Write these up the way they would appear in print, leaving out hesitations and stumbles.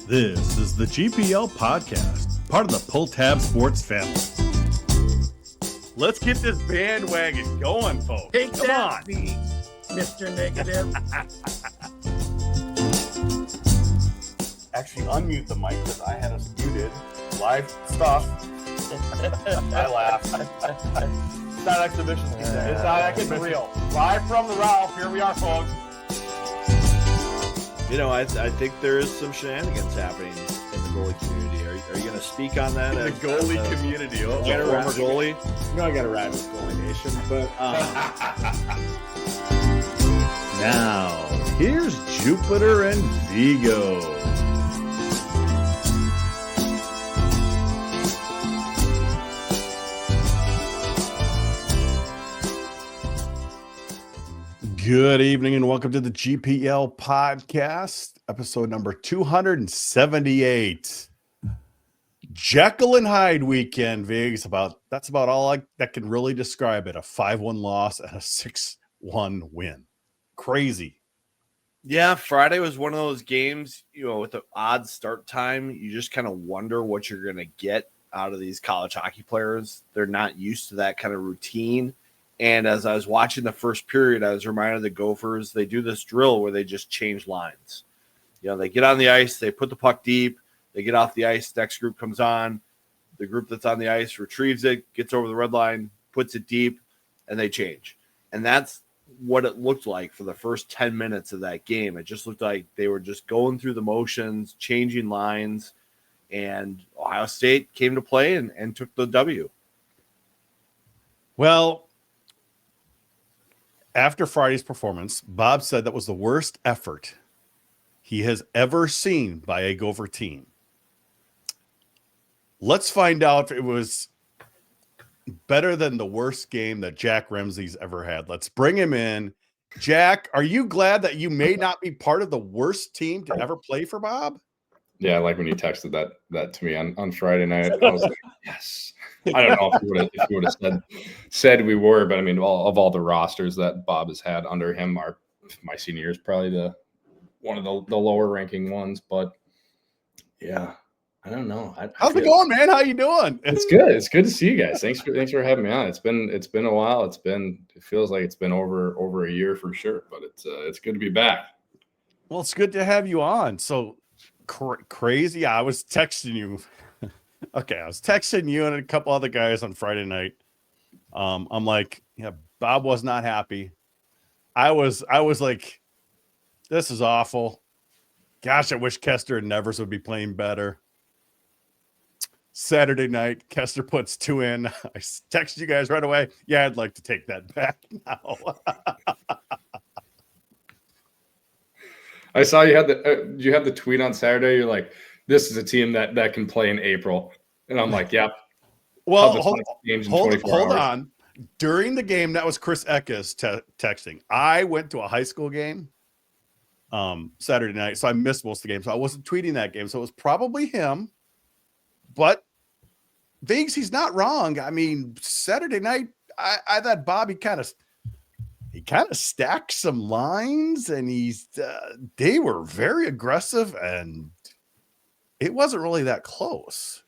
This is the GPL podcast, part of the Pull Tab Sports family. Let's get this bandwagon going, folks. Take Come that, on. beat, Mr. Negative. Actually unmute the mic because I had us muted. Live stuff. I laughed. It's not exhibition. It's not exhibition. It's real. Live from the Ralph. Here we are, folks. You know, I think there is some shenanigans happening in the goalie community. Are you going to speak on that? The goalie community. Oh, Former goalie? You know I got to ride with Goalie Nation, but now, here's Jupiter and Vigo. Good evening and welcome to the GPL podcast, episode number 278. Jekyll and Hyde weekend, Vigs. That's about all that can really describe it. A 5-1 loss and a 6-1 win. Crazy. Yeah, Friday was one of those games, you know, with the odd start time, you just kind of wonder what you're going to get out of these college hockey players. They're not used to that kind of routine. And as I was watching the first period, I was reminded of the Gophers. They do this drill where they just change lines. You know, they get on the ice, they put the puck deep, they get off the ice, next group comes on. The group that's on the ice retrieves it, gets over the red line, puts it deep, and they change. And that's what it looked like for the first 10 minutes of that game. It just looked like they were just going through the motions, changing lines, and Ohio State came to play and took the W. Well, after Friday's performance, Bob said that was the worst effort he has ever seen by a Gopher team. Let's find out if it was better than the worst game that Jack Ramsey's ever had. Let's bring him in. Jack, are you glad that you may not be part of the worst team to ever play for Bob? yeah, like when you texted that to me on Friday night, I was like, yes. I don't know if you would have said we were, but I mean, of all the rosters that Bob has had under him, my senior is probably one of the lower ranking ones. But yeah, I don't know. How's it going, man? How you doing? It's good. It's good to see you guys. Thanks for having me on. It's been a while. It feels like it's been over a year for sure, but it's good to be back. Well, it's good to have you on. So crazy. I was texting you. Okay, I was texting you and a couple other guys on Friday night. I'm like, yeah, Bob was not happy. I was like, this is awful. Gosh, I wish Kester and Nevers would be playing better. Saturday night, Kester puts 2 in. I texted you guys right away. Yeah, I'd like to take that back now. I saw you had the tweet on Saturday. You're like, this is a team that can play in April. And I'm like, yeah. Well, hold on. During the game, that was Chris Eckes texting. I went to a high school game Saturday night, so I missed most of the game. So I wasn't tweeting that game. So it was probably him. But Viggs, he's not wrong. I mean, Saturday night, I thought Bobby kind of stacked some lines, and they were very aggressive, and it wasn't really that close.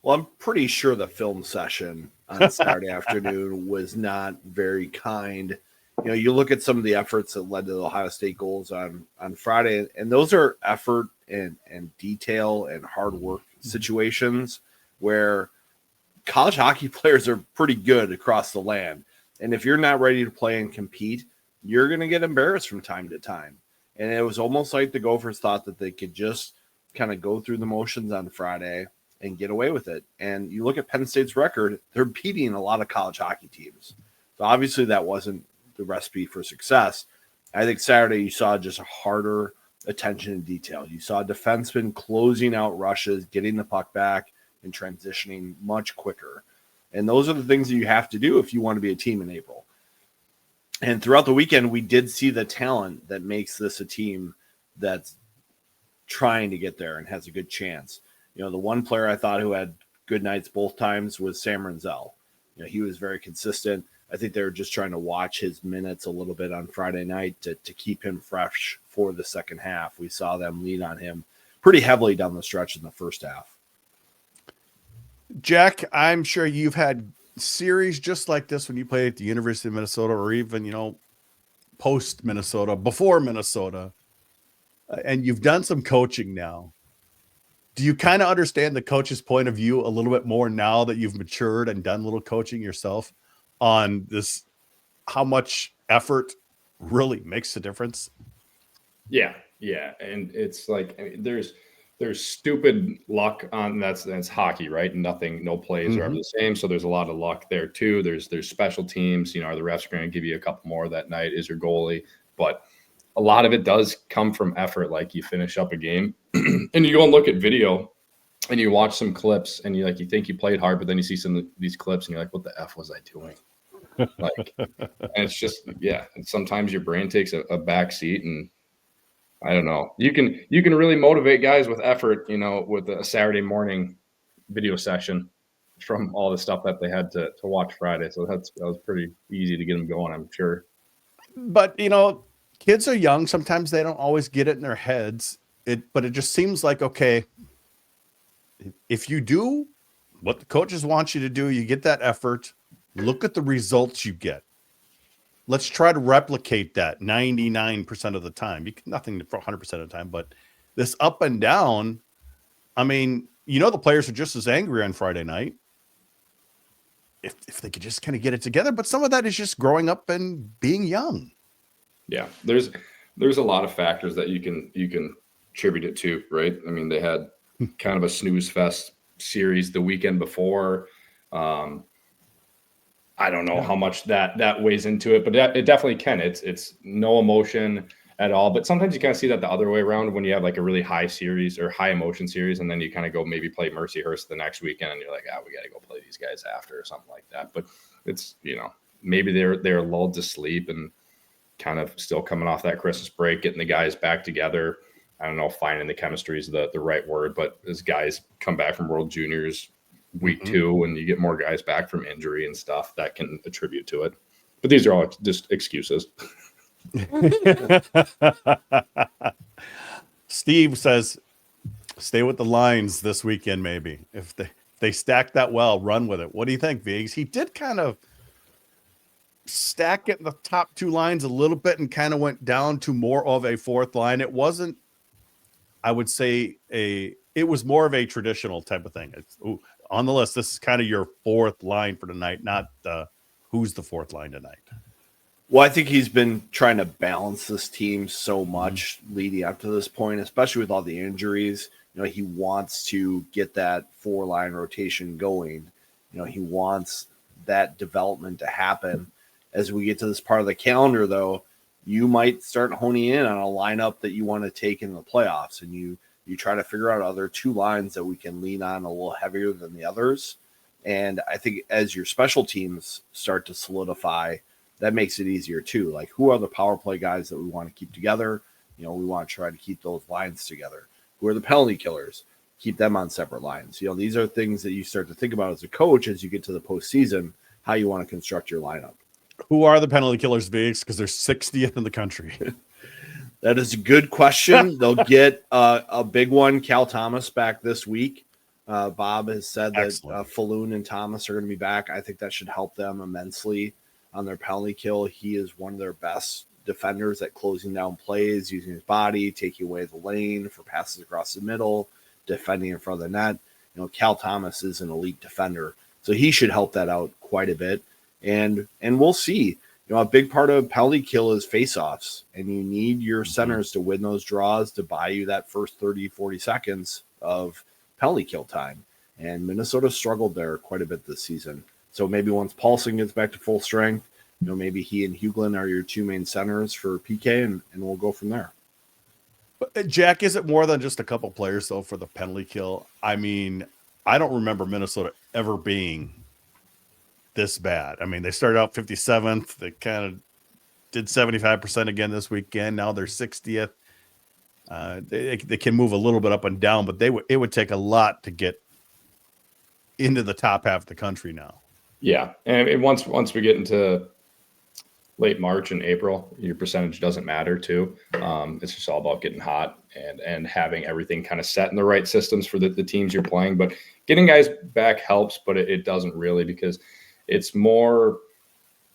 Well, I'm pretty sure the film session on Saturday afternoon was not very kind. You know, you look at some of the efforts that led to the Ohio State goals on Friday, and those are effort and detail and hard work situations where college hockey players are pretty good across the land. And if you're not ready to play and compete, you're going to get embarrassed from time to time. And it was almost like the Gophers thought that they could just kind of go through the motions on Friday and get away with it. And you look at Penn State's record, they're beating a lot of college hockey teams. So obviously that wasn't the recipe for success. I think Saturday you saw just a harder attention to detail. You saw defensemen closing out rushes, getting the puck back, and transitioning much quicker. And those are the things that you have to do if you want to be a team in April. And throughout the weekend, we did see the talent that makes this a team that's trying to get there and has a good chance. You know, the one player I thought who had good nights both times was Sam Renzel. You know, he was very consistent. I think they were just trying to watch his minutes a little bit on Friday night to keep him fresh for the second half. We saw them lean on him pretty heavily down the stretch in the first half. Jack, I'm sure you've had series just like this when you played at the University of Minnesota, or even, post Minnesota, before Minnesota, and you've done some coaching now. Do you kind of understand the coach's point of view a little bit more now that you've matured and done a little coaching yourself on this, how much effort really makes a difference? Yeah. And it's like, I mean, there's stupid luck on that's hockey, right? No plays are ever the same. So there's a lot of luck there too. There's special teams, are the refs going to give you a couple more that night? Is your goalie? But a lot of it does come from effort. Like you finish up a game and you go and look at video and you watch some clips and you think you played hard, but then you see some of these clips and you're like, what the F was I doing? And it's just, and sometimes your brain takes a back seat, and I don't know. You can really motivate guys with effort, with a Saturday morning video session from all the stuff that they had to watch Friday. So that was pretty easy to get them going, I'm sure. But, kids are young. Sometimes they don't always get it in their heads. But it just seems like, okay, if you do what the coaches want you to do, you get that effort, look at the results you get. Let's try to replicate that 99% of the time. Nothing for 100% of the time, but this up and down, I mean, the players are just as angry on Friday night if they could just kind of get it together. But some of that is just growing up and being young. Yeah, there's a lot of factors that you can attribute it to, right? I mean, they had kind of a snooze fest series the weekend before. I don't know how much that weighs into it, but it definitely can. It's no emotion at all. But sometimes you kind of see that the other way around when you have like a really high series or high emotion series, and then you kind of go maybe play Mercyhurst the next weekend, and you're like, we got to go play these guys after or something like that. But it's maybe they're lulled to sleep and kind of still coming off that Christmas break, getting the guys back together. I don't know, finding the chemistry is the right word, but as guys come back from World Juniors week 2 and you get more guys back from injury and stuff, that can attribute to it. But these are all just excuses. Steve says, stay with the lines this weekend, maybe. If they stack that well, run with it. What do you think, Viggs? He did kind of stack it in the top 2 lines a little bit and kind of went down to more of a fourth line. It wasn't, I would say, it was more of a traditional type of thing. It's on the list. This is kind of your fourth line for tonight, not who's the fourth line tonight. Well, I think he's been trying to balance this team so much leading up to this point, especially with all the injuries. He wants to get that 4-line rotation going. He wants that development to happen. As we get to this part of the calendar, though, you might start honing in on a lineup that you want to take in the playoffs, and you try to figure out other 2 lines that we can lean on a little heavier than the others. And I think as your special teams start to solidify, that makes it easier too. Like, who are the power play guys that we want to keep together? We want to try to keep those lines together. Who are the penalty killers? Keep them on separate lines. These are things that you start to think about as a coach as you get to the postseason, how you want to construct your lineup. Who are the penalty killers, Viggs? Because they're 60th in the country. That is a good question. They'll get a big one, Cal Thomas, back this week. Bob has said that Falloon and Thomas are going to be back. I think that should help them immensely on their penalty kill. He is one of their best defenders at closing down plays, using his body, taking away the lane for passes across the middle, defending in front of the net. Cal Thomas is an elite defender, so he should help that out quite a bit. And we'll see. A big part of penalty kill is faceoffs, and you need your centers to win those draws to buy you that first 30, 40 seconds of penalty kill time. And Minnesota struggled there quite a bit this season. So maybe once Paulson gets back to full strength, maybe he and Huglin are your 2 main centers for PK, and we'll go from there. But Jack, is it more than just a couple players, though, for the penalty kill? I mean, I don't remember Minnesota ever being this bad. I mean, they started out 57th. They kind of did 75% again this weekend. Now they're 60th. They can move a little bit up and down, but it would take a lot to get into the top half of the country now. Yeah, and once we get into late March and April, your percentage doesn't matter too. It's just all about getting hot and having everything kind of set in the right systems for the teams you're playing. But getting guys back helps, but it doesn't really, because it's more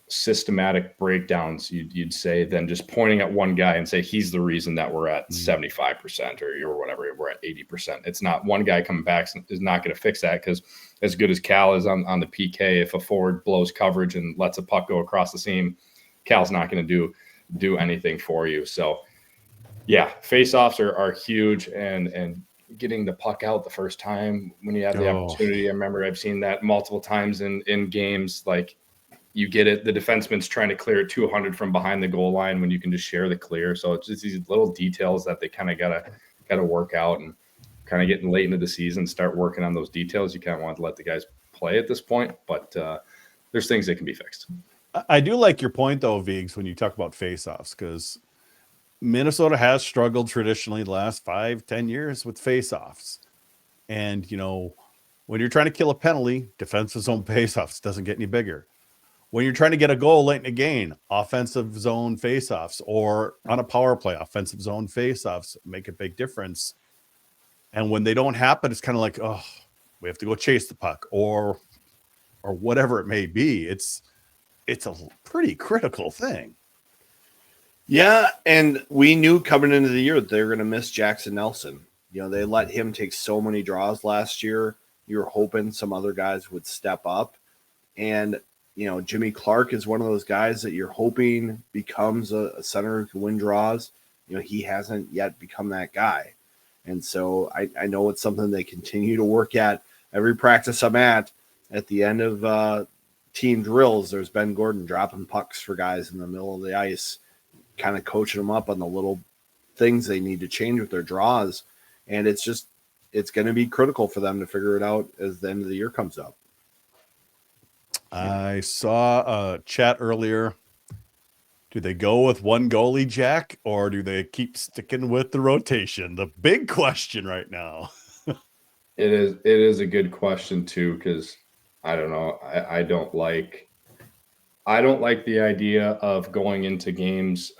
systematic breakdowns, you'd say, than just pointing at one guy and say he's the reason that we're at 75% or whatever, we're at 80%. It's not one guy coming back is not going to fix that, because as good as Cal is on the PK, if a forward blows coverage and lets a puck go across the seam, Cal's not going to do anything for you. So yeah, face-offs are huge, and getting the puck out the first time when you have the opportunity. I remember I've seen that multiple times in games. Like, you get it, the defenseman's trying to clear it 200 from behind the goal line when you can just share the clear. So it's just these little details that they kind of gotta work out, and kind of getting late into the season, start working on those details. You kind of want to let the guys play at this point, but there's things that can be fixed. I do like your point though, Viggs, when you talk about face-offs, because Minnesota has struggled traditionally the last 5-10 years with face-offs. And, you know, when you're trying to kill a penalty, defensive zone face-offs doesn't get any bigger. When you're trying to get a goal late in the game, offensive zone face-offs, or on a power play, offensive zone face-offs make a big difference. And when they don't happen, it's kind of like, oh, we have to go chase the puck, or whatever it may be. It's a pretty critical thing. Yeah, and we knew coming into the year that they were going to miss Jackson Nelson. You know, they let him take so many draws last year. You were hoping some other guys would step up. And, you know, Jimmy Clark is one of those guys that you're hoping becomes a center who can win draws. You know, he hasn't yet become that guy. And so I know it's something they continue to work at. Every practice I'm at the end of team drills, there's Ben Gordon dropping pucks for guys in the middle of the ice, kind of coaching them up on the little things they need to change with their draws. And it's going to be critical for them to figure it out as the end of the year comes up. I saw a chat earlier. Do they go with one goalie, Jack, or do they keep sticking with the rotation? The big question right now. It is a good question too, because I don't know. I don't like the idea of going into games,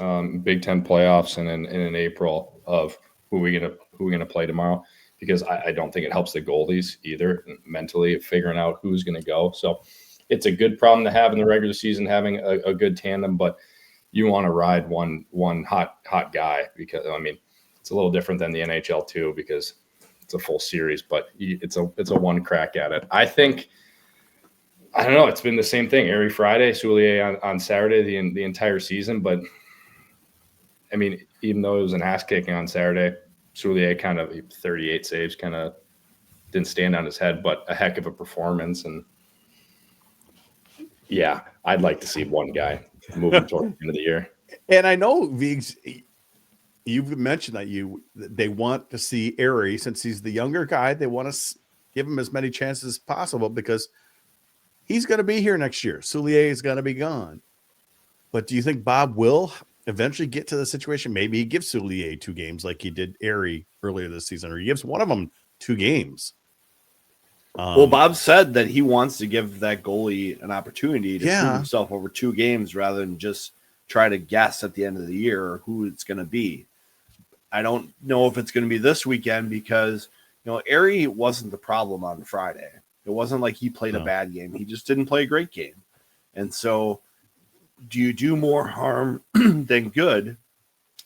Big Ten playoffs, and in April of who we gonna play tomorrow, because I don't think it helps the goalies either mentally figuring out who's gonna go. So it's a good problem to have in the regular season, having a good tandem, but you want to ride one hot guy, because I mean it's a little different than the NHL too, because it's a full series, but it's a one crack at it. I think. I don't know. It's been the same thing. Every Friday, Soulier on Saturday, the entire season. But I mean, even though it was an ass kicking on Saturday, Soulier kind of 38 saves, kind of didn't stand on his head, but a heck of a performance. And yeah, I'd like to see one guy moving toward the end of the year. And I know, Viggs, you've mentioned that they want to see Airy, since he's the younger guy. They want to give him as many chances as possible, because he's going to be here next year. Soulier is going to be gone. But do you think Bob will eventually get to the situation? Maybe he gives Soulier 2 games like he did Airy earlier this season, or he gives one of them 2 games. Well, Bob said that he wants to give that goalie an opportunity to prove himself over 2 games rather than just try to guess at the end of the year who it's going to be. I don't know if it's going to be this weekend, because, you know, Airy wasn't the problem on Friday. It wasn't like he played a bad game. He just didn't play a great game. And so do you do more harm than good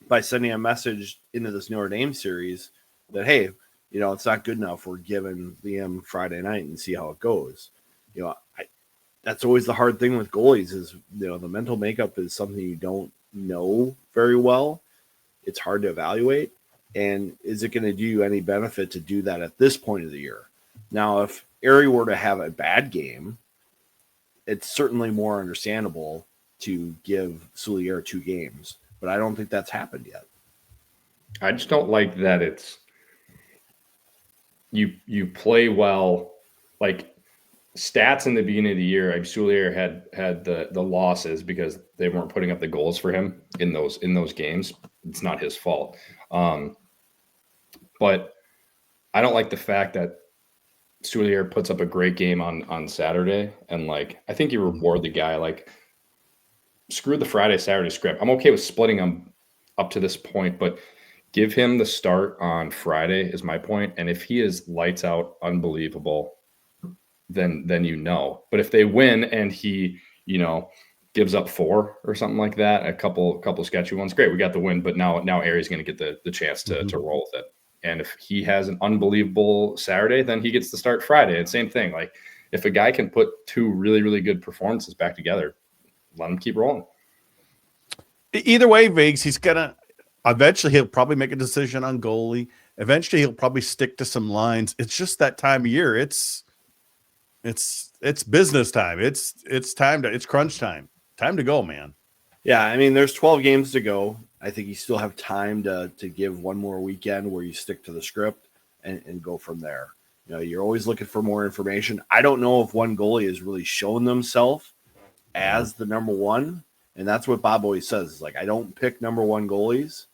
by sending a message into this Notre Dame series that, hey, you know, it's not good enough. We're giving Liam Friday night and see how it goes. You know, that's always the hard thing with goalies is, you know, the mental makeup is something you don't know very well. It's hard to evaluate. And is it going to do you any benefit to do that at this point of the year? Now, if Airy were to have a bad game, it's certainly more understandable to give Soulier 2 games, but I don't think that's happened yet. I just don't like that it's you play well, like stats in the beginning of the year. Soulier had the losses because they weren't putting up the goals for him in those games. It's not his fault, but I don't like the fact that Soulier puts up a great game on Saturday, and like I think you reward the guy. Like screw the Friday, Saturday script. I'm okay with splitting them up to this point, but give him the start on Friday is my point. And if he is lights out, unbelievable, then But if they win and he, gives up 4 or something like that, a couple sketchy ones, great, we got the win. But now Ari's going to get the chance to roll with it. And if he has an unbelievable Saturday, then he gets to start Friday. And same thing, like if a guy can put 2 really, really good performances back together, let him keep rolling. Either way, Viggs, he's gonna eventually he'll probably make a decision on goalie. Eventually he'll probably stick to some lines. It's just that time of year. It's business time. It's time to it's crunch time. Time to go, man. Yeah, I mean, there's 12 games to go. I think you still have time to give one more weekend where you stick to the script and go from there. You're always looking for more information. I don't know if one goalie has really shown themselves as the number one. And that's what Bob always says. Is like, I don't pick number one goalies.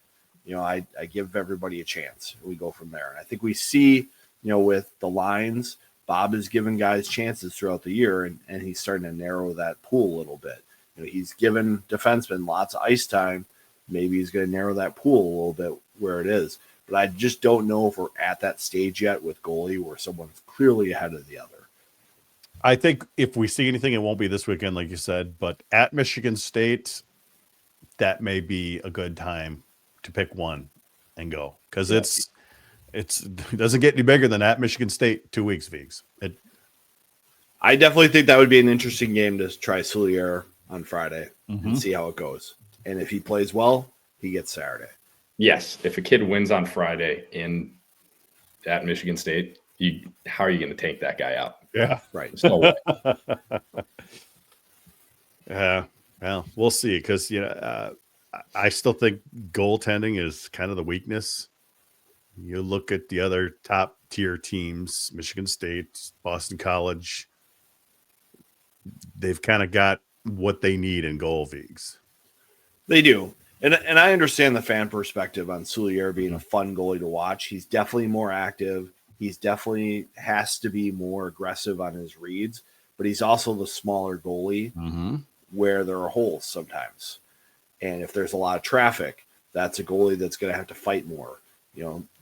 I give everybody a chance. We go from there. And I think we see, with the lines, Bob has given guys chances throughout the year, and he's starting to narrow that pool a little bit. He's given defensemen lots of ice time. Maybe he's going to narrow that pool a little bit where it is. But I just don't know if we're at that stage yet with goalie where someone's clearly ahead of the other. I think if we see anything, it won't be this weekend, like you said. But at Michigan State, that may be a good time to pick one and go. Because it doesn't get any bigger than at Michigan State 2 weeks, Viggs. I definitely think that would be an interesting game to try Soulier on Friday and see how it goes. And if he plays well, he gets Saturday. Yes. If a kid wins on Friday at Michigan State, how are you going to take that guy out? Yeah. Right. There's no way. Yeah. Well, we'll see. Because, I still think goaltending is kind of the weakness. You look at the other top tier teams, Michigan State, Boston College, they've kind of got what they need in goal, Viggs. They do. And I understand the fan perspective on Soulier being a fun goalie to watch. He's definitely more active. He's definitely has to be more aggressive on his reads, but he's also the smaller goalie where there are holes sometimes. And if there's a lot of traffic, that's a goalie that's going to have to fight more.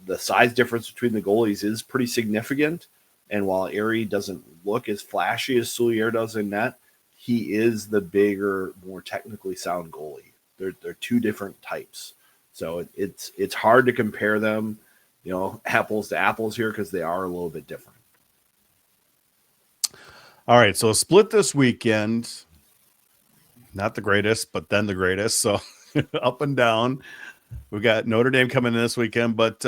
The size difference between the goalies is pretty significant. And while Ari doesn't look as flashy as Soulier does in net, he is the bigger, more technically sound goalie. They're 2 different types. So it's hard to compare them, apples to apples here because they are a little bit different. All right. So split this weekend. Not the greatest, but then the greatest. So up and down. We got Notre Dame coming in this weekend, but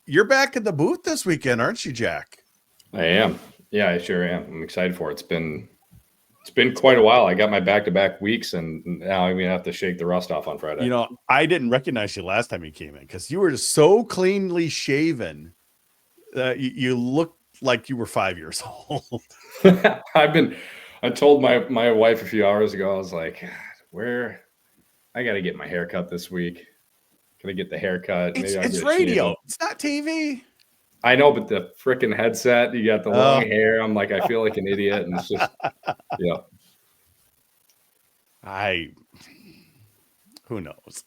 you're back in the booth this weekend, aren't you, Jack? I am. Yeah, I sure am. I'm excited for it. It's been quite a while. I got my back-to-back weeks, and now I'm going to have to shake the rust off on Friday. I didn't recognize you last time you came in because you were just so cleanly shaven that you looked like you were 5 years old. I told my wife a few hours ago, I was like, I got to get my hair cut this week. Gonna get the haircut. It's radio. It's not TV. I know, but the freaking headset, you got the long hair. I'm like, I feel like an idiot. And it's just, who knows?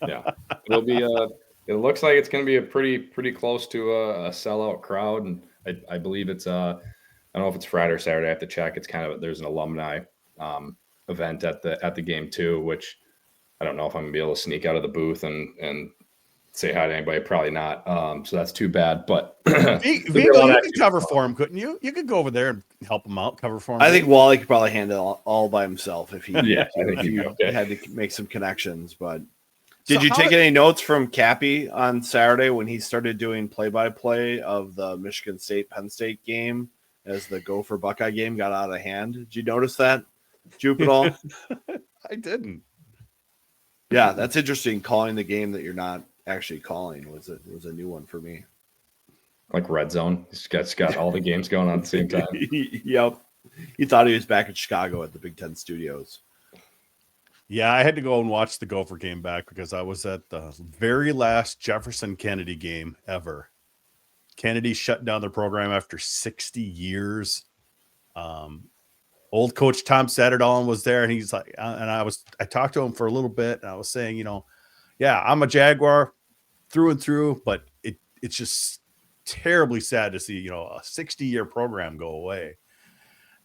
Yeah. It'll be, it looks like it's going to be a pretty close to a sellout crowd. And I believe it's, I don't know if it's Friday or Saturday. I have to check. It's kind of, there's an alumni event at the game too, which I don't know if I'm gonna be able to sneak out of the booth and say hi to anybody. Probably not. So that's too bad. But Vigo, you could cover for him, couldn't you? You could go over there and help him out, cover for him. I think Wally could probably handle it all by himself if he, I think if he'd he be okay. had to make some connections. But did you take any notes from Cappy on Saturday when he started doing play-by-play of the Michigan State-Penn State game as the Gopher Buckeye game got out of hand? Did you notice that, Jupe, at all? I didn't. Yeah, that's interesting. Calling the game that you're not actually calling was a new one for me. Like Red Zone, he's got all the games going on at the same time. Yep, he thought he was back in Chicago at the Big Ten Studios. Yeah, I had to go and watch the Gopher game back because I was at the very last Jefferson Kennedy game ever. Kennedy shut down their program after 60 years. Old coach Tom Satterdahl was there, and he's like, and I talked to him for a little bit, and I was saying, yeah, I'm a Jaguar through and through, but it's just terribly sad to see, a 60-year program go away.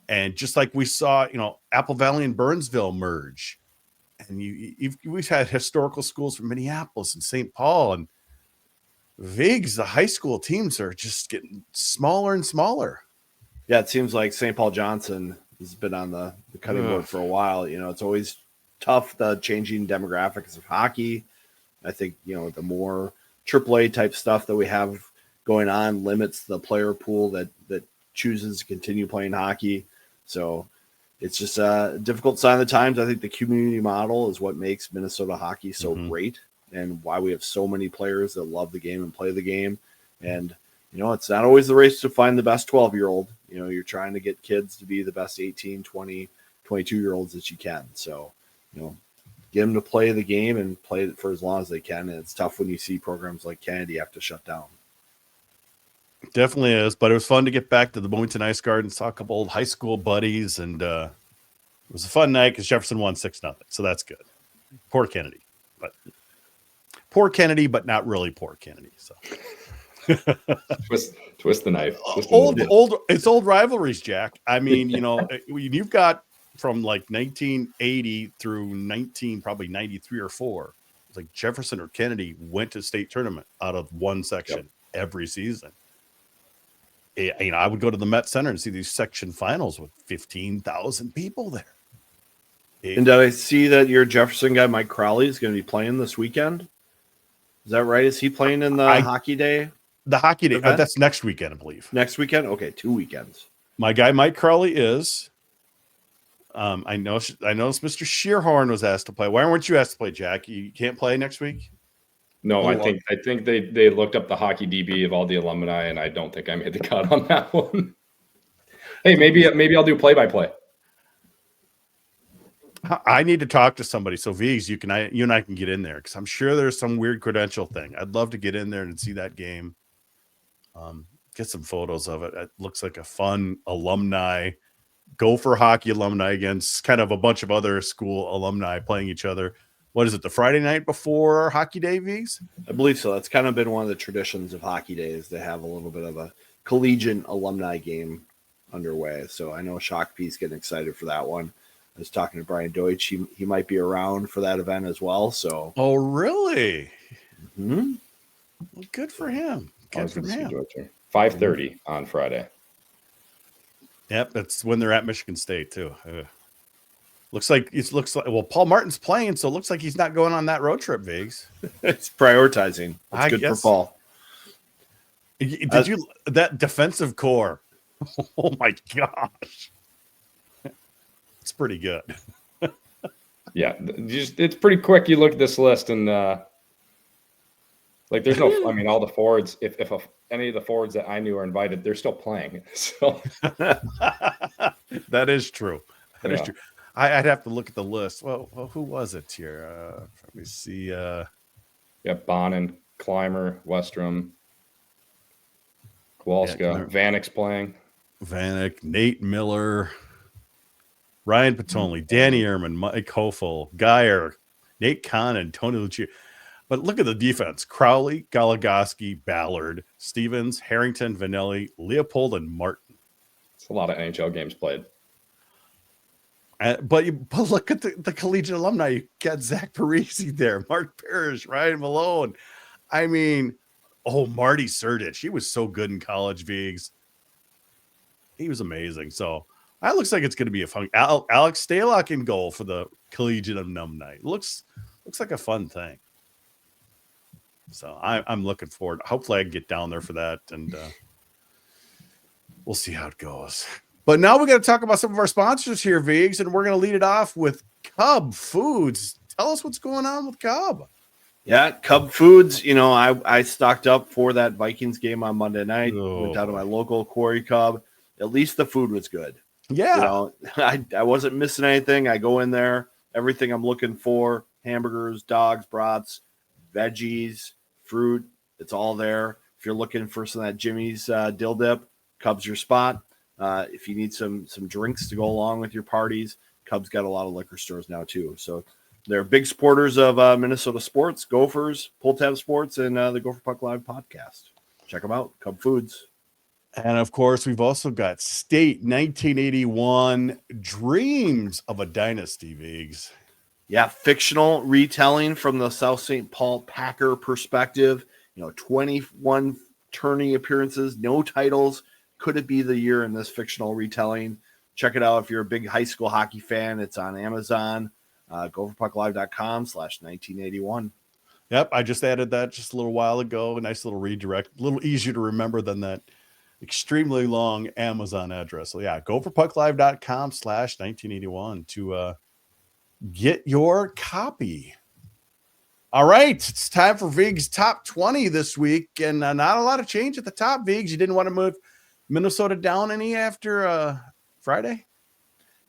And just like we saw, Apple Valley and Burnsville merge, and we've had historical schools from Minneapolis and St. Paul and Viggs, the high school teams are just getting smaller and smaller. Yeah, it seems like St. Paul Johnson has been on the cutting board for a while. It's always tough, the changing demographics of hockey. I think, the more AAA type stuff that we have going on limits the player pool that chooses to continue playing hockey. So it's just a difficult sign of the times. I think the community model is what makes Minnesota hockey so great, and why we have so many players that love the game and play the game. And, it's not always the race to find the best 12-year-old. You're trying to get kids to be the best 18, 20, 22-year-olds that you can. So, get them to play the game and play it for as long as they can. And it's tough when you see programs like Kennedy have to shut down. Definitely is, but it was fun to get back to the Bloomington Ice Garden, saw a couple old high school buddies, and it was a fun night because Jefferson won 6-0, so that's good. Poor Kennedy, but not really poor Kennedy. So twist the knife. It's old rivalries, Jack. I mean, you've got from like 1980 through probably 93 or 4. It's like Jefferson or Kennedy went to state tournament out of one section every season. I would go to the Met Center and see these section finals with 15,000 people there. And did I see that your Jefferson guy, Mike Crowley, is going to be playing this weekend? Is that right? Is he playing in the hockey day? The hockey day. That's next weekend, I believe. Next weekend? Okay, 2 weekends. My guy, Mike Crowley, is. I know Mr. Shearhorn was asked to play. Why weren't you asked to play, Jack? You can't play next week? No, I think they looked up the hockey DB of all the alumni, and I don't think I made the cut on that one. Hey, maybe I'll do play-by-play. I need to talk to somebody. So Viggs, you and I can get in there, because I'm sure there's some weird credential thing. I'd love to get in there and see that game. Get some photos of it. It looks like a fun alumni, Gopher hockey alumni against kind of a bunch of other school alumni playing each other. What is it, the Friday night before hockey day, Viggs? I believe so. That's kind of been one of the traditions of hockey days to have a little bit of a collegiate alumni game underway. So I know Shock P's getting excited for that one. I was talking to Brian Deutsch. He might be around for that event as well. So. Oh, really? Well, good for him. Good for him. 5:30 on Friday. Yep, that's when they're at Michigan State too. Looks like well, Paul Martin's playing, so it looks like he's not going on that road trip, Viggs. It's prioritizing. It's good for Paul. Did you that defensive core? Oh my gosh, it's pretty good. Yeah, it's pretty quick. You look at this list and there's no. I mean, all the forwards. If any of the forwards that I knew are invited, they're still playing. So that is true. That is true. I'd have to look at the list. Well, who was it here? Let me see. Bonin, Clymer, Westrom, Kowalska, Vanek's playing. Vanek, Nate Miller, Ryan Patoli, Danny Ehrman, Mike Hofel, Geyer, Nate Kahn, and Tony Lucia. But look at the defense. Crowley, Goligoski, Ballard, Stevens, Harrington, Vanelli, Leopold, and Martin. It's a lot of NHL games played. But look at the collegiate alumni. You got Zach Parisi there, Mark Parrish, Ryan Malone. I mean, Marty Surdich. He was so good in college, Viggs. He was amazing. So that looks like it's going to be a fun. Alex Stalock in goal for the collegiate alumni. Looks like a fun thing. So I'm looking forward. Hopefully I can get down there for that, and we'll see how it goes. But now we're going to talk about some of our sponsors here, Viggs, and we're going to lead it off with Cub Foods. Tell us what's going on with Cub. Yeah, Cub Foods. I stocked up for that Vikings game on Monday night. Went down to my local Quarry Cub. At least the food was good. Yeah. I wasn't missing anything. I go in there, everything I'm looking for, hamburgers, dogs, brats, veggies, fruit. It's all there. If you're looking for some of that Jimmy's dill dip, Cub's your spot. If you need some drinks to go along with your parties, Cubs got a lot of liquor stores now too. So they're big supporters of Minnesota sports, Gophers, Pull Tab Sports, and the Gopher Puck Live podcast. Check them out, Cub Foods. And of course, we've also got State 1981 Dreams of a Dynasty, Viggs. Yeah, fictional retelling from the South St. Paul Packer perspective. 21 tourney appearances, no titles. Could it be the year in this fictional retelling? Check it out if you're a big high school hockey fan. It's on Amazon. GopherPuckLive.com/1981. Yep, I just added that just a little while ago. A nice little redirect, a little easier to remember than that extremely long Amazon address. So yeah, GopherPuckLive.com/1981 to get your copy. All right, it's time for Vig's top 20 this week, and not a lot of change at the top. Viggs, you didn't want to move Minnesota down any after Friday?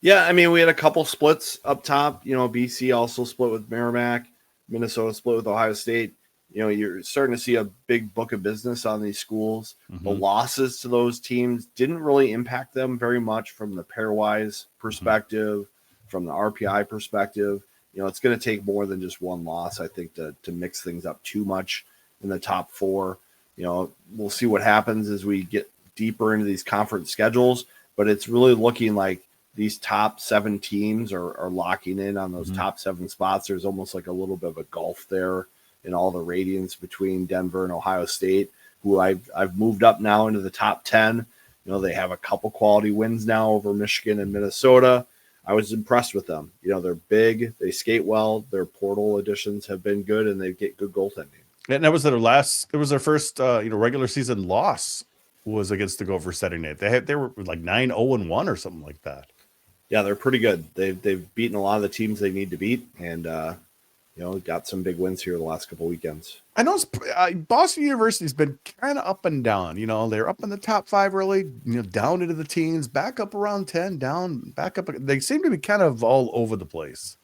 Yeah, I mean, we had a couple splits up top. BC also split with Merrimack. Minnesota split with Ohio State. You're starting to see a big book of business on these schools. Mm-hmm. The losses to those teams didn't really impact them very much from the pairwise perspective, from the RPI perspective. It's going to take more than just one loss, I think, to mix things up too much in the top four. We'll see what happens as we get deeper into these conference schedules, but it's really looking like these top 7 teams are locking in on those top 7 spots. There's almost like a little bit of a gulf there in all the ratings between Denver and Ohio State, who I've moved up now into the top 10. They have a couple quality wins now over Michigan and Minnesota. I was impressed with them. They're big, they skate well, their portal additions have been good, and they get good goaltending. And that was their first regular season loss was against the Gophers Saturday night. They were like 9-0-1 or something like that. Yeah, they're pretty good. They've beaten a lot of the teams they need to beat, and got some big wins here the last couple weekends. I know Boston University's been kind of up and down. They're up in the top 5 early, down into the teens, back up around 10, down, back up. They seem to be kind of all over the place.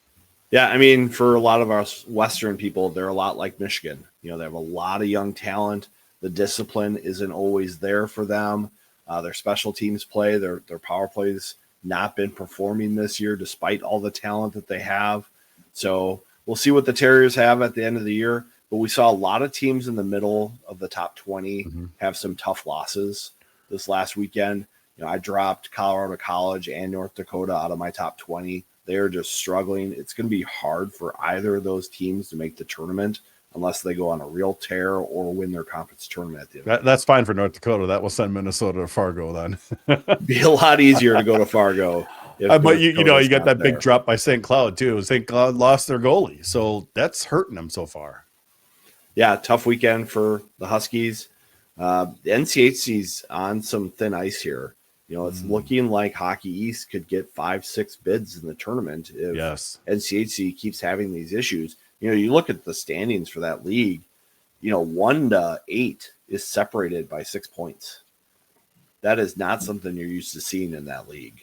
Yeah, I mean, for a lot of our Western people, they're a lot like Michigan. They have a lot of young talent. The discipline isn't always there for them. Their special teams play, their power plays not been performing this year despite all the talent that they have. So we'll see what the Terriers have at the end of the year. But we saw a lot of teams in the middle of the top 20 have some tough losses this last weekend. I dropped Colorado College and North Dakota out of my top 20. They're just struggling. It's going to be hard for either of those teams to make the tournament unless they go on a real tear or win their conference tournament at the end. That's fine for North Dakota. That will send Minnesota to Fargo then. Be a lot easier to go to Fargo. But you got that big drop by St. Cloud too. St. Cloud lost their goalie, so that's hurting them so far. Yeah, tough weekend for the Huskies. The NCHC's on some thin ice here. It's looking like Hockey East could get 5-6 bids in the tournament if NCHC keeps having these issues. You look at the standings for that league, 1 to 8 is separated by 6 points. That is not something you're used to seeing in that league.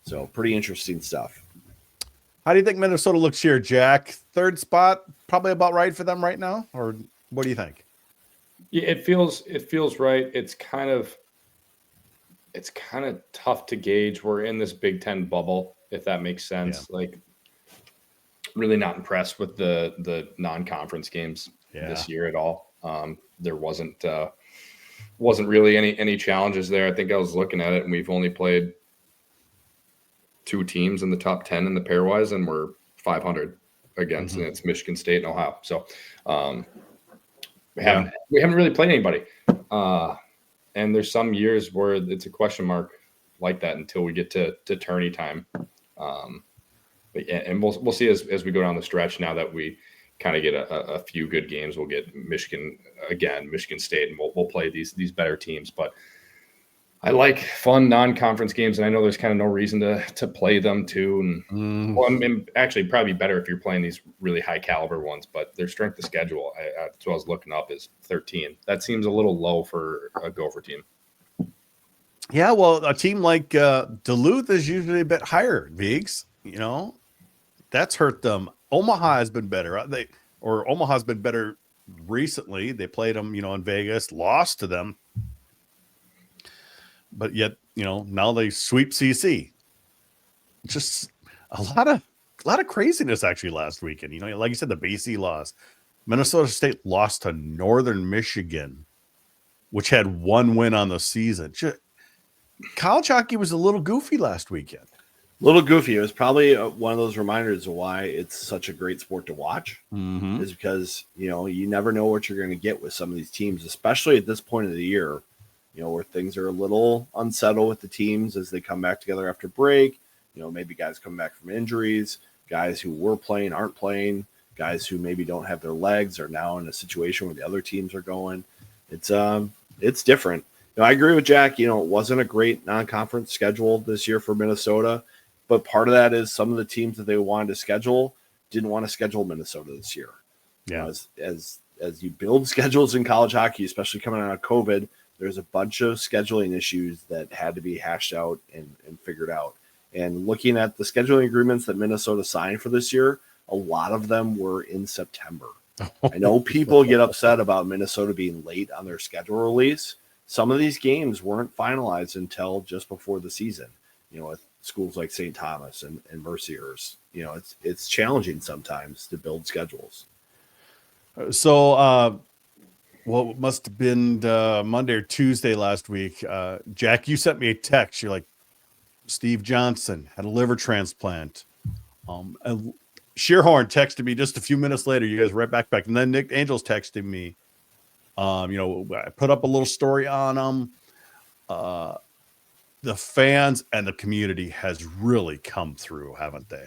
So pretty interesting stuff. How do you think Minnesota looks here, Jack? 3rd spot, probably about right for them right now, or what do you think? Yeah, it feels right. It's kind of tough to gauge. We're in this Big Ten bubble, if that makes sense. Yeah. Like, really not impressed with the non-conference games this year at all. There wasn't really any challenges there. I think I was looking at it, and we've only played 2 teams in the top 10 in the pairwise, and we're 500 against, and it's Michigan State and Ohio. So we haven't really played anybody. And there's some years where it's a question mark like that until we get to tourney time. But yeah, and we'll see as we go down the stretch. Now that we kind of get a few good games, we'll get Michigan again, Michigan State, and we'll play these better teams. But I like fun non-conference games, and I know there's kind of no reason to play them too. And well, I mean, actually, probably better if you're playing these really high caliber ones. But their strength of schedule, that's what I was looking up, is 13. That seems a little low for a Gopher team. Yeah, well, a team like Duluth is usually a bit higher. Viggs, that's hurt them. Omaha has been better. Omaha's been better recently. They played them, in Vegas, lost to them. But yet, now they sweep CC. Just a lot of craziness actually last weekend. Like you said, the BC loss. Minnesota State lost to Northern Michigan, which had one win on the season. College hockey was a little goofy last weekend. A little goofy. It was probably one of those reminders of why it's such a great sport to watch. Mm-hmm. Is because you never know what you're going to get with some of these teams, especially at this point of the year, where things are a little unsettled with the teams as they come back together after break. Maybe guys come back from injuries, guys who were playing aren't playing, guys who maybe don't have their legs are now in a situation where the other teams are going. It's different. I agree with Jack. It wasn't a great non-conference schedule this year for Minnesota, but part of that is some of the teams that they wanted to schedule didn't want to schedule Minnesota this year. Yeah. As you build schedules in college hockey, especially coming out of COVID, there's a bunch of scheduling issues that had to be hashed out and figured out. And looking at the scheduling agreements that Minnesota signed for this year, a lot of them were in September. I know people get upset about Minnesota being late on their schedule release. Some of these games weren't finalized until just before the season, with schools like St. Thomas and Merciers. It's challenging sometimes to build schedules. So, what must have been Monday or Tuesday last week, Jack, you sent me a text. You're like, Steve Johnson had a liver transplant. And Shearhorn texted me just a few minutes later. You guys right back. And then Nick Angels texted me. I put up a little story on the fans and the community has really come through, haven't they?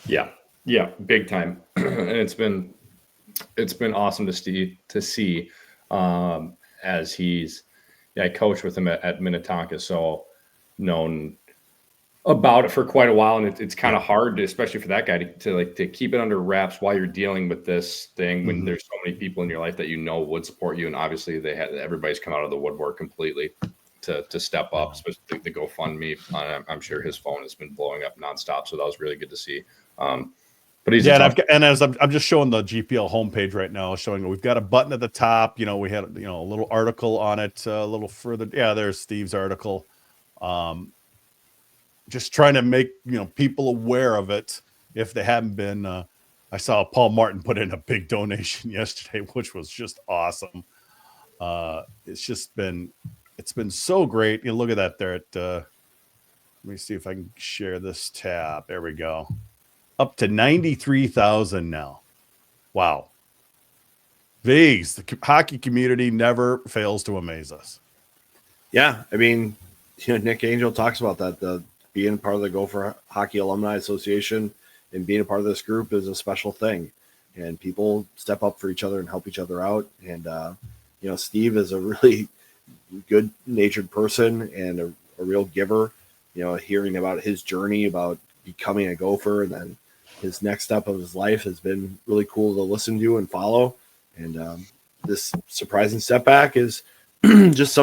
Yeah, big time. And it's been awesome to see as I coached with him at Minnetonka, so known about it for quite a while, and it's kind of hard, especially for that guy, to keep it under wraps while you're dealing with this thing when there's so many people in your life that would support you, and obviously everybody's come out of the woodwork completely to step up, especially the GoFundMe. I'm sure his phone has been blowing up nonstop, so that was really good to see. But he's I'm just showing the GPL homepage right now, showing we've got a button at the top. We had a little article on it a little further. Yeah, there's Steve's article. Just trying to make people aware of it if they haven't been. I saw Paul Martin put in a big donation yesterday, which was just awesome. It's been so great. Look at that there. Let me see if I can share this tab. There we go. Up to 93,000 now. Wow. These, the hockey community never fails to amaze us. Yeah, I mean, Nick Angel talks about that. Being part of the Gopher Hockey Alumni Association and being a part of this group is a special thing. And people step up for each other and help each other out. And, Steve is a really good-natured person and a real giver. Hearing about his journey, about becoming a Gopher, and then his next step of his life has been really cool to listen to and follow. And this surprising setback is just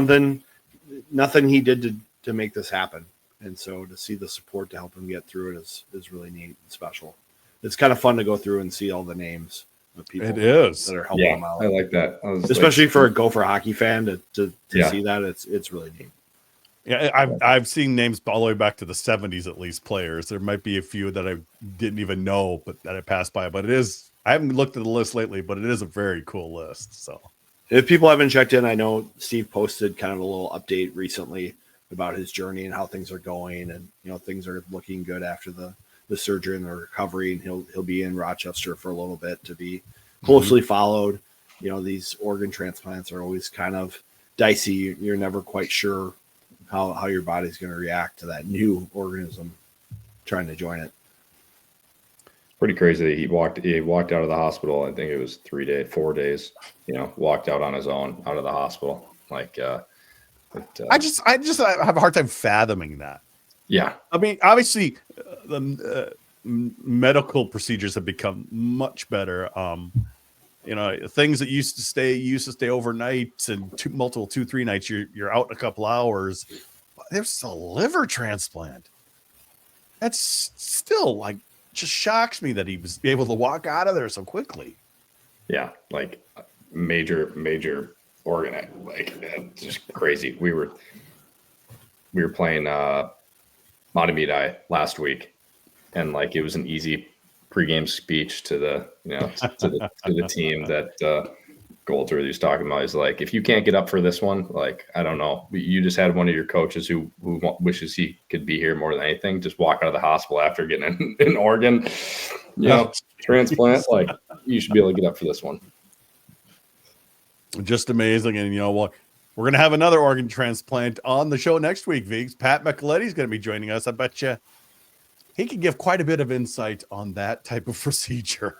nothing he did to make this happen. And so to see the support to help him get through it is really neat and special. It's kind of fun to go through and see all the names of people that are helping him out. I like that. Especially for a Gopher hockey fan to see that, it's really neat. Yeah, I've seen names all the way back to the 70s, at least, players. There might be a few that I didn't even know, but that I passed by. But I haven't looked at the list lately, but it is a very cool list. So if people haven't checked in, I know Steve posted kind of a little update recently about his journey and how things are going, and things are looking good after the surgery and the recovery, and he'll be in Rochester for a little bit to be closely followed. These organ transplants are always kind of dicey. You're never quite sure how your body's going to react to that new organism trying to join it. Pretty crazy that he walked out of the hospital. I think it was 4 days, walked out on his own out of the hospital. I just have a hard time fathoming that. Yeah. I mean, obviously the medical procedures have become much better. Things that used to stay overnight and multiple 2-3 nights, you're out in a couple hours. There's a liver transplant. That's still just shocks me that he was able to walk out of there so quickly. Yeah, major organ, just crazy. we were playing Matamidi last week, and like it was an easy pregame speech to the to the team that Goldsworthy was talking about. He's like, if you can't get up for this one, like I don't know, you just had one of your coaches who wishes he could be here more than anything. Just walk out of the hospital after getting an organ, transplant. Like you should be able to get up for this one. Just amazing, and we're going to have another organ transplant on the show next week. Vigs, Pat Micheletti's going to be joining us. I bet you he could give quite a bit of insight on that type of procedure.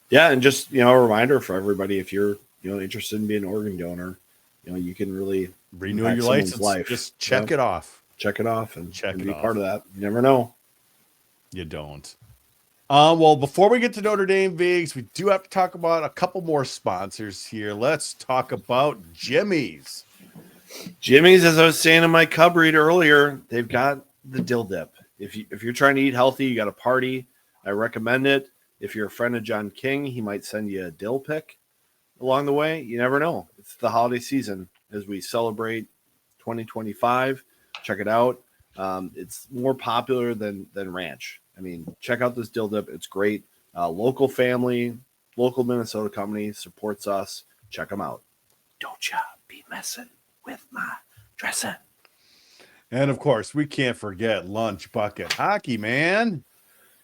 Yeah, and just a reminder for everybody: if you're interested in being an organ donor, you can really renew your license. Life. Just check it off. Check it off and be part of that. You never know. You don't. Well, before we get to Notre Dame, Vigs, we do have to talk about a couple more sponsors here. Let's talk about Jimmy's. Jimmy's, as I was saying in my cub read earlier, they've got the dill dip. If you're trying to eat healthy, you got a party, I recommend it. If you're a friend of John King, he might send you a dill pick along the way. You never know. It's the holiday season as we celebrate 2025. Check it out. It's more popular than ranch. I mean, check out this dill dip. It's great. Local family, local Minnesota company supports us. Check them out. Don't ya be messing with my dressing. And, of course, we can't forget Lunch Bucket Hockey, man.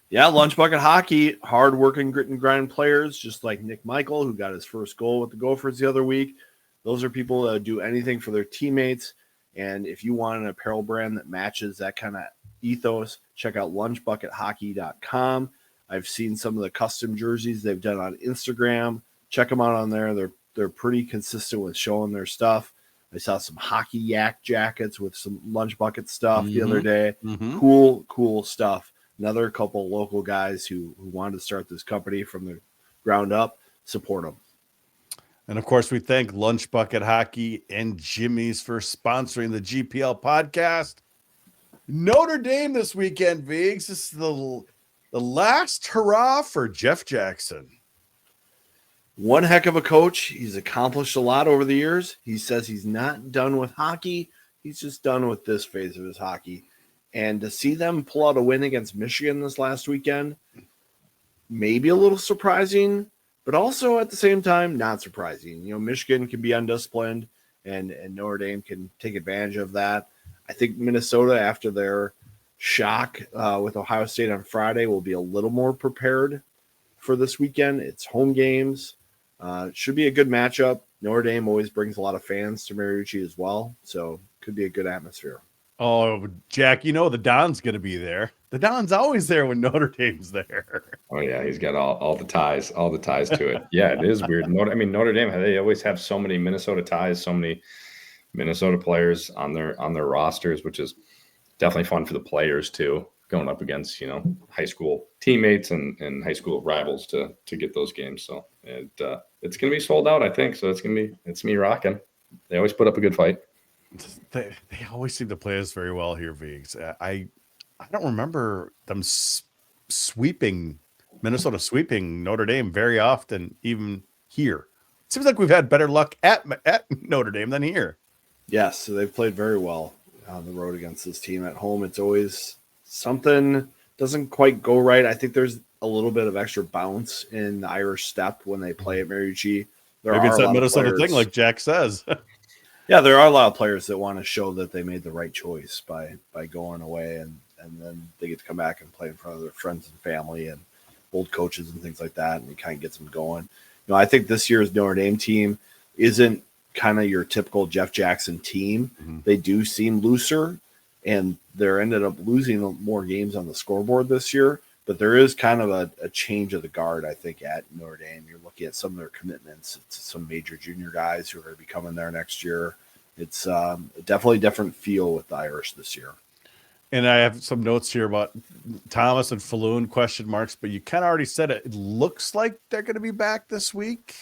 Yeah, Lunch Bucket Hockey, hard-working, grit and grind players, just like Nick Michael, who got his first goal with the Gophers the other week. Those are people that do anything for their teammates. And if you want an apparel brand that matches that kind of ethos, check out lunchbuckethockey.com. I've seen some of the custom jerseys they've done on Instagram. Check them out on there. They're pretty consistent with showing their stuff. I saw some hockey yak jackets with some Lunch Bucket stuff the other day. Mm-hmm. Cool stuff. Another couple local guys who wanted to start this company from the ground up. Support them. And, of course, we thank Lunch Bucket Hockey and Jimmy's for sponsoring the GPL podcast. Notre Dame this weekend, Vigs. This is the last hurrah for Jeff Jackson. One heck of a coach. He's accomplished a lot over the years. He says he's not done with hockey. He's just done with this phase of his hockey. And to see them pull out a win against Michigan this last weekend, maybe a little surprising, but also at the same time, not surprising. Michigan can be undisciplined, and Notre Dame can take advantage of that. I think Minnesota, after their shock with Ohio State on Friday, will be a little more prepared for this weekend. It's home games. It should be a good matchup. Notre Dame always brings a lot of fans to Mariucci as well, so could be a good atmosphere. Oh, Jack, the Don's going to be there. The Don's always there when Notre Dame's there. Oh, yeah, he's got all the ties to it. Yeah, it is weird. Notre Dame, they always have so many Minnesota ties, so many Minnesota players on their rosters, which is definitely fun for the players too, going up against high school teammates and high school rivals to get those games. So it's going to be sold out, I think. So it's me rocking. They always put up a good fight. They always seem to play us very well here, Vigs. I don't remember them Minnesota sweeping Notre Dame very often, even here. It seems like we've had better luck at Notre Dame than here. Yes, so they've played very well on the road against this team. At home, it's always something doesn't quite go right. I think there's a little bit of extra bounce in the Irish step when they play at Mariucci. Maybe it's that Minnesota thing, like Jack says. Yeah, there are a lot of players that want to show that they made the right choice by going away, and then they get to come back and play in front of their friends and family and old coaches and things like that, and it kind of gets them going. I think this year's Notre Dame team isn't kind of your typical Jeff Jackson team. Mm-hmm. They do seem looser, and they're ended up losing more games on the scoreboard this year. But there is kind of a change of the guard, I think, at Notre Dame. You're looking at some of their commitments. It's some major junior guys who are going to be coming there next year. It's definitely a different feel with the Irish this year. And I have some notes here about Thomas and Falloon question marks, but you kind of already said it. It looks like they're going to be back this week.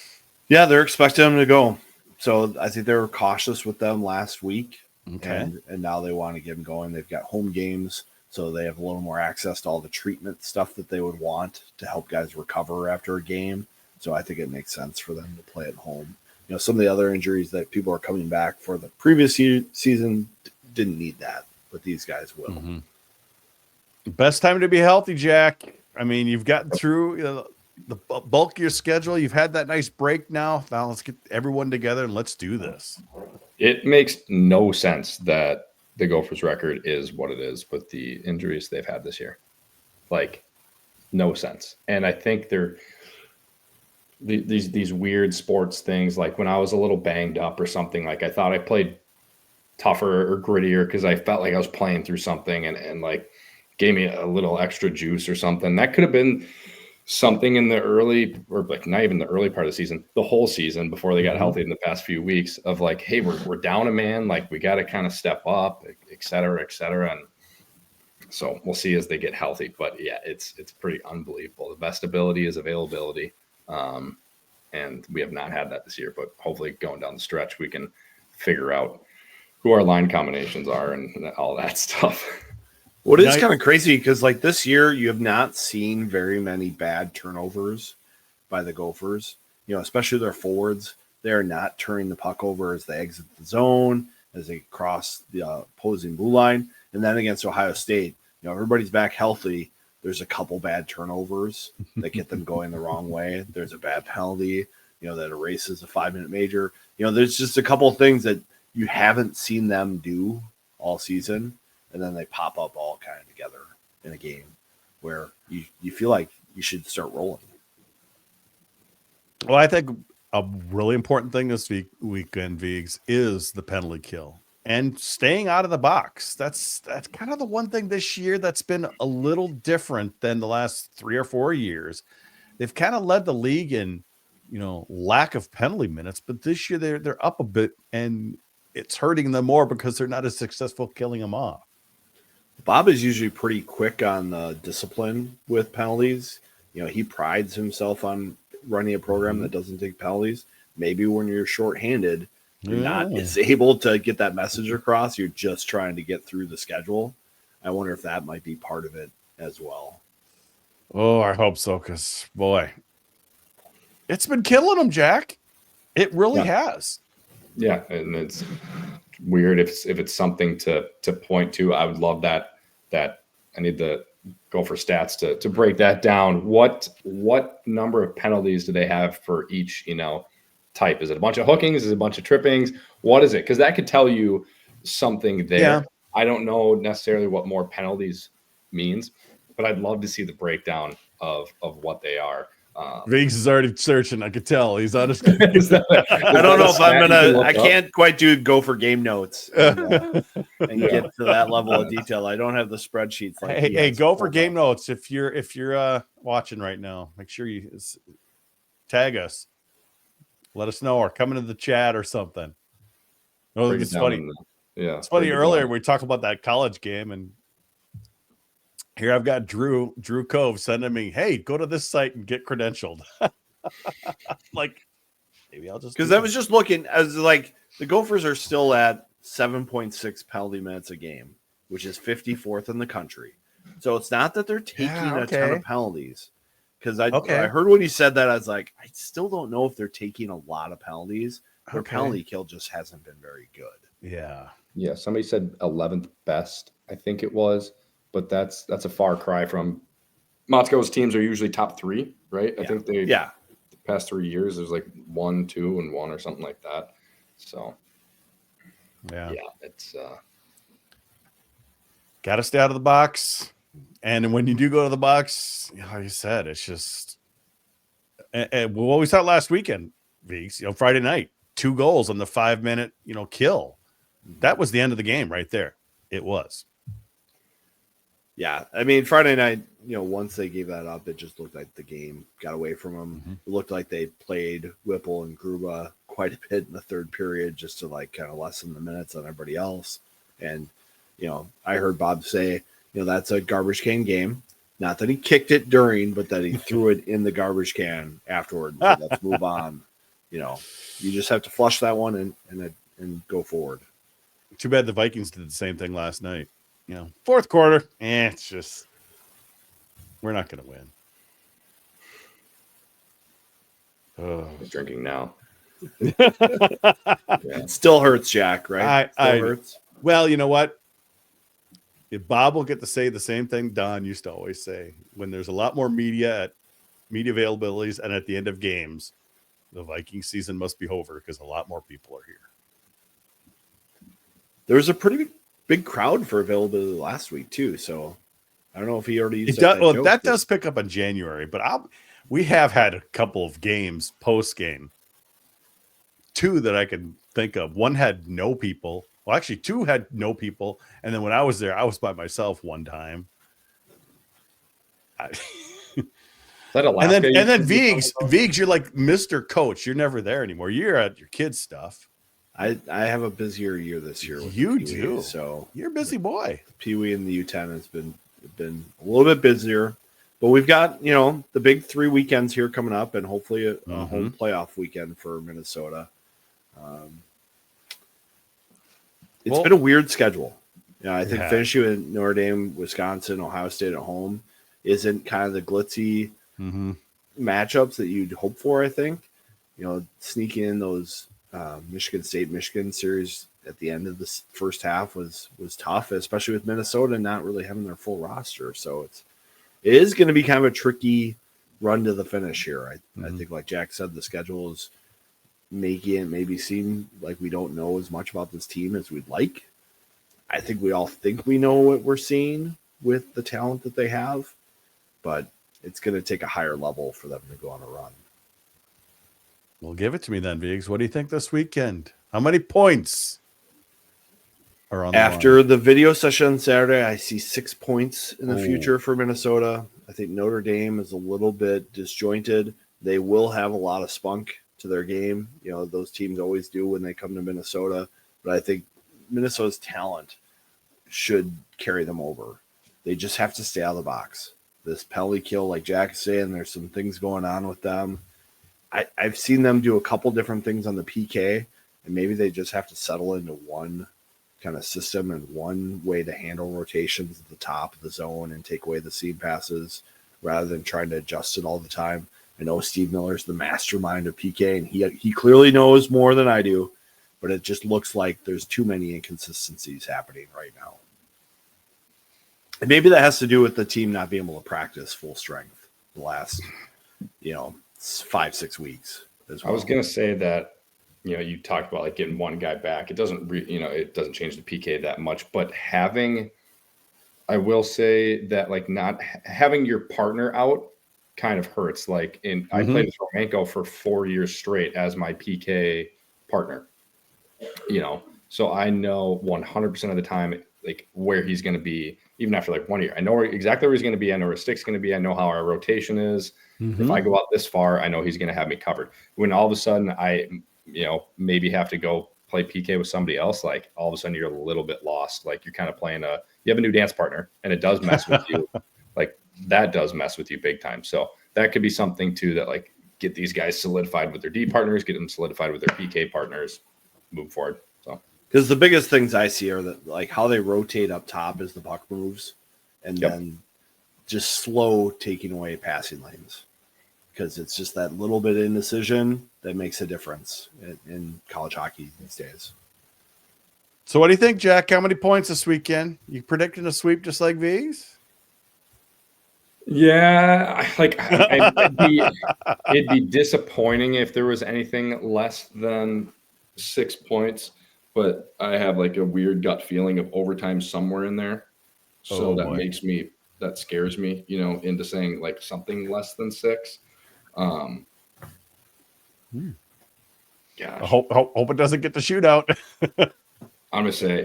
Yeah, they're expecting them to go. So I think they were cautious with them last week. Okay. And now they want to get them going. They've got home games, so they have a little more access to all the treatment stuff that they would want to help guys recover after a game. So I think it makes sense for them to play at home. Some of the other injuries that people are coming back for the previous season didn't need that, but these guys will. Mm-hmm. Best time to be healthy, Jack. I mean, you've gotten through the bulk of your schedule. You've had that nice break now. Now let's get everyone together and let's do this. It makes no sense that the Gophers record is what it is with the injuries they've had this year. Like, no sense. And I think they're these weird sports things. Like when I was a little banged up or something, like I thought I played tougher or grittier because I felt like I was playing through something and like gave me a little extra juice or something. That could have been something in the early, or like not even the early part of the season, the whole season before they got healthy in the past few weeks of like, hey, we're down a man, like we got to kind of step up, et cetera, et cetera. And so we'll see as they get healthy. But yeah, it's pretty unbelievable. The best ability is availability. And we have not had that this year, but hopefully going down the stretch, we can figure out who our line combinations are and all that stuff. What is kind of crazy because like this year you have not seen very many bad turnovers by the Gophers, especially their forwards. They are not turning the puck over as they exit the zone, as they cross the opposing blue line. And then against Ohio State, everybody's back healthy. There's a couple bad turnovers that get them going the wrong way. There's a bad penalty, that erases a 5-minute major. There's just a couple of things that you haven't seen them do all season. And then they pop up all kind of together in a game where you feel like you should start rolling. Well, I think a really important thing this weekend, Viggs, is the penalty kill and staying out of the box. That's kind of the one thing this year that's been a little different than the last 3 or 4 years. They've kind of led the league in, lack of penalty minutes, but this year they're up a bit and it's hurting them more because they're not as successful killing them off. Bob is usually pretty quick on the discipline with penalties. He prides himself on running a program that doesn't take penalties. Maybe when you're shorthanded, you're not as able to get that message across. You're just trying to get through the schedule. I wonder if that might be part of it as well. Oh, I hope so, because, boy, it's been killing them, Jack. It really has. Yeah, and it's weird if it's something to point to. I would love that I need the Gopher stats to break that down. What number of penalties do they have for each type? Is it a bunch of hookings? Is it a bunch of trippings? What is it? Because that could tell you something there. Yeah. I don't know necessarily what more penalties means, but I'd love to see the breakdown of what they are. Viggs is already searching. I could tell he's on his. I don't know if I'm gonna. I can't quite do Gopher game notes and get to that level of detail. I don't have the spreadsheets. Like hey, Gopher game notes. If you're watching right now, make sure you tag us. Let us know, or come into the chat or something. Oh, it's funny. It's funny. Earlier we talked about that college game, and here I've got Drew Cove sending me, hey, go to this site and get credentialed. Like, maybe I'll just, because I was just looking as like the Gophers are still at 7.6 penalty minutes a game, which is 54th in the country. So it's not that they're taking a ton of penalties. Because I heard when he said that, I was like, I still don't know if they're taking a lot of penalties. Their penalty kill just hasn't been very good. Yeah. Somebody said 11th best, I think it was. But that's a far cry from Motzko's teams are usually top 3, right? I think the past 3 years there's like 1, 2, and 1 or something like that. So it's got to stay out of the box. And when you do go to the box, like you said, it's just and what we saw last weekend, Viggs, Friday night, 2 goals on the 5-minute, kill. That was the end of the game right there. It was. Yeah, I mean, Friday night, once they gave that up, it just looked like the game got away from them. Mm-hmm. It looked like they played Whipple and Gruba quite a bit in the third period just to like kind of lessen the minutes on everybody else. And, I heard Bob say, that's a garbage can game. Not that he kicked it during, but that he threw it in the garbage can afterward. So let's move on. You just have to flush that one and go forward. Too bad the Vikings did the same thing last night. Fourth quarter, it's just we're not going to win. I'm drinking now. It still hurts, Jack, right? Still hurts. Well, you know what? If Bob will get to say the same thing Don used to always say. When there's a lot more media availabilities and at the end of games, the Viking season must be over because a lot more people are here. There was a pretty big crowd for availability last week too, so I don't know if he already used that does pick up in January, but we have had a couple of games post game. 2 that I can think of. One had no people. Well, actually, 2 had no people, and then when I was there, I was by myself one time. Is that Alaska? And then Viggs, you're like Mr. Coach. You're never there anymore. You're at your kids' stuff. I have a busier year this year. With You the Pee-wee, do. So You're a busy boy. Pee-wee and the U10 has been a little bit busier, but we've got the big 3 weekends here coming up, and hopefully a home playoff weekend for Minnesota. It's been a weird schedule. I think finishing with Notre Dame, Wisconsin, Ohio State at home isn't kind of the glitzy matchups that you'd hope for. I think sneaking in those Michigan State Michigan series at the end of the first half was tough, especially with Minnesota not really having their full roster. So it is going to be kind of a tricky run to the finish here. I think, like Jack said, the schedule is making it maybe seem like we don't know as much about this team as we'd like. I think we all think we know what we're seeing with the talent that they have, but it's going to take a higher level for them to go on a run. Well, give it to me then, Viggs. What do you think this weekend? How many points are on after the video session on Saturday? I see 6 points in the future for Minnesota. I think Notre Dame is a little bit disjointed. They will have a lot of spunk to their game. Those teams always do when they come to Minnesota, but I think Minnesota's talent should carry them over. They just have to stay out of the box. This penalty kill, like Jack is saying, there's some things going on with them. I've seen them do a couple different things on the PK, and maybe they just have to settle into one kind of system and one way to handle rotations at the top of the zone and take away the seam passes rather than trying to adjust it all the time. I know Steve Miller's the mastermind of PK, and he clearly knows more than I do, but it just looks like there's too many inconsistencies happening right now. And maybe that has to do with the team not being able to practice full strength the last, 5-6 weeks as well. I was going to say that, you talked about like getting one guy back. It doesn't, it doesn't change the PK that much, but I will say that like not having your partner out kind of hurts. Like I played with Romanko for 4 years straight as my PK partner, so I know 100% of the time, like where he's going to be, even after like 1 year. I know exactly where he's going to be. I know where Stick's going to be. I know how our rotation is. If I go out this far, I know he's going to have me covered. When all of a sudden I, maybe have to go play PK with somebody else, like all of a sudden you're a little bit lost. Like you're kind of playing you have a new dance partner, and it does mess with you. Like that does mess with you big time. So that could be something too, that like get these guys solidified with their D partners, get them solidified with their PK partners, move forward. So because the biggest things I see are that like how they rotate up top as the puck moves, and then just slow taking away passing lanes, because it's just that little bit of indecision that makes a difference in college hockey these days. So what do you think, Jack? How many points this weekend? You predicting a sweep just like V's? Yeah, it'd be disappointing if there was anything less than 6 points, but I have like a weird gut feeling of overtime somewhere in there. So that scares me, into saying like something less than 6. Gosh. I hope it doesn't get the shootout. I'm gonna say,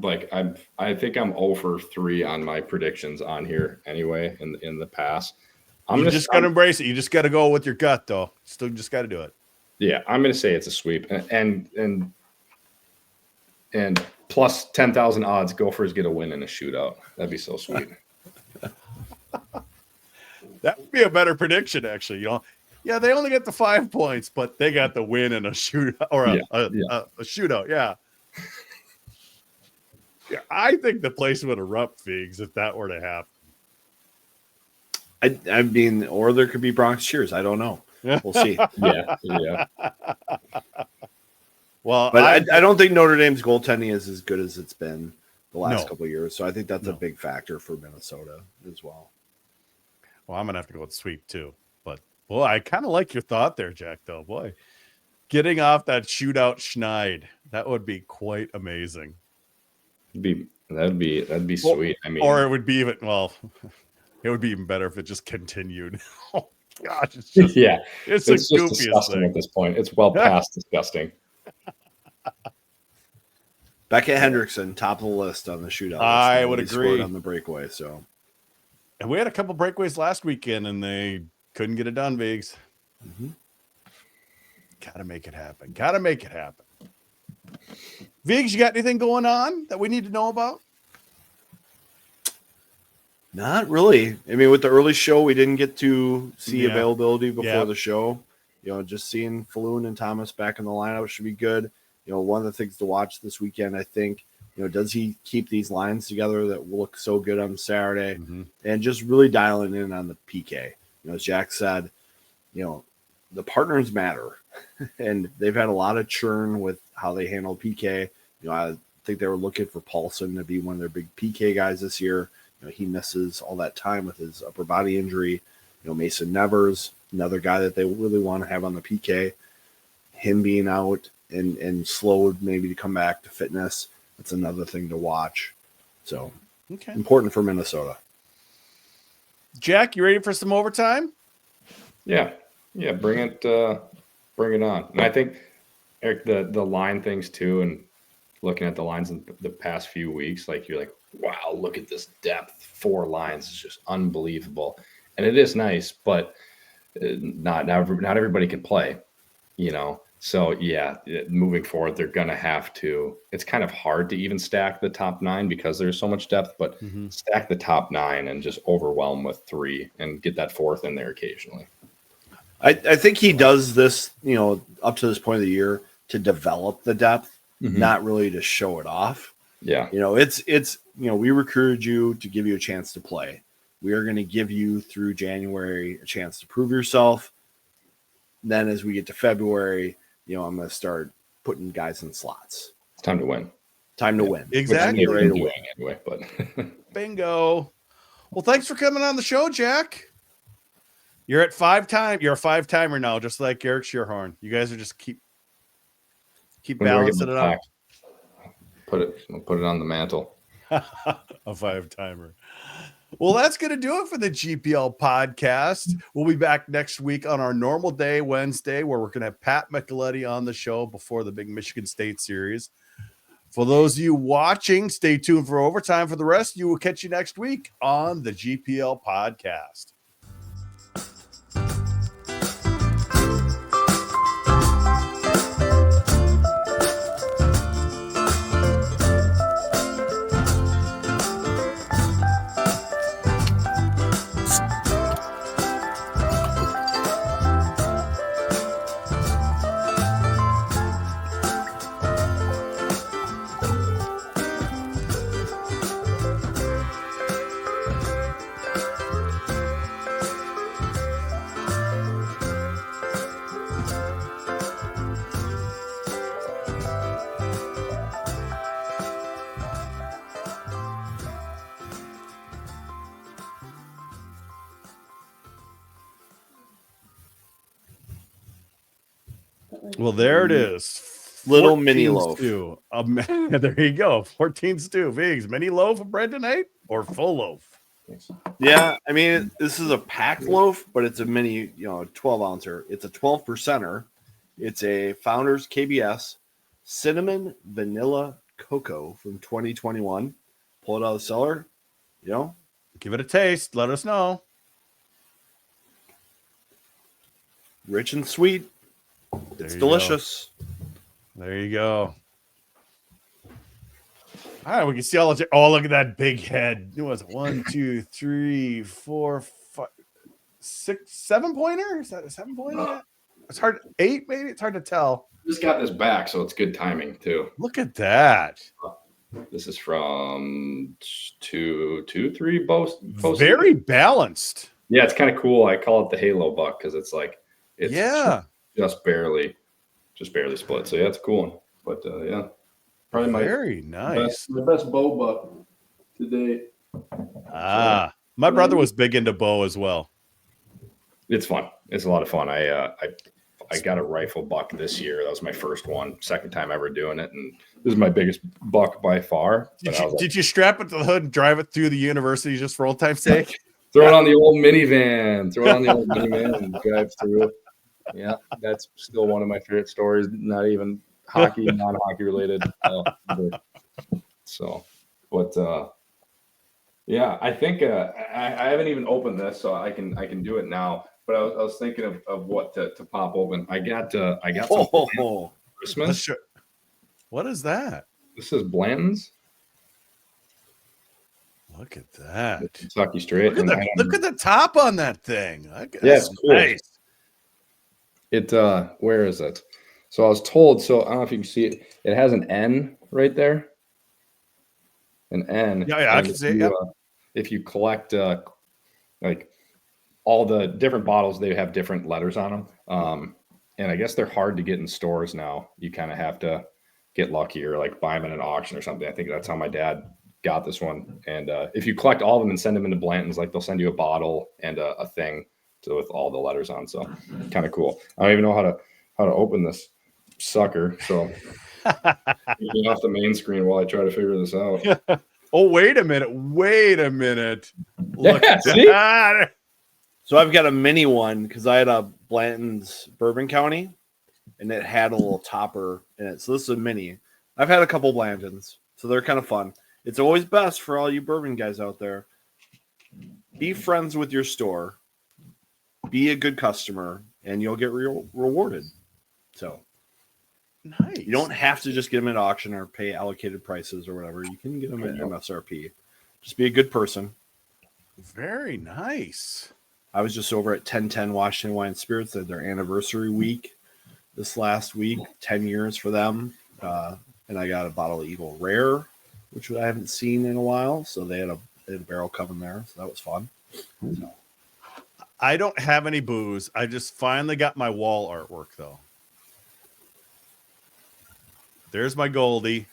like I think I'm 0 for 3 on my predictions on here anyway in the past. You just gotta embrace it. You just gotta go with your gut, though. Still, just gotta do it. Yeah, I'm gonna say it's a sweep, and plus 10,000 odds, Gophers get a win in a shootout. That'd be so sweet. That would be a better prediction, actually. Yeah, they only get the 5 points, but they got the win in a shootout or a shootout. Yeah. Yeah, I think the place would erupt, Figs, if that were to happen. I mean, or there could be Bronx cheers. I don't know. We'll see. Yeah. Well, but I don't think Notre Dame's goaltending is as good as it's been the last No. couple of years. So I think that's No. a big factor for Minnesota as well. Well, I'm gonna have to go with sweep too. But boy, I kind of like your thought there, Jack. Though, boy, getting off that shootout Schneid, that would be quite amazing. That'd be sweet. I mean, or it would be even it would be even better if it just continued. Oh gosh, it's just it's just the goofiest disgusting thing at this point. It's well past disgusting. Becca Hendrickson, top of the list on the shootout. I would He agree. scored on the breakaway. So, And we had a couple breakaways last weekend, and they couldn't get it done. Viggs, gotta make it happen. Gotta make it happen. Viggs, you got anything going on that we need to know about? not really. I mean, with the early show, we didn't get to see Yeah. availability before Yeah. the show. Just seeing Falloon and Thomas back in the lineup should be good. One of the things to watch this weekend, I think, does he keep these lines together that will look so good on Saturday, and just really dialing in on the PK. As Jack said, the partners matter, and they've had a lot of churn with how they handle PK. I think they were looking for Paulson to be one of their big PK guys this year. He misses all that time with his upper body injury. Mason Nevers, another guy that they really want to have on the PK. Him being out and slowed maybe to come back to fitness, that's another thing to watch. So important for Minnesota. Jack, you ready for some overtime? Yeah, bring it on. And I think, Eric, the line things too, and looking at the lines in the past few weeks, like you're like, wow, look at this depth. 4 lines is just unbelievable, and it is nice, but not everybody can play, So moving forward, they're gonna have to. It's kind of hard to even stack the top 9 because there's so much depth, but stack the top 9 and just overwhelm with 3 and get that 4th in there occasionally. I think he does this, up to this point of the year to develop the depth, not really to show it off. Yeah. It's we recruited you to give you a chance to play. We are going to give you through January a chance to prove yourself. Then as we get to February, I'm going to start putting guys in slots. It's time to win. Time to win. Exactly. Ready to win anyway, but Bingo. Well, thanks for coming on the show, Jack. You're at 5-time. You're a 5-timer now, just like Eric Shearhorn. You guys are just keep balancing it out. Put it on the mantle. A 5-timer. Well, that's going to do it for the GPL podcast. We'll be back next week on our normal day, Wednesday, where we're going to have Pat Micheletti on the show before the big Michigan State series. For those of you watching, stay tuned for overtime. For the rest, you will catch you next week on the GPL podcast. Well, there it is. Little mini loaf. Stew. There you go. 14 stew. Viggs, mini loaf of bread tonight or full loaf? Yeah, I mean, this is a packed loaf, but it's a mini, 12 ouncer. It's a 12%er. It's a Founders KBS cinnamon vanilla cocoa from 2021. Pull it out of the cellar. Give it a taste. Let us know. Rich and sweet. It's delicious. There you go. All right, we can see all the. Oh, look at that big head. Who was it? 1, 2, 3, 4, 5, 6, 7-pointer? Is that a 7-pointer? It's hard. 8, maybe. It's hard to tell. Just got this back, so it's good timing too. Look at that. This is from 3 post. Very balanced. Yeah, it's kind of cool. I call it the Halo buck because it's like it's just barely split. So yeah, it's a cool one. But yeah, probably very nice. my best bow buck to date. My brother was big into bow as well. It's fun. It's a lot of fun. I got a rifle buck this year. That was my first one, second time ever doing it, and this is my biggest buck by far. Did you strap it to the hood and drive it through the university just for old time's sake? Throw it on the old minivan. Throw it on the old minivan and drive through it. Yeah, that's still one of my favorite stories. Not even hockey, non-hockey related. Yeah, I think I haven't even opened this, so I can do it now. But I was thinking of what to pop open. I got some Christmas. What is that? This is Blanton's. Look at that. Kentucky Straight. Look at the top on that thing. It's cool. Nice. Where is it? So I was told, so I don't know if you can see it. It has an N right there. An N. Yeah, I can see it. If you collect like all the different bottles, they have different letters on them. And I guess they're hard to get in stores now. You kind of have to get lucky or like buy them at an auction or something. I think that's how my dad got this one. And if you collect all of them and send them into Blanton's, like they'll send you a bottle and a thing with all the letters on. So kind of cool. I don't even know how to open this sucker. So get off the main screen while I try to figure this out. Oh, wait a minute. Look at that. So I've got a mini one because I had a Blanton's Bourbon County and it had a little topper in it. So this is a mini. I've had a couple Blantons, so they're kind of fun. It's always best for all you bourbon guys out there. Be friends with your store. Be a good customer, and you'll get rewarded. So nice. You don't have to just get them at auction or pay allocated prices or whatever. You can get them at MSRP. Just be a good person. Very nice. I was just over at 1010 Washington Wine Spirits at their anniversary week this last week, 10 years for them. And I got a bottle of Eagle Rare, which I haven't seen in a while. So they had a barrel coming there. So that was fun. So. I don't have any booze. I just finally got my wall artwork, though. There's my Goldie.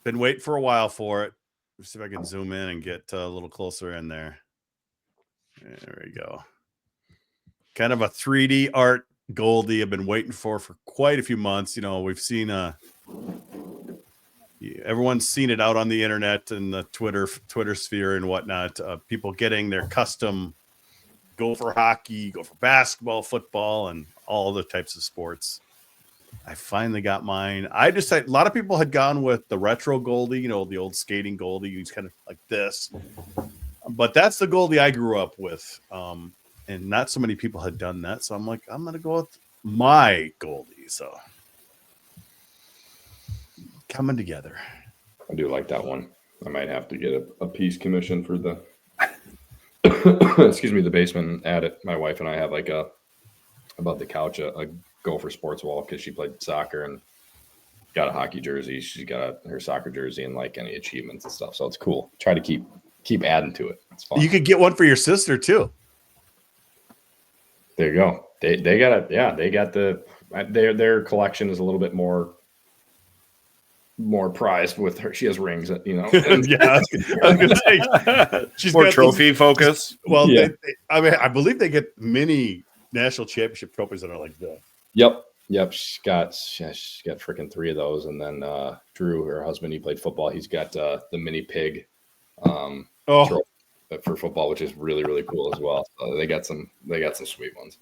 Been waiting for a while for it. Let's see if I can zoom in and get a little closer in there. There we go. Kind of a 3D art Goldie I've been waiting for quite a few months. You know, we've seen everyone's seen it out on the internet and the Twitter sphere and whatnot. People getting their custom Gopher hockey, Gopher basketball, football, and all other types of sports. I finally got mine. A lot of people had gone with the retro Goldie, you know, the old skating Goldie. He's kind of like this, but that's the Goldie I grew up with. And not so many people had done that. So I'm like, I'm going to go with my Goldie. So coming together. I do like that one. I might have to get a piece commission for the, excuse me, the basement at it. My wife and I have like above the couch, a Gopher sports wall because she played soccer and got a hockey jersey. She's got her soccer jersey and like any achievements and stuff. So it's cool. Try to keep adding to it. It's fun. You could get one for your sister too. There you go. They got it. Yeah, they got their collection is a little bit more prized with her. She has rings, you know. Yeah, I was gonna say she's more trophy focus. Well, yeah. I believe they get mini national championship trophies that are like that. Yep. She's got freaking 3 of those, and then Drew, her husband, he played football. He's got the mini pig trophy for football, which is really, really cool as well. So they got some sweet ones.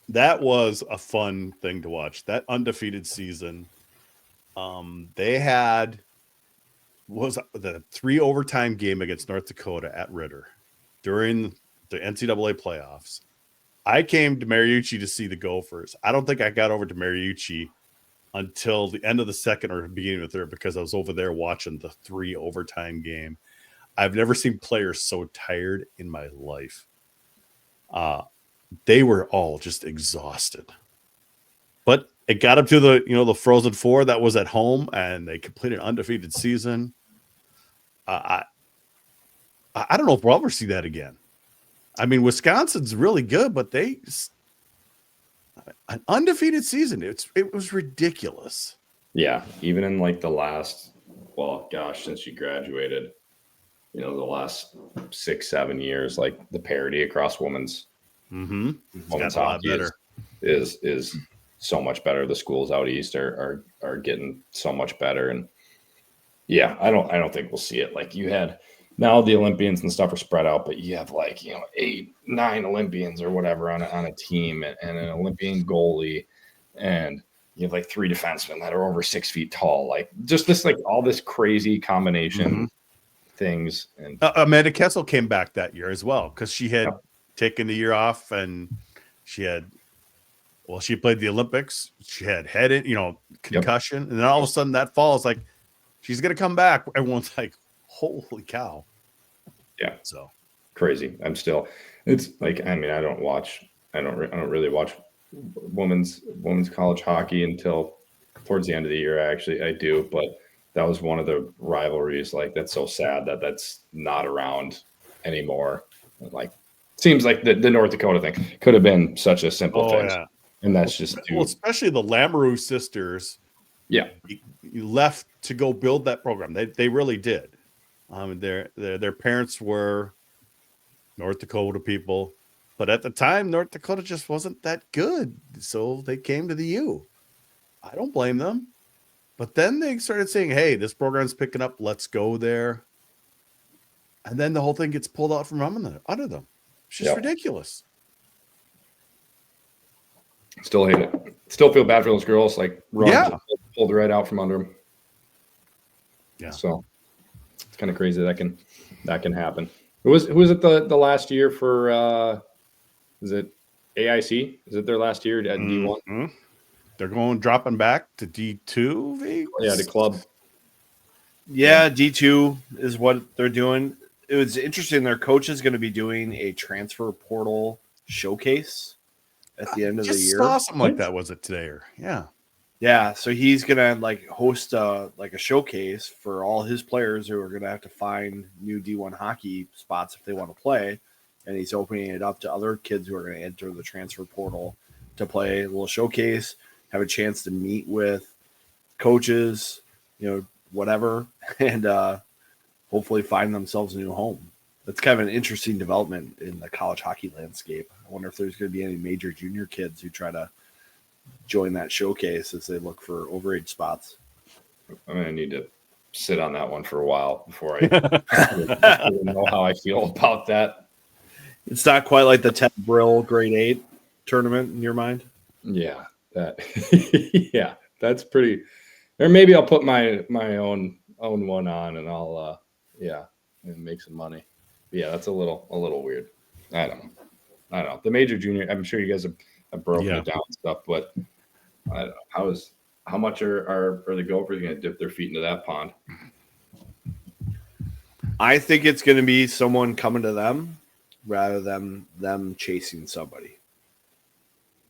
That was a fun thing to watch. That undefeated season. They was the 3 overtime game against North Dakota at Ritter during the NCAA playoffs. I came to Mariucci to see the Gophers. I don't think I got over to Mariucci until the end of the second or beginning of the third because I was over there watching the 3 overtime game. I've never seen players so tired in my life. They were all just exhausted. But it got up to the Frozen Four that was at home, and they completed an undefeated season. I don't know if we'll ever see that again. I mean, Wisconsin's really good, but An undefeated season. It was ridiculous. Yeah, even in like the last, well, gosh, since you graduated, the last 6-7 years, like the parity across women's hockey is so much better. The schools out east are getting so much better, and yeah, I don't think we'll see it. Like you had now the Olympians and stuff are spread out, but you have 8, 9 Olympians or whatever on a team, and an Olympian goalie, and you have 3 defensemen that are over 6 feet tall. Like just this, all this crazy combination things. And Amanda Kessel came back that year as well because she had taken the year off, and she played the Olympics. She had head concussion, and then all of a sudden that fall is like she's gonna come back. Everyone's like, "Holy cow!" Yeah, so crazy. It's like I don't really watch women's college hockey until towards the end of the year. Actually, I do, but that was one of the rivalries. That's so sad that's not around anymore. Seems like the North Dakota thing could have been such a simple thing. Yeah. And that's just especially the Lamoureux sisters. Yeah, you left to go build that program. They really did. Their parents were North Dakota people, but at the time North Dakota just wasn't that good, so they came to the U. I don't blame them. But then they started saying, "Hey, this program's picking up. Let's go there." And then the whole thing gets pulled out from under them. It's just ridiculous. Still hate it. Still feel bad for those girls. Pulled right out from under them. Yeah. So it's kind of crazy that can happen. Who was it the last year for? Is it AIC? Is it their last year at D1? They're dropping back to D2. Yeah, the club. Yeah, D2 is what they're doing. It was interesting. Their coach is going to be doing a transfer portal showcase at the end of the year. Saw something like that. Was it today? Yeah. So he's gonna host a showcase for all his players who are gonna have to find new D1 hockey spots if they want to play, and he's opening it up to other kids who are going to enter the transfer portal to play a little showcase, have a chance to meet with coaches, whatever, and hopefully find themselves a new home. That's kind of an interesting development in the college hockey landscape. I wonder if there's going to be any major junior kids who try to join that showcase as they look for overage spots. I'm going to need to sit on that one for a while before I know how I feel about that. It's not quite like the Ted Brill grade 8 tournament in your mind? Yeah. Yeah, that's pretty. Or maybe I'll put my own one on and I'll and make some money. But yeah, that's a little weird. I don't know. The major junior, I'm sure you guys have broken it down and stuff, but I don't know. How much are the Gophers going to dip their feet into that pond? I think it's going to be someone coming to them rather than them chasing somebody.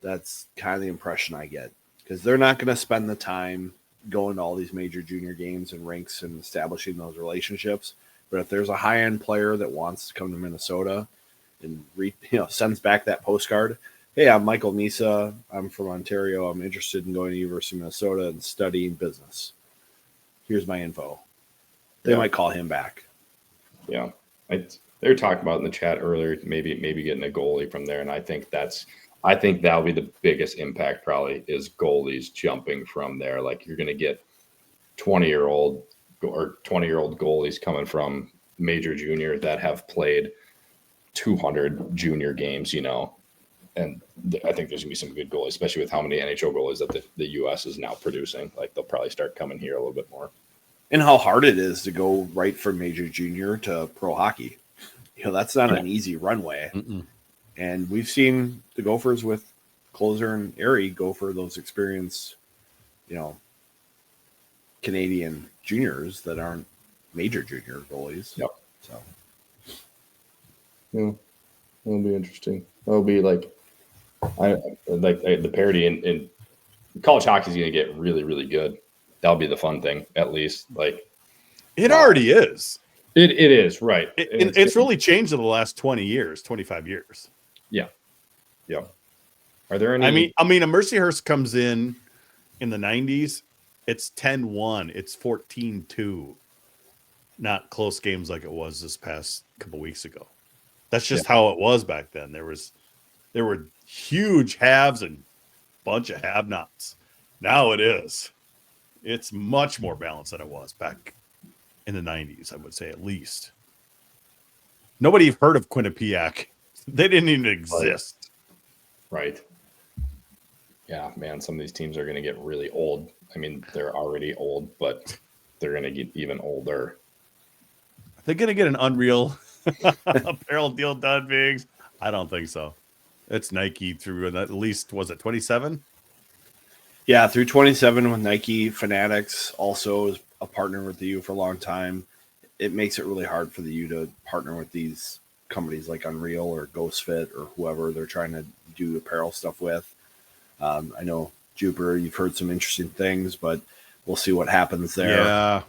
That's kind of the impression I get, because they're not going to spend the time going to all these major junior games and rinks and establishing those relationships. But if there's a high-end player that wants to come to Minnesota and sends back that postcard, "Hey, I'm Michael Misa. I'm from Ontario. I'm interested in going to University of Minnesota and studying business. Here's my info." They might call him back. Yeah, they were talking about in the chat earlier, maybe getting a goalie from there, and I think that'll be the biggest impact. Probably is goalies jumping from there. Like you're going to get 20-year-old goalies coming from major junior that have played 200 junior games, and I think there's gonna be some good goalies, especially with how many NHL goalies that the U.S. is now producing. Like they'll probably start coming here a little bit more. And how hard it is to go right from major junior to pro hockey. That's not an easy runway. Mm-mm. And we've seen the Gophers with Closer and Airy go for those experienced, Canadian juniors that aren't major junior goalies. Yep. So, yeah, it'll be interesting. It'll be the parity in college hockey is going to get really, really good. That'll be the fun thing, at least. It already is. It is, right. It's really changed in the last 20 years, 25 years. Yeah. Yeah. Are there any? I mean, a Mercyhurst comes in the 90s. It's 10-1. It's 14-2. Not close games like it was this past couple weeks ago. That's just how it was back then. There were huge haves and bunch of have-nots. Now it is. It's much more balanced than it was back in the 90s, I would say, at least. Nobody heard of Quinnipiac. They didn't even exist. Right. Yeah, man, some of these teams are going to get really old. I mean, they're already old, but they're going to get even older. Are they going to get an Unreal apparel deal done, Biggs? I don't think so. It's Nike through at least, was it 27? Yeah, through 27 with Nike. Fanatics also is a partner with the U for a long time. It makes it really hard for the U to partner with these companies like Unreal or Ghost Fit or whoever they're trying to do apparel stuff with. I know, Jupiter, you've heard some interesting things, but we'll see what happens there. Yeah.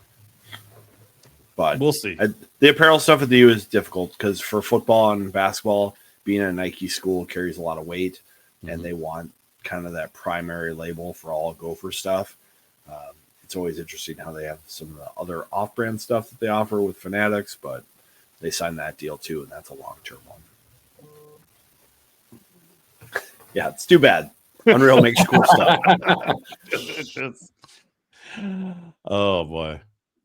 But we'll see. The apparel stuff at the U is difficult because for football and basketball, being a Nike school carries a lot of weight, and they want kind of that primary label for all Gopher stuff. It's always interesting how they have some of the other off-brand stuff that they offer with Fanatics, but they signed that deal too, and that's a long-term one. Yeah, it's too bad. Unreal makes cool stuff. Oh boy,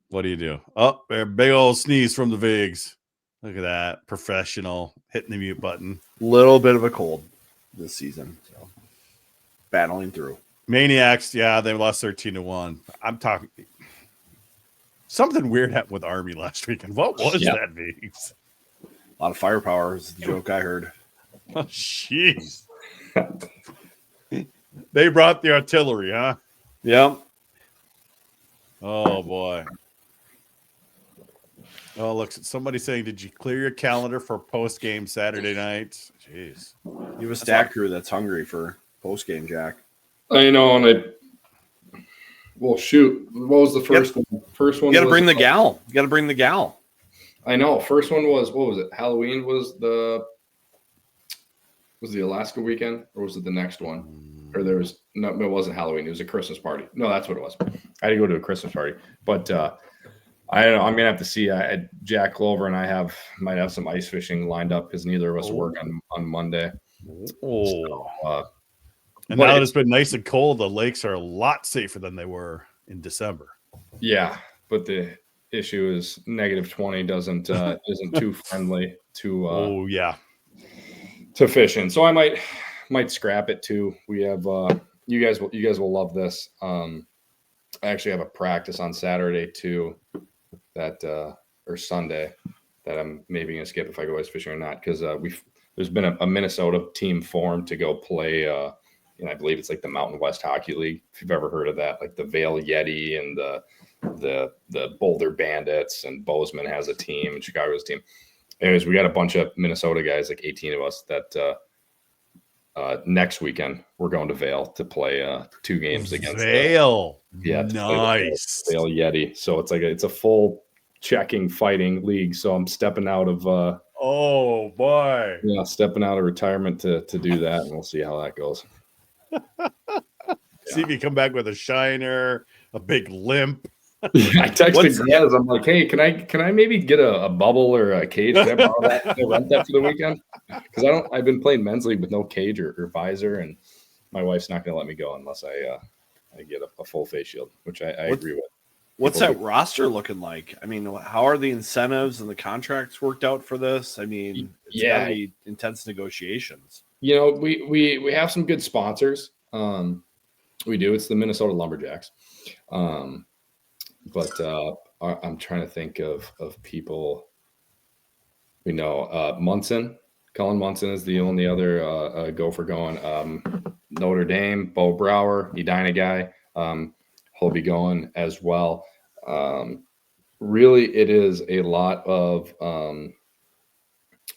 what do you do? Oh, big old sneeze from the Vigs. Look at that, professional hitting the mute button. Little bit of a cold this season, so battling through. Maniacs, yeah, they lost 13-1. I'm talking. Something weird happened with Army last weekend. What was that, Vigs? A lot of firepower is the joke I heard. Oh, jeez. They brought the artillery, huh? Yep. Oh, boy. Oh, look, somebody saying, did you clear your calendar for post-game Saturday night? Jeez. You have a stat crew that's hungry for post-game, Jack. I know, and well, shoot. What was the first one? First one. You got to bring the gal. You got to bring the gal. I know. First one was, what was it? Halloween was the Alaska weekend, or was it the next one? Or there was no, it wasn't Halloween. It was a Christmas party. No, that's what it was. I had to go to a Christmas party, but I don't know. I'm gonna have to see. Jack Clover and I might have some ice fishing lined up because neither of us work on Monday. Oh. So, and now that it's been nice and cold, the lakes are a lot safer than they were in December. Yeah, but the issue is -20 isn't too friendly to to fishing. So I might scrap it too. We have you guys will love this. I actually have a practice on Saturday too, that or Sunday that I'm maybe gonna skip if I go ice fishing or not, because there's been a Minnesota team formed to go play. And I believe it's like the Mountain West Hockey League, if you've ever heard of that, like the Vail Yeti and the Boulder Bandits, and Bozeman has a team and Chicago's team. Anyways, we got a bunch of Minnesota guys, like 18 of us, that next weekend we're going to Vail to play 2 games against Vail. Nice. Vail Yeti. So it's a full checking fighting league. So I'm stepping out of oh boy. Yeah, stepping out of retirement to do that, and we'll see how that goes. See if you come back with a shiner, a big limp. I texted Graz. I'm like, hey, can I maybe get a bubble or a cage? Can I borrow that? Can I rent that for the weekend? Because I've been playing men's league with no cage or visor, and my wife's not going to let me go unless I get a full face shield, which I agree with. What's that roster looking like? I mean, how are the incentives and the contracts worked out for this? I mean, it's got to be intense negotiations. You know, we have some good sponsors. We do. It's the Minnesota Lumberjacks. But I'm trying to think of people we know. Cullen Munson is the only other Gopher going. Notre Dame, Bo Brower, Edina guy. He'll be going as well. Really, it is a lot of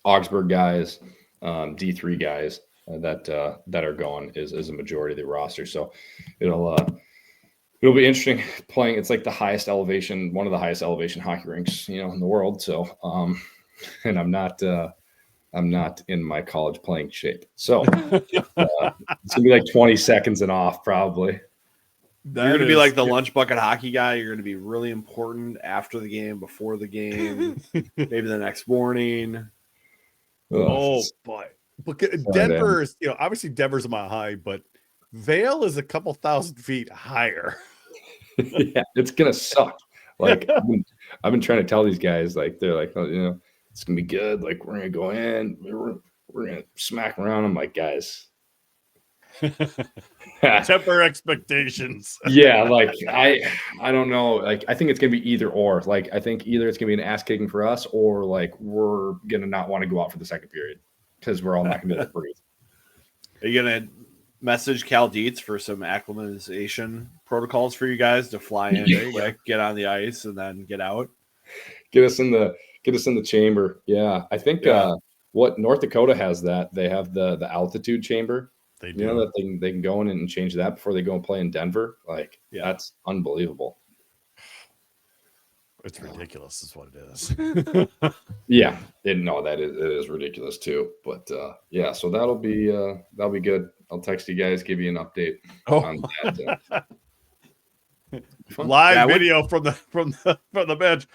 Augsburg guys, D3 guys that are going is a majority of the roster. So it'll be interesting playing. It's like the highest elevation, one of the highest elevation hockey rinks, in the world. So, and I'm not I'm not in my college playing shape. So it's gonna be like 20 seconds and off probably. You're going to be like the lunch bucket hockey guy. You're going to be really important after the game, before the game, maybe the next morning. Oh boy. Denver is, obviously Denver's a mile high, but Vail is a couple thousand feet higher. Yeah, it's gonna suck. Like I've been trying to tell these guys, like they're like, oh, it's gonna be good. Like we're gonna go in, we're gonna smack around. I'm like, guys, temper expectations. Yeah, like I don't know. Like I think it's gonna be either or. Like I think either it's gonna be an ass kicking for us, or like we're gonna not want to go out for the second period because we're all not gonna be able to breathe. Are you gonna message Cal Dietz for some acclimatization protocols for you guys to fly in, get on the ice, and then get out? Get us in the chamber. Yeah, I think what North Dakota has that they have the altitude chamber. They do. That they can go in and change that before they go and play in Denver. Like that's unbelievable. It's ridiculous, is what it is. Yeah, it is ridiculous too. But so that'll be good. I'll text you guys, give you an update on that. Live video from the bench.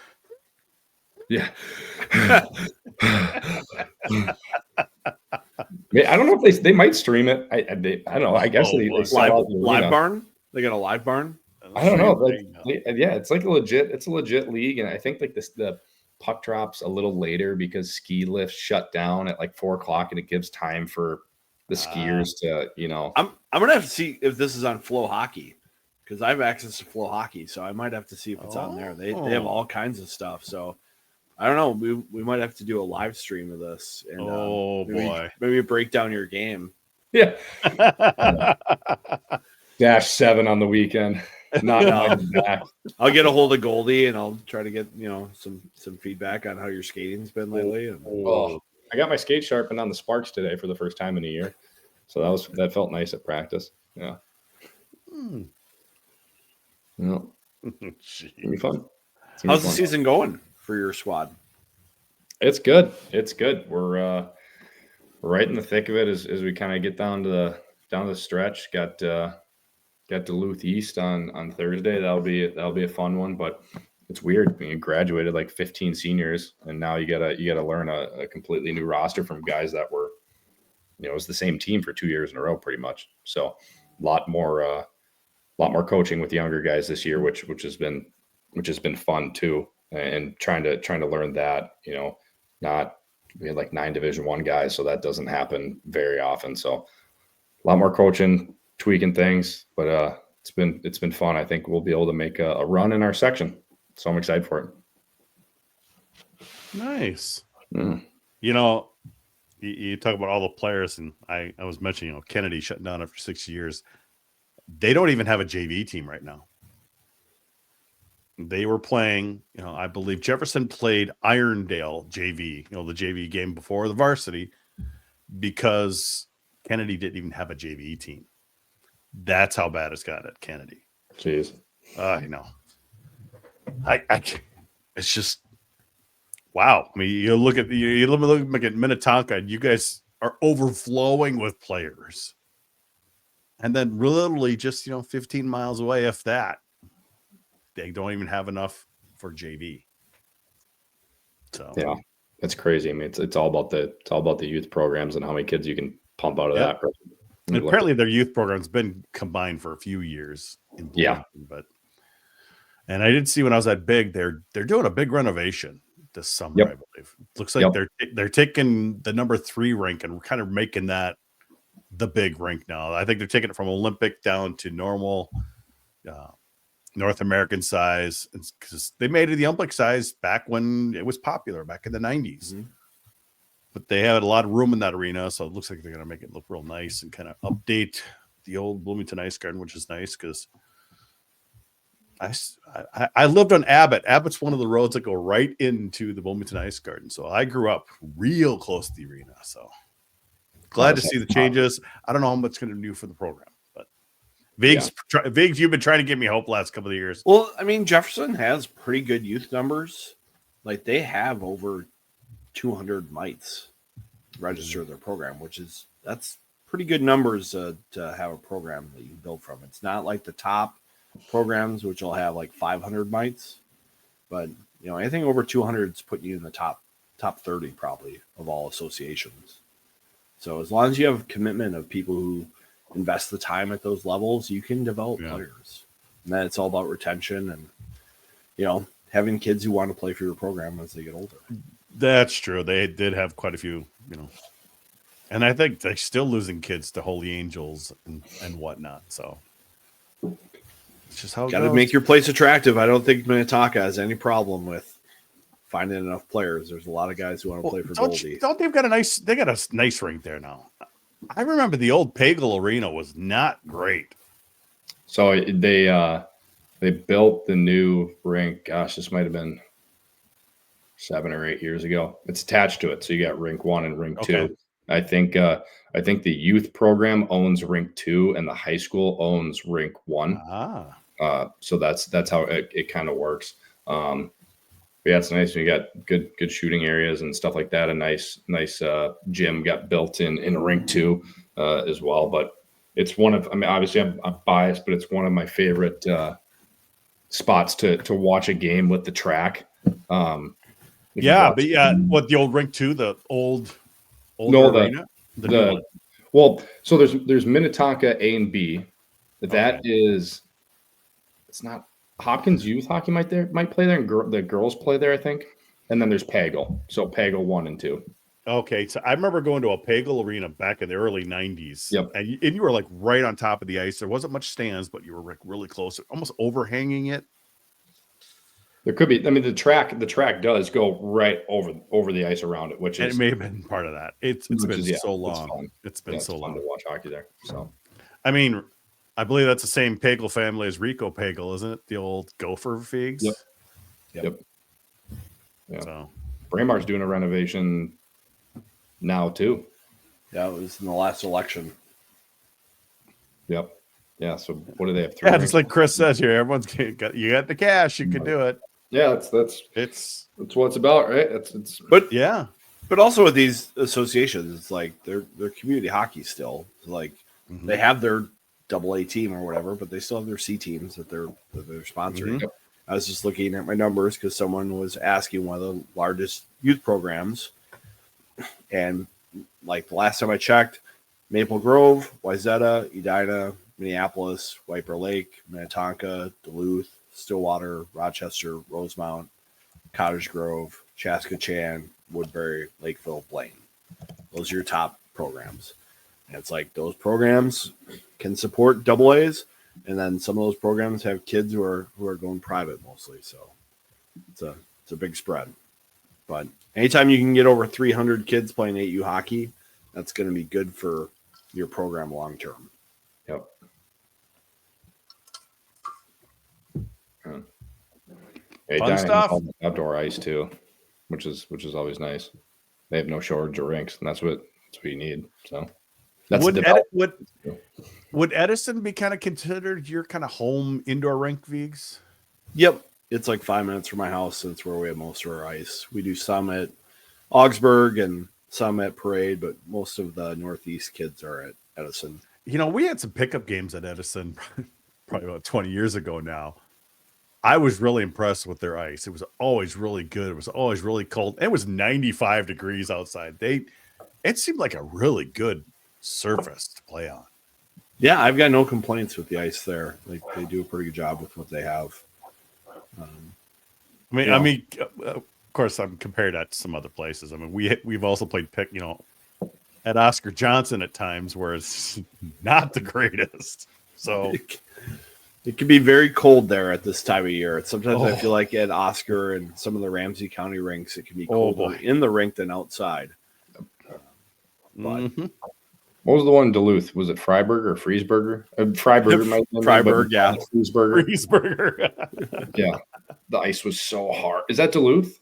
Yeah. I don't know if they might stream it. I don't know. I guess they live barn. They got a live barn. I don't know. It's like it's a legit league, and I think like the puck drops a little later because ski lifts shut down at like 4:00, and it gives time for the skiers to I'm gonna have to see if this is on Flow Hockey because I have access to Flow Hockey, so I might have to see if it's on there. They have all kinds of stuff, so. I don't know. We might have to do a live stream of this. And, maybe break down your game. Yeah. -7 on the weekend. Not back. I'll get a hold of Goldie and I'll try to get some feedback on how your skating's been lately. I got my skate sharpened on the Sparks today for the first time in a year, so that felt nice at practice. Yeah. Yeah. It's gonna be fun. How's the season going for your squad? It's good. We're right in the thick of it as we kind of get down to the stretch. Got Duluth East on Thursday. That'll be a fun one, but it's weird. You graduated like 15 seniors, and now you gotta learn a completely new roster from guys that were, it was the same team for 2 years in a row, pretty much. So a lot more coaching with younger guys this year, which has been fun too. And trying to learn that, we had like 9 Division I guys, so that doesn't happen very often. So a lot more coaching, tweaking things, but it's been fun. I think we'll be able to make a run in our section. So I'm excited for it. Nice. You talk about all the players, and I was mentioning, Kennedy shutting down after 6 years. They don't even have a JV team right now. They were playing, I believe Jefferson played Irondale JV, the JV game before the varsity, because Kennedy didn't even have a JV team. That's how bad it's got at Kennedy. Jeez. I know. It's just, wow. I mean, you look at Minnetonka, and you guys are overflowing with players. And then literally just, 15 miles away, if that, they don't even have enough for JV. So yeah, it's crazy. I mean, it's all about the youth programs and how many kids you can pump out of that. And apparently, their youth program's been combined for a few years. And I did see when I was at Big, they're doing a big renovation this summer. I believe it looks like they're taking the number 3 rink and kind of making that the big rink now. I think they're taking it from Olympic down to normal. North American size, because they made it the Olympic size back when it was popular back in the 90s. Mm-hmm. But they had a lot of room in that arena, so it looks like they're going to make it look real nice and kind of update the old Bloomington Ice Garden, which is nice because I lived on Abbott. Abbott's one of the roads that go right into the Bloomington Ice Garden, so I grew up real close to the arena. So glad to see the changes. I don't know how much it's going to do for the program. Viggs, you've been trying to give me hope last couple of years. Well, I mean, Jefferson has pretty good youth numbers. Like, they have over 200 mites. register their program, that's pretty good numbers to have a program that you can build from. It's not like the top programs, which will have like 500 mites, but anything over 200 is putting you in the top 30 probably of all associations. So as long as you have commitment of people who invest the time at those levels, you can develop players. And then it's all about retention and, having kids who want to play for your program as they get older. That's true. They did have quite a few, and I think they're still losing kids to Holy Angels and whatnot. So it's just how it Got to goes. make your place attractive. I don't think Minnetonka has any problem with finding enough players. There's a lot of guys who want to play for Goldie. Don't they've got a nice rink there now? I remember the old Pagel Arena was not great. So they built the new rink. Gosh, this might have been 7 or 8 years ago. It's attached to it, so you got rink 1 and rink 2. I think the youth program owns rink 2, and the high school owns rink 1. So that's how it kind of works. Yeah, it's nice. You got good shooting areas and stuff like that. A nice gym got built in rink 2 as well. But it's one of, obviously I'm biased, but it's one of my favorite spots to watch a game with the track. What the old rink 2, the old arena? So there's Minnetonka A and B. That is, it's not. Hopkins Youth Hockey might play there, and the girls play there, I think. And then there's Pagel. So Pagel 1 and 2. Okay, so I remember going to a Pagel arena back in the early 90s. Yep. And you were like right on top of the ice. There wasn't much stands, but you were like really close, almost overhanging it. There could be. The track does go right over the ice around it, which it may have been part of that. It's been so long. It's been so long to watch hockey there. So, I believe that's the same Pagel family as Rico Pagel, isn't it? The old Gopher Figs. Yep. Yeah. So Braemar's doing a renovation now too. Yeah, it was in the last election. Yep. Yeah. So what do they have? 3 just like Chris says here, everyone's got the cash, you can do it. Yeah, that's what it's about, right? But also with these associations, it's like they're community hockey still. Like they have their AA team or whatever, but they still have their C teams that they're sponsoring. Mm-hmm. I was just looking at my numbers because someone was asking one of the largest youth programs, and like the last time I checked, Maple Grove, Wayzata, Edina, Minneapolis, White Bear Lake, Minnetonka, Duluth, Stillwater, Rochester, Rosemount, Cottage Grove, Chaska-Chan, Woodbury, Lakeville, Blaine. Those are your top programs. And it's like those programs can support AAs, and then some of those programs have kids who are going private mostly. So it's a big spread. But anytime you can get over 300 kids playing 8U hockey, that's going to be good for your program long term. Yep. Fun stuff. Outdoor ice too, which is always nice. They have no shortage of rinks, and that's what you need. So. Would Edison be kind of considered your kind of home indoor rink, Vigs? Yep. It's like 5 minutes from my house. It's where we have most of our ice. We do some at Augsburg and some at Parade, but most of the Northeast kids are at Edison. We had some pickup games at Edison probably about 20 years ago now. I was really impressed with their ice. It was always really good. It was always really cold. It was 95 degrees outside. It seemed like a really good surface to play on. Yeah, I've got no complaints with the ice there. Like they do a pretty good job with what they have. Of course, I'm compared that to some other places. We've also played at Oscar Johnson at times where it's not the greatest. So it can be very cold there at this time of year. Sometimes I feel like at Oscar and some of the Ramsey County rinks, it can be colder in the rink than outside. But what was the one in Duluth? Was it Freiburg or Friesberger? Freiburg, yeah. Friesberger. Yeah. The ice was so hard. Is that Duluth?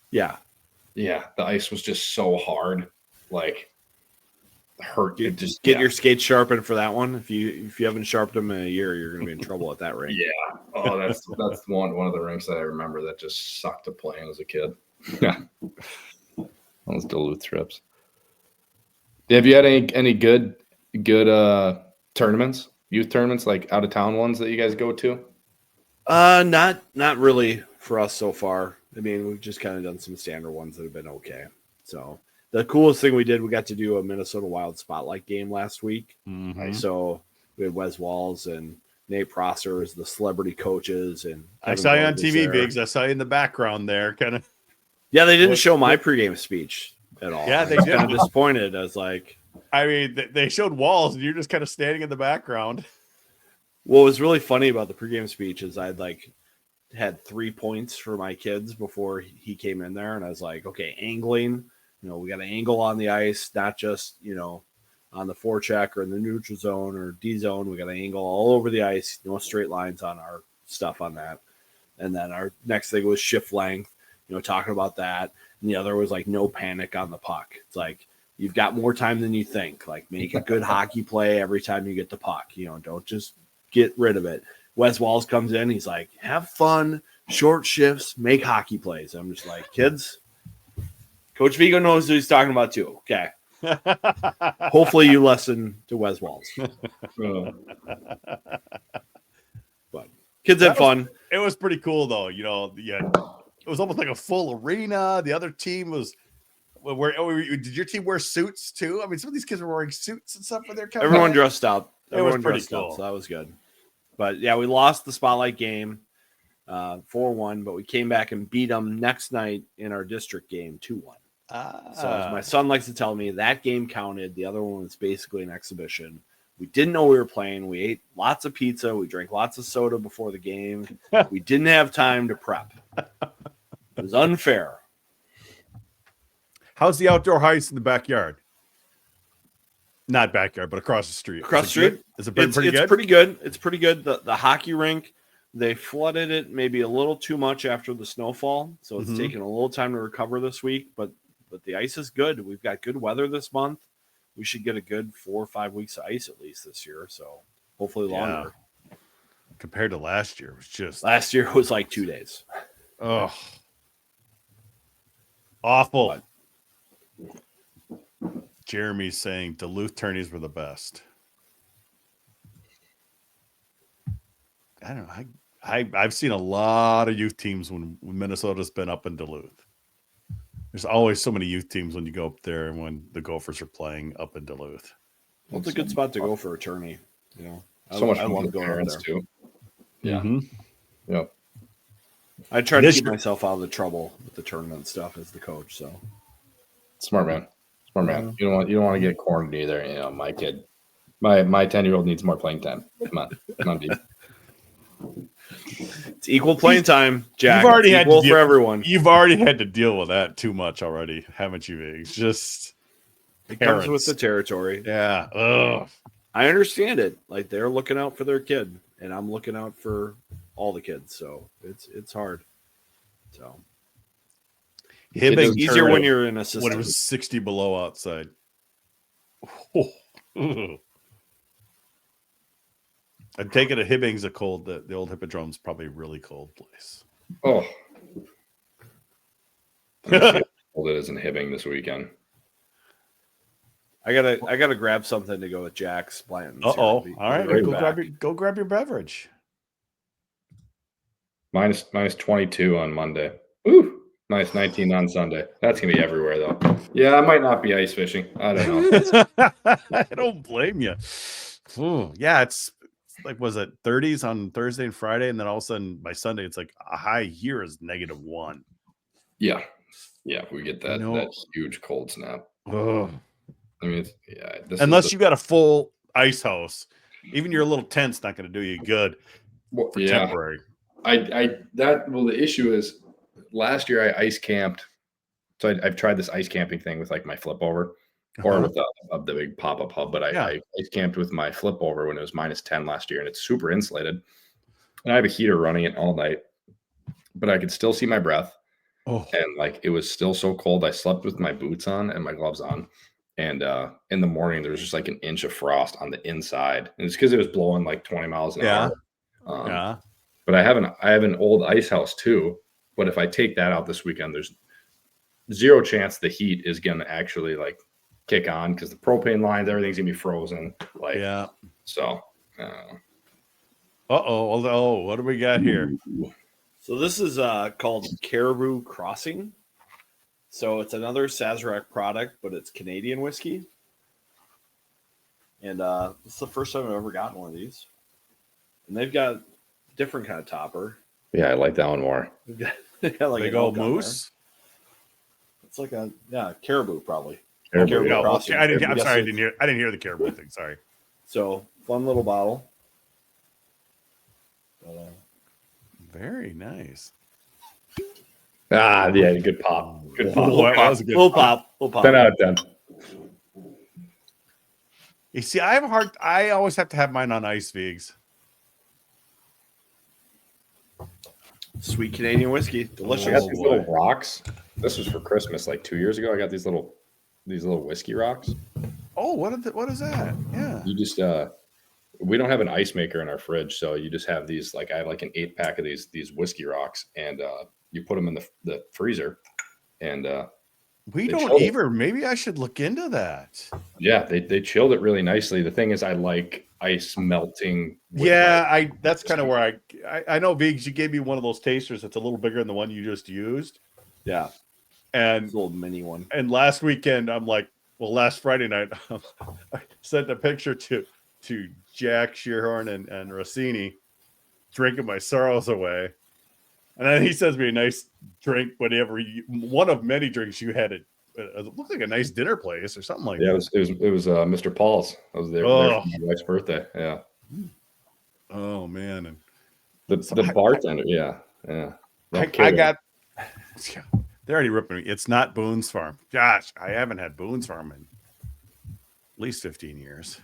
Yeah. Yeah. The ice was just so hard. Like, hurt. Get your skates sharpened for that one. If you haven't sharpened them in a year, you're going to be in trouble at that rink. Yeah. Oh, that's one of the rinks that I remember that just sucked to play as a kid. Yeah. Those Duluth trips. Have you had any good tournaments, youth tournaments, like out of town ones that you guys go to? Not really for us so far. I mean, we've just kind of done some standard ones that have been okay. So the coolest thing we did, we got to do a Minnesota Wild Spotlight game last week. Mhm. So we had Wes Walls and Nate Prosser as the celebrity coaches, and I Kevin saw you Gordon on was TV, there. Biggs. I saw you in the background there, kind of. Yeah, they didn't show my pregame speech at all. Yeah, they I was did. kind of disappointed. I was like, I mean, they showed Walls, and you're just kind of standing in the background. what was really funny about the pregame speech is I'd had 3 points for my kids before he came in there, and I was like, okay, angling, we got an angle on the ice, not just on the forecheck or in the neutral zone or D zone. We got an angle all over the ice, no straight lines on our stuff on that. And then our next thing was shift length, talking about that. And the other was like no panic on the puck. It's like, you've got more time than you think. Like, make a good hockey play every time you get the puck. Don't just get rid of it. Wes Walls comes in. He's like, have fun, short shifts, make hockey plays. I'm just like, kids, Coach Vigo knows what he's talking about too. Okay. Hopefully you listen to Wes Walls. But kids had fun. It was pretty cool, though. Yeah, it was almost like a full arena. The other team was. Did your team wear suits too? I mean, some of these kids were wearing suits and stuff for their. Everyone dressed up. Everyone dressed up, so that was good. But yeah, we lost the spotlight game 4-1, but we came back and beat them next night in our district game 2-1. So as my son likes to tell me, that game counted. The other one was basically an exhibition. We didn't know we were playing. We ate lots of pizza. We drank lots of soda before the game. We didn't have time to prep. It was unfair. How's the outdoor ice in the backyard? Not backyard, but across the street. Across the street? Is it pretty good? It's pretty good. It's pretty good. The hockey rink, they flooded it maybe a little too much after the snowfall. So it's taken a little time to recover this week, but the ice is good. We've got good weather this month. We should get a good 4 or 5 weeks of ice at least this year. So hopefully longer. Yeah. Compared to last year, it was just. Last year was like 2 days. Oh. Awful. Jeremy's saying Duluth tourneys were the best. I don't know. I've seen a lot of youth teams when Minnesota's been up in Duluth. There's always so many youth teams when you go up there and when the Gophers are playing up in Duluth. Well, it's a good spot to go for a tourney. So much I fun love for going up parents there. too. Yeah. Yep. I try to keep myself out of the trouble with the tournament stuff as the coach. So Smart man. You don't want to get cornered either. My kid, my 10-year-old needs more playing time. Come on, dude. It's equal playing time, Jack. You've already had to for everyone. You've already had to deal with that too much already, haven't you? It's just it comes with the territory. Yeah. Ugh. I understand it. Like, they're looking out for their kid, and I'm looking out for all the kids. So it's hard. So it's easier when you're in a system. When it was 60 below outside. I'd take it to Hibbing's a cold. The old Hippodrome's probably a really cold place. Oh. How cold it is in Hibbing this weekend. I gotta grab something to go with Jack's Blanton's. All right. Go grab your beverage. Minus 22 on Monday. Ooh, minus 19 on Sunday. That's gonna be everywhere though. Yeah, I might not be ice fishing. I don't know. I don't blame you. Ooh, yeah, it's like, was it 30s on Thursday and Friday, and then all of a sudden by Sunday it's like a high here is -1. Yeah, we get that huge cold snap. Ugh. I mean, unless you got a full ice house, even your little tent's not going to do you good for temporary. The issue is last year I ice camped. So I've tried this ice camping thing with like my flip over or with the big pop-up hub, but I ice camped with my flip over when it was -10 last year, and it's super insulated. And I have a heater running it all night, but I could still see my breath. Oh. And like, it was still so cold. I slept with my boots on and my gloves on. And in the morning, there was just like an inch of frost on the inside. And it's because it was blowing like 20 miles an hour. But I have an old ice house too. But if I take that out this weekend, there's zero chance the heat is going to actually like kick on because the propane lines, everything's gonna be frozen. Like, Yeah. so. Oh, what do we got here? So this is called Caribou Crossing. So it's another Sazerac product, but it's Canadian whiskey. And it's the first time I've ever gotten one of these. And they've got a different kind of topper. Yeah, I like that one more. They got like Big an old elk on moose. there. It's like a caribou probably. Caribou. No, Crossing. I'm Yes, sorry, it's- I didn't hear the caribou thing. Sorry. So fun little bottle. Very nice. Yeah, good pop. Good pop. Oh, that was a good Little pop. 10 out of 10. You see, I always have to have mine on ice, Vigs. Sweet Canadian whiskey. Delicious. I got these little rocks. This was for Christmas like 2 years ago. I got these little whiskey rocks. Oh, what is that? Yeah. You just we don't have an ice maker in our fridge, so you just have these. Like I have like an 8-pack of these whiskey rocks, and you put them in the freezer, and We they don't chilled it. either. Maybe I should look into that. Yeah, they chilled it really nicely. The thing is, I like ice melting. with Yeah, that's kind of where I know, Vigs, you gave me one of those tasters that's a little bigger than the one you just used. Yeah. And It's a little mini one. And last weekend, I'm like, last Friday night, I sent a picture to Jack Shearhorn and Rossini drinking my sorrows away. And then he sends me a nice drink, whatever. One of many drinks you had. It looked like a nice dinner place or something like Yeah, that. it was Mr. Paul's. I was there for my wife's birthday. Yeah. Oh, man. And The bartender. Yeah. I got. They're already ripping me. It's not Boone's Farm. Gosh, I haven't had Boone's Farm in at least 15 years.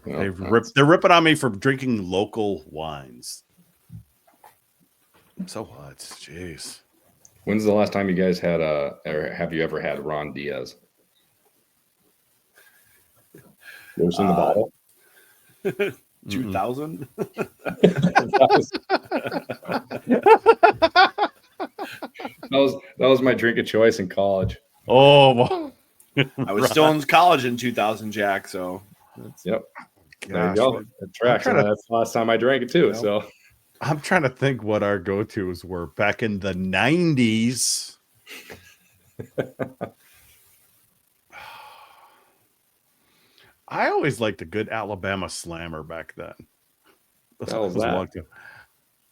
They're ripping on me for drinking local wines. So what? Jeez. When's the last time you guys had or have you ever had Ron Diaz? You ever seen the bottle? 2000. That was my drink of choice in college. Oh, well. I was still in college in 2000, Jack. So Yep. There Gosh, you go. It tracks. That's the last time I drank it too. Yep. So I'm trying to think what our go-tos were back in the 90s. I always liked a good Alabama Slammer back then. What the hell is that?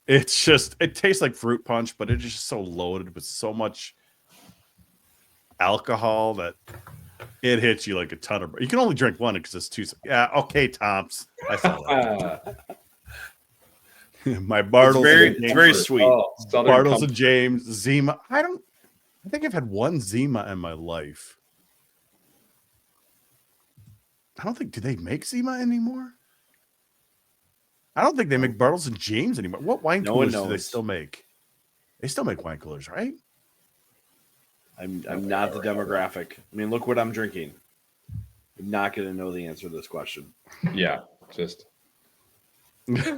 It's just, it tastes like fruit punch, but it's just so loaded with so much alcohol that it hits you like a ton of. You can only drink one because it's too. Yeah, okay, Toms. I saw that. My Bartles. it's very sweet. Bartles and James Zima. I think I've had one Zima in my life. I don't think. Do they make Zima anymore? I don't think they make Bartles and James anymore. What wine coolers do they still make? They still make wine coolers, right? I'm not the demographic. I mean, look what I'm drinking. I'm not going to know the answer to this question. Yeah, just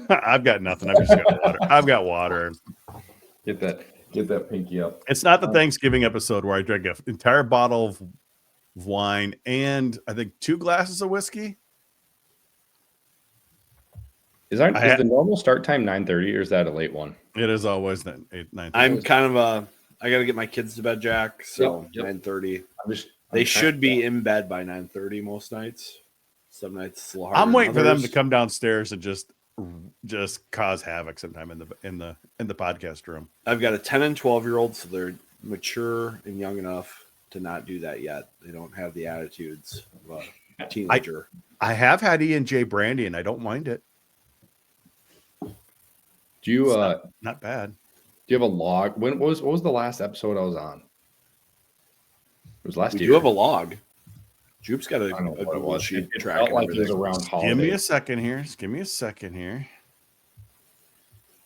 I've got nothing. I've just got water. I've got water. get that pinky up. It's not the Thanksgiving episode where I drank an entire bottle of wine and I think 2 glasses of whiskey. Is the normal start time 9:30 or is that a late one? It is always 9:30. I'm kind of I got to get my kids to bed, Jack. So 9:30. They should be in bed by 9:30 most nights. Some nights it's a little harder. I'm waiting for them to come downstairs and just cause havoc sometime in the podcast room. I've got a 10 and 12-year-old, so they're mature and young enough to not do that yet. They don't have the attitudes of a teenager. I have had E&J brandy and I don't mind it. Do you not bad. Do you have a log? What was the last episode I was on? It was last year. You have a log. Jupe's got a Google sheet it track. felt like it was around holidays. Give me a second here.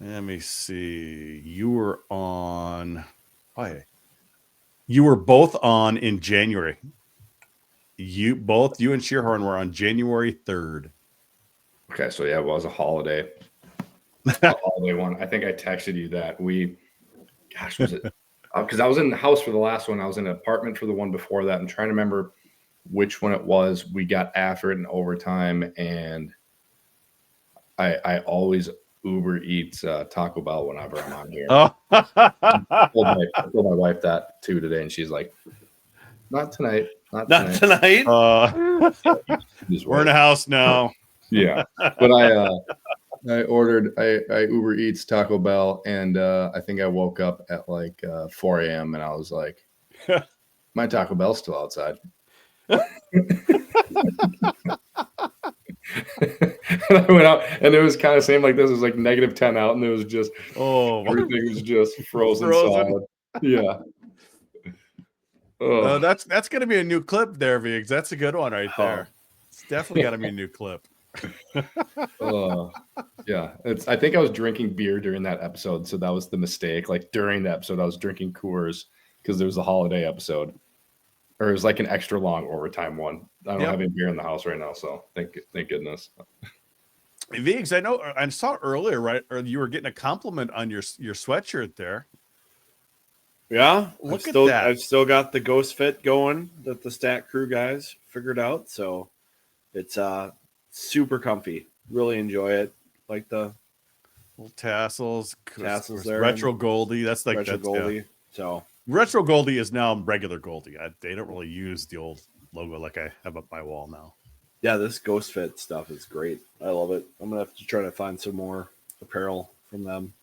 Let me see. You were on. You were both on in January. You and Shearhorn were on January 3rd. Okay, so yeah, it was a holiday. A holiday one. I think I texted you that was it because I was in the house for the last one. I was in an apartment for the one before that. I'm trying to remember which one it was. We got after it in overtime, and I always Uber Eats Taco Bell whenever I'm on here. Oh, I told my wife that too today, and she's like, "Not tonight, not tonight." We're in a house now. Yeah, but I ordered I Uber Eats Taco Bell, and I think I woke up at like 4 a.m. and I was like, my Taco Bell's still outside. And I went out, and it was kind of same like this. It was like -10 out, and it was just everything was just frozen. Solid. Yeah. That's gonna be a new clip there, Viggs. That's a good one right there. It's definitely got to be a new clip. Yeah, I think I was drinking beer during that episode, so that was the mistake. Like during the episode, I was drinking Coors because there was a holiday episode, or it was like an extra long overtime one. I don't have any beer in the house right now, so thank goodness. Viggs, I know I saw earlier, right? Or you were getting a compliment on your sweatshirt there. Yeah, look at that. I've still got the ghost fit going that the Stat Crew guys figured out, so it's super comfy. Really enjoy it. Like the little tassels there, retro Goldie. That's like retro Goldie. Yeah. So retro Goldie is now regular Goldie. They don't really use the old logo like I have up my wall now. Yeah, this ghost fit stuff is great. I love it. I'm gonna have to try to find some more apparel from them.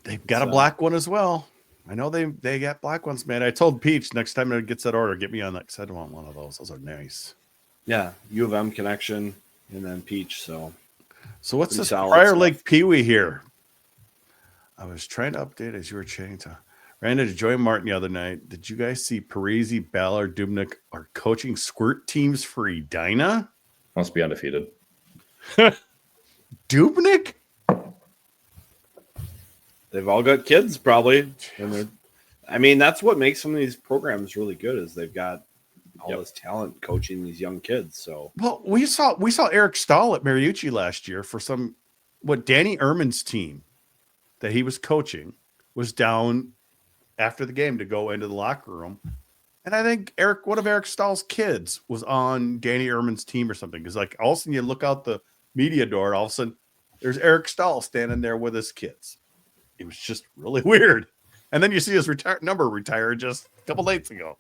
They've got a black one as well. I know they got black ones, man. I told Peach next time it gets that order, get me on that because I don't want one of those. Those are nice. Yeah, U of M connection and then Peach. So what's this Prior Lake Pee-wee here? I was trying to update as you were chatting to. Ran into Joy Martin the other night. Did you guys see Parisi, Ballard, Dubnik are coaching squirt teams for Edina? Must be undefeated. Dubnik? They've all got kids probably. And I mean, that's what makes some of these programs really good is they've got all this talent coaching these young kids. So we saw Eric Stahl at Mariucci last year for Danny Ehrman's team that he was coaching was down after the game to go into the locker room. And I think one of Eric Stahl's kids was on Danny Ehrman's team or something. Because like all of a sudden you look out the media door, all of a sudden there's Eric Stahl standing there with his kids. It was just really weird. And then you see his number retire just a couple nights ago.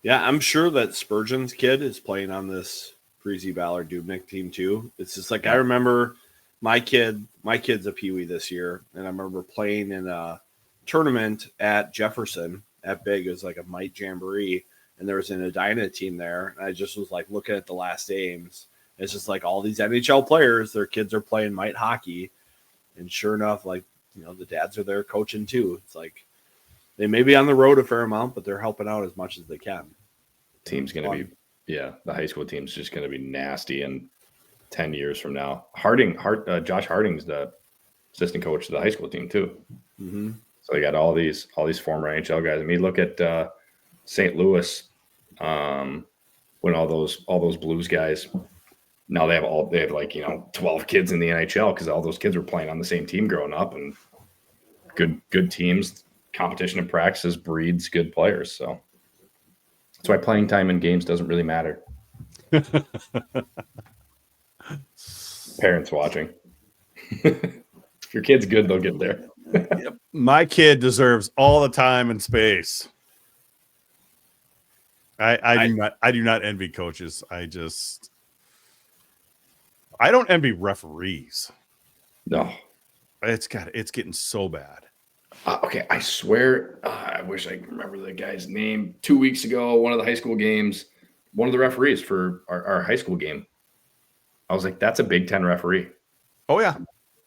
Yeah, I'm sure that Spurgeon's kid is playing on this Parisi, Ballard, Dubnik team too. It's just like I remember my kid's a Pee-wee this year, and I remember playing in a tournament at Jefferson at Big. It was like a Mite Jamboree, and there was an Edina team there. And I just was like looking at the last games. It's just like all these NHL players, their kids are playing Mite hockey, and sure enough, like the dads are there coaching too. It's like they may be on the road a fair amount, but they're helping out as much as they can. Team's going to be, the high school team's just going to be nasty in 10 years from now. Josh Harding's the assistant coach of the high school team too. Mm-hmm. So they got all these former NHL guys. I mean, look at St. Louis when all those Blues guys. Now they have like 12 kids in the NHL because all those kids were playing on the same team growing up, and good teams, competition and practices breeds good players. So that's why playing time in games doesn't really matter. Parents watching. If your kid's good, they'll get there. Yep. My kid deserves all the time and space. I do not envy coaches. I don't envy referees. No, it's getting so bad. Okay, I swear, I wish I could remember the guy's name. 2 weeks ago, one of the high school games, one of the referees for our high school game, I was like, "That's a Big Ten referee." Oh yeah,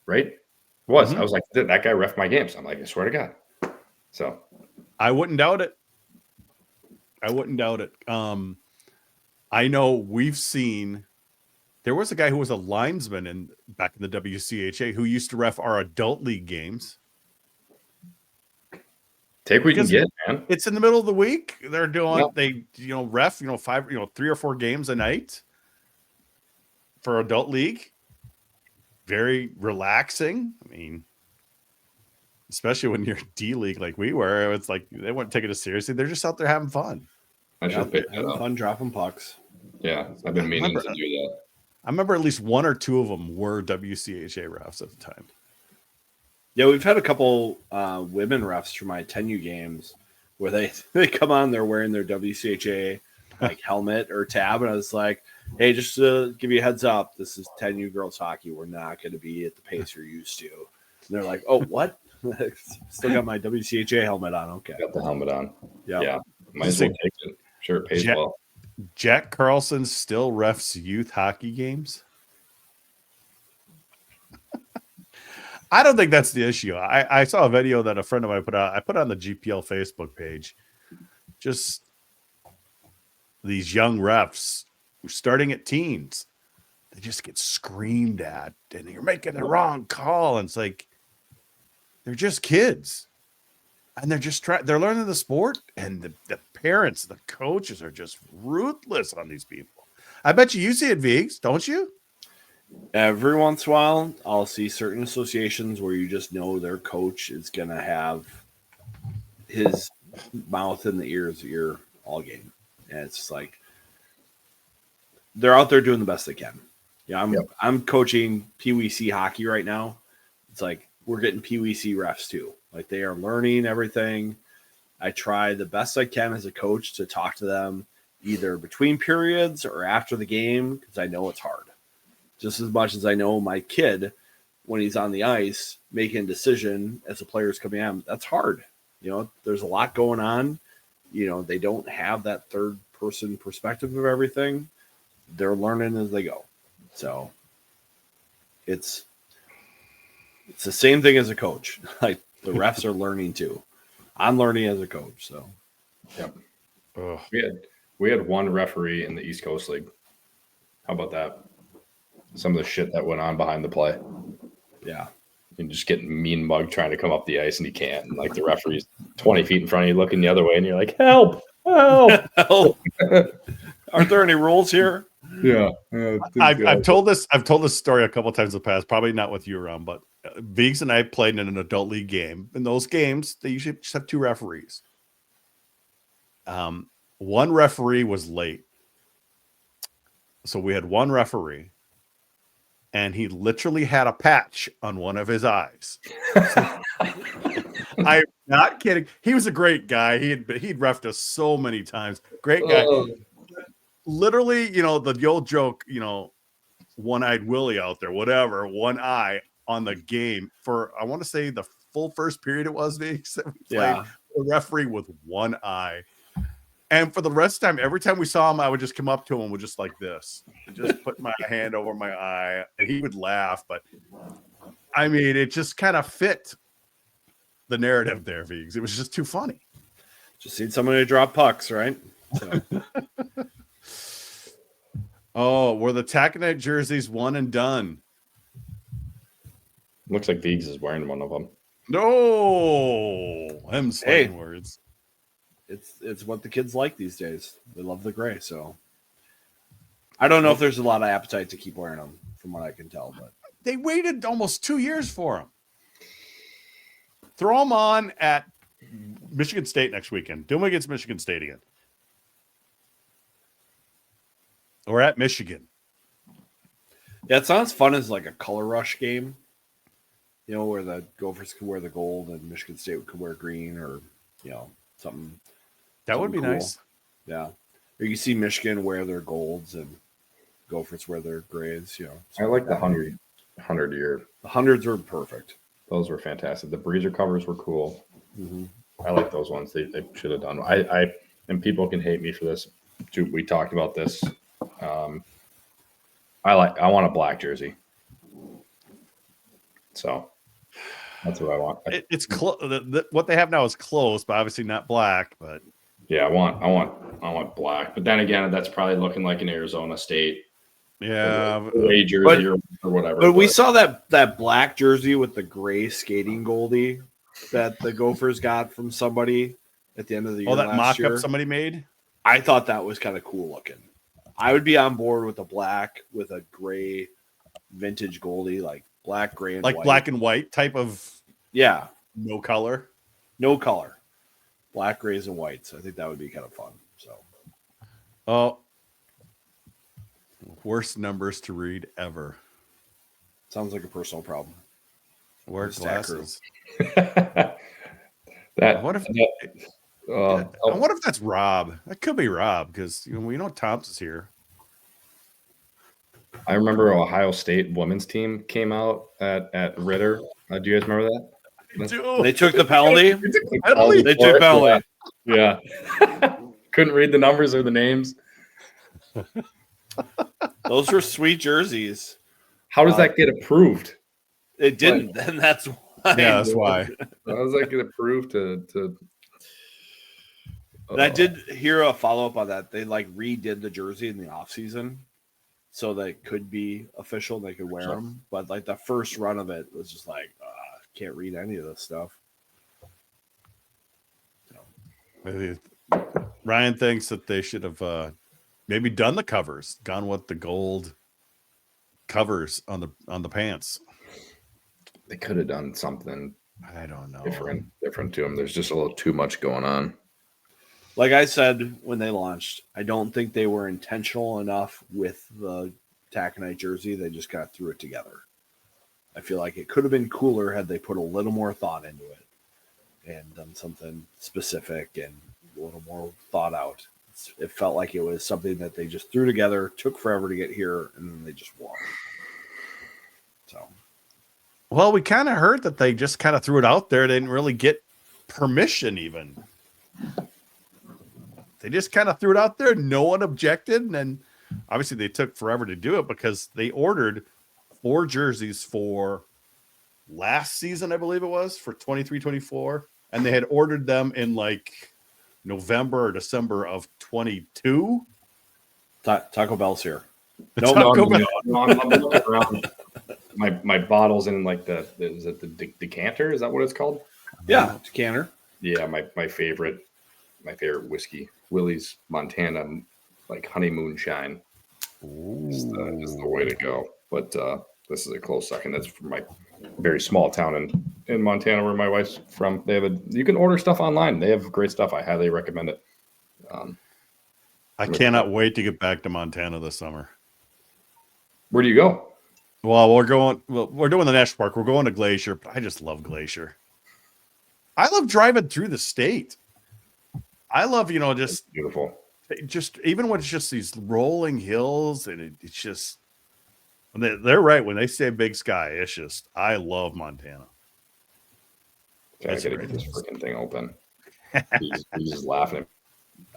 right. It was. Mm-hmm. I was like, "That guy ref my games." I'm like, "I swear to God." So, I wouldn't doubt it. I know we've seen. There was a guy who was a linesman back in the WCHA who used to ref our adult league games. Take what you can get, man. It's in the middle of the week. They're doing ref 3 or 4 games a night for adult league. Very relaxing. I mean, especially when you're D League like we were. It's like they weren't taking it seriously. They're just out there having fun. I should pick that having up. fun dropping pucks. Yeah, I've been meaning to do that. I remember at least one or two of them were WCHA refs at the time. Yeah, we've had a couple women refs for my 10U games where they come on, they're wearing their WCHA like helmet or tab, and I was like, hey, just to give you a heads up, this is 10U girls hockey. We're not going to be at the pace you're used to. And they're like, oh, what? Still got my WCHA helmet on. Okay. Got the helmet on. Yep. Yeah. Might as well take it. Sure, it pays well. Jack Carlson still refs youth hockey games. I don't think that's the issue. I saw a video that a friend of mine put out. I put on the GPL Facebook page. Just these young refs starting at teens. They just get screamed at, and you're making the wrong call. And it's like, they're just kids. And they're just they're learning the sport. And the parents, the coaches are just ruthless on these people. I bet you see it, Viggs, don't you? Every once in a while, I'll see certain associations where you just know their coach is going to have his mouth in the ear all game. And it's just like they're out there doing the best they can. Yeah, I'm coaching PWC hockey right now. It's like we're getting PWC refs too. Like they are learning everything. I try the best I can as a coach to talk to them either between periods or after the game because I know it's hard. Just as much as I know my kid, when he's on the ice, making a decision as the player's coming in, that's hard. You know, there's a lot going on. You know, they don't have that third person perspective of everything. They're learning as they go. So it's the same thing as a coach. Like the refs are learning too. I'm learning as a coach. So, yep. We had one referee in the East Coast League. How about that? Some of the shit that went on behind the play. Yeah. And just getting mean mug trying to come up the ice and he can't. And like the referee's 20 feet in front of you looking the other way and you're like, help. Help. Aren't there any rules here? Yeah. I've told this story a couple of times in the past, probably not with you around, but Viggs and I played in an adult league game. In those games, they usually just have two referees. One referee was late. So we had one referee. And he literally had a patch on one of his eyes. I'm not kidding. He was a great guy. He'd reffed us so many times. Great guy. Literally, you know, the old joke, you know, one-eyed Willie out there, whatever, one eye on the game for, I want to say the full first period it was, the referee with one eye. And for the rest of the time, every time we saw him, I would just come up to him with just like this, just put my hand over my eye, and he would laugh. But I mean, it just kind of fit the narrative there, Viggs. It was just too funny. Just need somebody to drop pucks, right? So. Oh, were the Taconite jerseys one and done? Looks like Viggs is wearing one of them. No, I'm slighting words. It's what the kids like these days. They love the gray, so I don't know if there's a lot of appetite to keep wearing them, from what I can tell. But they waited almost 2 years for them. Throw them on at Michigan State next weekend. Do them against Michigan State again, or at Michigan. Yeah, it sounds fun as like a color rush game. You know, where the Gophers could wear the gold and Michigan State could wear green, or you know, something. That would be cool. nice. Yeah. Or you see Michigan wear their golds and Gophers wear their grays, you know. I like the 100 year. The 100s were perfect. Those were fantastic. The breezer covers were cool. Mm-hmm. I like those ones. They should have done. I and people can hate me for this. We talked about this. I want a black jersey. So that's what I want. It's close. What they have now is close, but obviously not black. But yeah, I want black. But then again, that's probably looking like an Arizona State. Yeah, away jersey or whatever. But we saw that black jersey with the gray skating goldie that the Gophers got from somebody at the end of the year. Oh, that mock-up somebody made? I thought that was kind of cool looking. I would be on board with a black with a gray vintage goldie, like black, gray, and like white. Black and white type of. Yeah. No color. No color. Black, grays, and whites. I think that would be kind of fun. So, Oh, worst numbers to read ever. sounds like a personal problem. Wear glasses. that. What if? Oh. What if that's Rob? That could be Rob because we know Tom's is here. I remember Ohio State women's team came out at Ritter. Do you guys remember that? They took the penalty. They took penalty. Yeah. Couldn't read the numbers or the names. Those were sweet jerseys. How does that get approved? It didn't. Then that's why. Yeah, that's why. How does that get approved to And I did hear a follow-up on that. They redid the jersey in the offseason so that it could be official and they could wear them. But the first run of it was just can't read any of this stuff. So. Ryan thinks that they should have maybe done the covers, gone with the gold covers on the pants. They could have done something. I don't know. Different to them. There's just a little too much going on. Like I said when they launched, I don't think they were intentional enough with the taconite jersey. They just kind of threw it together. I feel like it could have been cooler had they put a little more thought into it and done something specific and a little more thought out. It felt like it was something that they just threw together, took forever to get here, and then they just won. So, well, we kind of heard that they just kind of threw it out there. They didn't really get permission even. They just kind of threw it out there. No one objected. And then obviously they took forever to do it because they ordered 4 jerseys for last season, I believe it was, for 23-24. And they had ordered them in November or December of 22. Taco Bell's here. No, I'm looking around my bottles in is it the decanter? Is that what it's called? Yeah, decanter. Yeah, my favorite whiskey, Willie's Montana, honey moonshine. Is the way to go. But this is a close second. That's from my very small town in Montana where my wife's from. You can order stuff online. They have great stuff. I highly recommend it. I cannot wait to get back to Montana this summer. Where do you go? Well, we're doing the national park. We're going to Glacier, but I just love Glacier. I love driving through the state. I love, just it's beautiful. Just even when it's just these rolling hills and it's just, they're right. When they say big sky, it's just, I love Montana. I gotta get this freaking thing open. He's just laughing and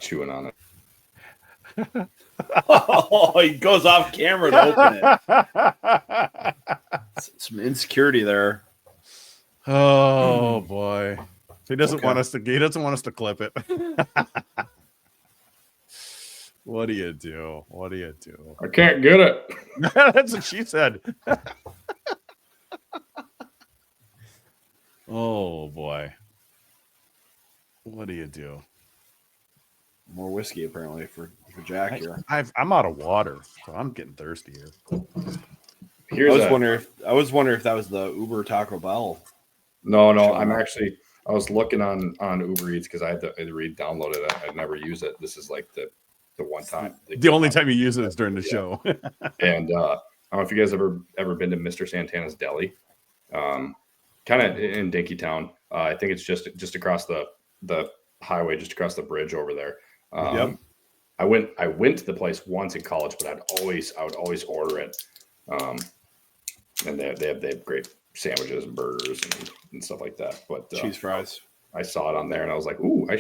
chewing on it. Oh, he goes off camera to open it. Some insecurity there. Oh boy. He doesn't want us to clip it. What do you do? I can't get it. That's what she said. Oh boy. What do you do? More whiskey apparently for Jack here. I'm out of water, so I'm getting thirsty here. I was wondering if that was the Uber Taco Bell. No, I was looking on Uber Eats because I had to re-download it. I'd never use it. This is the one time. The only time you use it is during the show. And I don't know if you guys ever been to Mr. Santana's Deli, kind of in Dinkytown. I think it's just across the highway, just across the bridge over there. Yep. I went to the place once in college, but I would always order it. And they have great sandwiches and burgers and stuff like that. But cheese fries. I saw it on there and I was like, ooh, I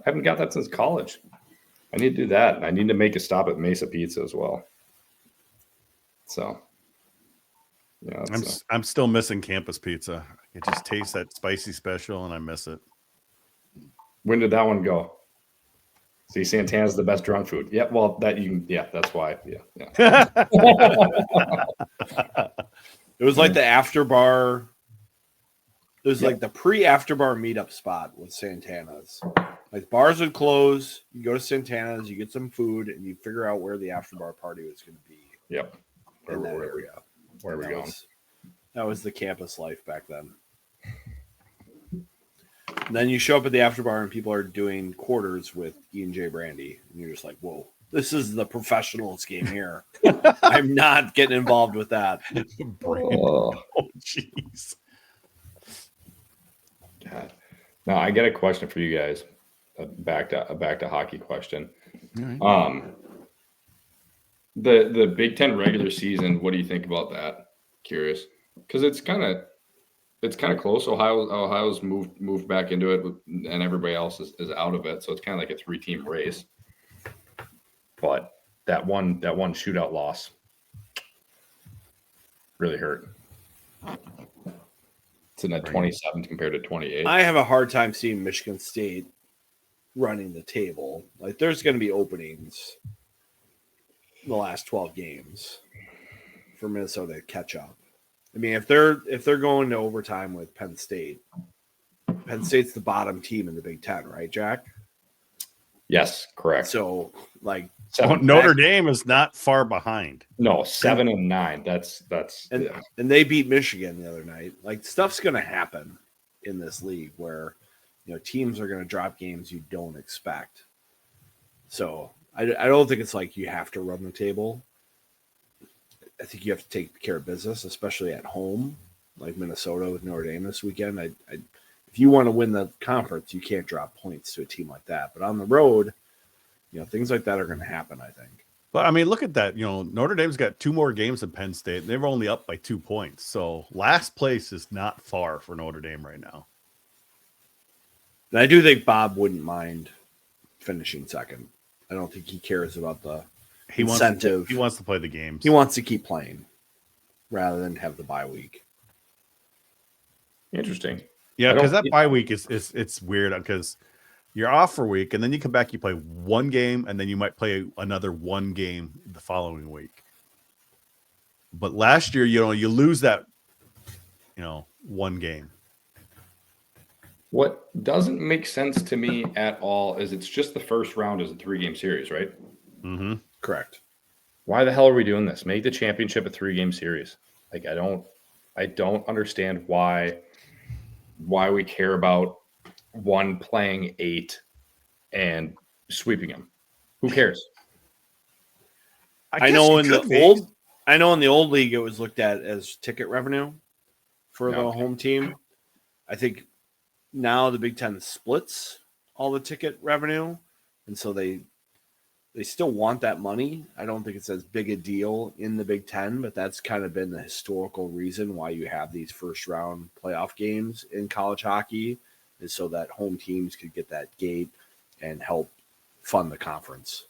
haven't got that since college. I need to do that. And I need to make a stop at Mesa Pizza as well. So, yeah. I'm still missing campus pizza. It just tastes that spicy special and I miss it. When did that one go? See, Santana's the best drunk food. Yeah, well, that's why. Yeah. It was like the after bar. It was like the pre-after bar meetup spot with Santana's. Like bars would close, you go to Santana's, you get some food, and you figure out where the after bar party was going to be. Yep. In that area. Where are we going? That was the campus life back then. And then you show up at the after bar and people are doing quarters with Ian J. Brandy, and you're just like, "Whoa, this is the professionals game here." I'm not getting involved with that. Oh, jeez. God. Now I got a question for you guys. Back to hockey question. Right. The Big Ten regular season. What do you think about that? Curious, because it's kind of close. Ohio's moved back into it, and everybody else is out of it. So it's kind of like a 3-team race. But that one shootout loss really hurt. It's in at 27 compared to 28. I have a hard time seeing Michigan State running the table. Like, there's going to be openings in the last 12 games for Minnesota to catch up. I mean, if they're going to overtime with Penn State's the bottom team in the Big Ten, right, Jack? Yes, correct. So, like, Notre Dame is not far behind. No, 7 and 9. That's and they beat Michigan the other night. Like, stuff's going to happen in this league where, you know, teams are going to drop games you don't expect. So I don't think it's like you have to run the table. I think you have to take care of business, especially at home, like Minnesota with Notre Dame this weekend. If you want to win the conference, you can't drop points to a team like that. But on the road, you know, things like that are going to happen, I think. But I mean, look at that. You know, Notre Dame's got 2 more games than Penn State. They're only up by 2 points. So last place is not far for Notre Dame right now. And I do think Bob wouldn't mind finishing second. I don't think he cares about the incentive. He wants to play the games. He wants to keep playing rather than have the bye week. interesting. Yeah, because that bye week is it's weird because you're off for a week and then you come back, you play 1 game, and then you might play another 1 game the following week. But last year, you know, you lose that, you know, 1 game. What doesn't make sense to me at all is it's just the first round is a 3-game series, right? Mm-hmm. Correct. Why the hell are we doing this? Make the championship a 3-game series. Like, I don't understand why we care about one playing 8 and sweeping them. Who cares? I know in the old league it was looked at as ticket revenue for the home team. I think now the Big Ten splits all the ticket revenue, and so they still want that money. I don't think it's as big a deal in the Big Ten, but that's kind of been the historical reason why you have these first round playoff games in college hockey, is so that home teams could get that gate and help fund the conference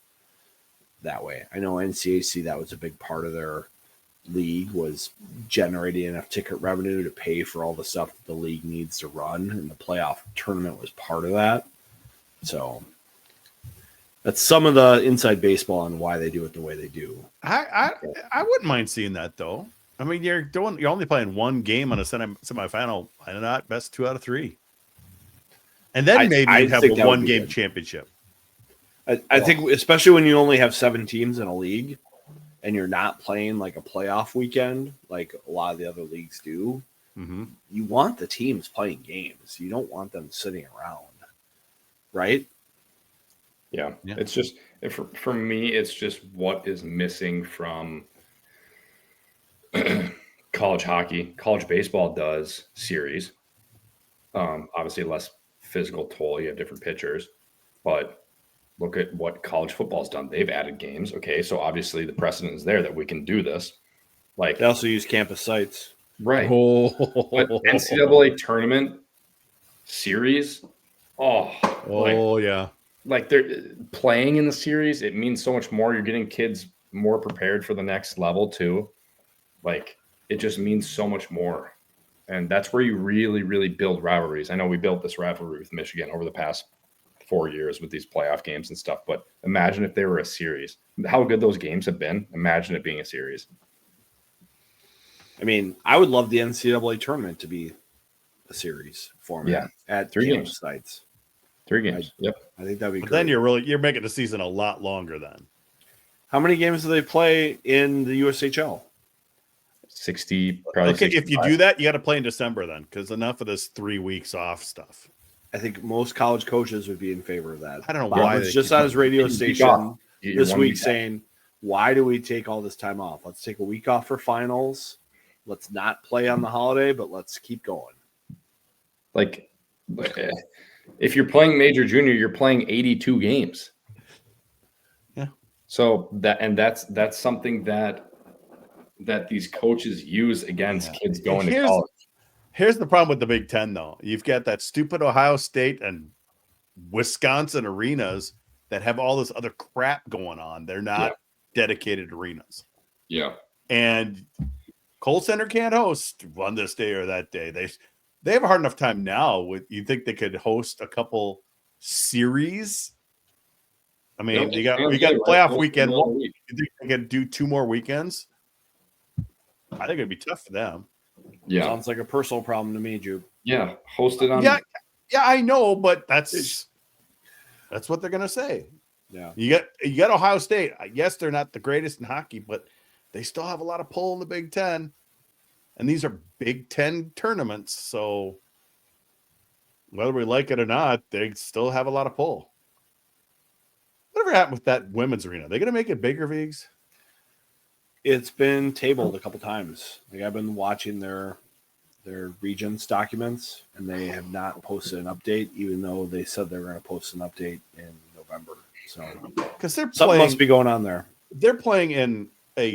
that way. I know NCAC, that was a big part of their league, was generating enough ticket revenue to pay for all the stuff that the league needs to run, and the playoff tournament was part of that. So that's some of the inside baseball on why they do it the way they do. I wouldn't mind seeing that though. I mean, you're only playing 1 game on a semifinal. Why not best 2 out of 3? And then maybe you have a 1-game championship. I think, especially when you only have 7 teams in a league and you're not playing like a playoff weekend like a lot of the other leagues do, you want the teams playing games. You don't want them sitting around, right? Yeah. It's just, for me, it's just what is missing from college hockey. College baseball does series. Obviously, less physical toll. You have different pitchers, but look at what college football's done. They've added games. Okay, so obviously the precedent is there that we can do this. Like, they also use campus sites, right? But NCAA tournament series. Like they're playing in the series. It means so much more. You're getting kids more prepared for the next level too. Like, it just means so much more. And that's where you really, really build rivalries. I know we built this rivalry with Michigan over the past 4 years with these playoff games and stuff. But imagine if they were a series. How good those games have been. Imagine it being a series. I mean, I would love the NCAA tournament to be a series format at 3 games sites. 3 games. Yep. I think that'd be great. Then you're making the season a lot longer then. How many games do they play in the USHL? 60, probably. Okay, 65. if you do that, you got to play in December then, because enough of this 3 weeks off stuff. I think most college coaches would be in favor of that. I don't know Bob why was they just keep on his radio Week station off. You're this 1 week week off. saying, "Why do we take all this time off? Let's take a week off for finals. Let's not play on the holiday, but let's keep going." Like, if you're playing major junior, you're playing 82 games. Yeah. So that's something that these coaches use against kids going to college. Here's the problem with the Big Ten, though. You've got that stupid Ohio State and Wisconsin arenas that have all this other crap going on. They're not dedicated arenas. Yeah. And Kohl Center can't host on this day or that day. They have a hard enough time now. You think they could host a couple series? I mean, you got playoff weekend. You think they could do 2 more weekends? I think it'd be tough for them. Yeah. Sounds like a personal problem to me, Jude. Yeah. Hosted on. Yeah, I know, but that's what they're gonna say. Yeah. You got Ohio State. Yes, they're not the greatest in hockey, but they still have a lot of pull in the Big Ten. And these are Big Ten tournaments, so whether we like it or not, they still have a lot of pull. Whatever happened with that women's arena? Are they gonna make it bigger, Viggs? It's been tabled a couple times. Like I've been watching their Regents documents, and they have not posted an update, even though they said they were going to post an update in November. So, because something must be going on there. They're playing in a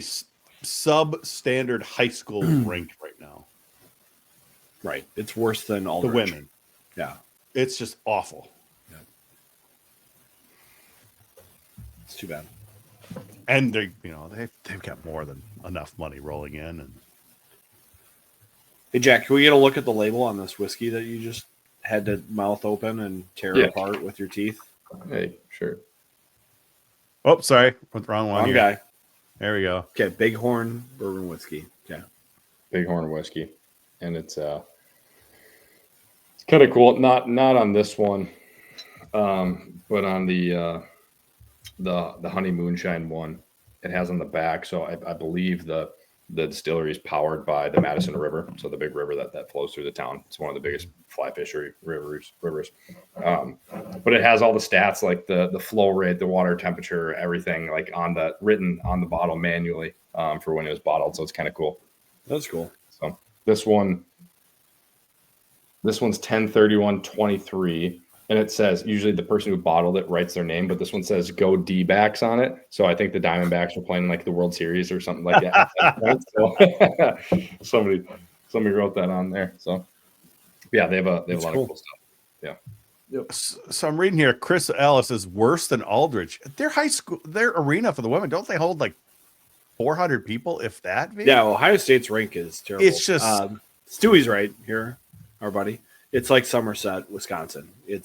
substandard high school rink right now. Right, it's worse than all the women. Yeah, it's just awful. Yeah. It's too bad. And they've got more than enough money rolling in. And hey, Jack, can we get a look at the label on this whiskey that you just had to mouth open and tear apart with your teeth? Hey, sure. Oh, sorry, went the wrong one. Wrong guy. There we go. Okay, Bighorn bourbon whiskey. Okay, Bighorn whiskey, and it's kind of cool. Not on this one, but on the Honey Moonshine one. It has on the back. So I believe the distillery is powered by the Madison River, so the big river that flows through the town. It's one of the biggest fly fishery rivers. But it has all the stats like the flow rate, the water temperature, everything like written on the bottle manually for when it was bottled. So it's kind of cool. That's cool. So this one's 10/31/23. And it says usually the person who bottled it writes their name, but this one says "Go D-backs" on it. So I think the Diamondbacks were playing like the World Series or something like that. So somebody wrote that on there. So yeah, they have a lot of cool stuff. Yeah. Yep. So I'm reading here. Chris Ellis is worse than Aldridge. Their arena for the women, don't they hold like 400 people, if that? Maybe? Yeah, Ohio State's rink is terrible. It's just Stewie's right here, our buddy. It's like Somerset, Wisconsin. It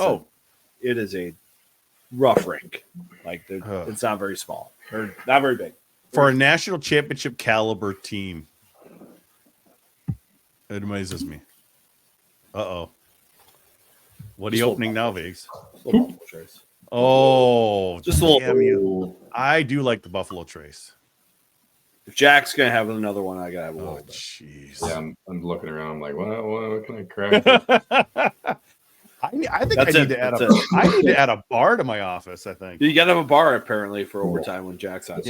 is a rough rink. Like it's not very small or not very big for a national championship caliber team. It amazes me. What are you opening now, Viggs? Oh, just a little. I do like the Buffalo Trace. If Jack's gonna have another one, I gotta have a little bit. Jeez. Yeah, I'm looking around. I'm like, what can I crack? I think I need to add a bar to my office. I think you gotta have a bar apparently for overtime when Jack's on.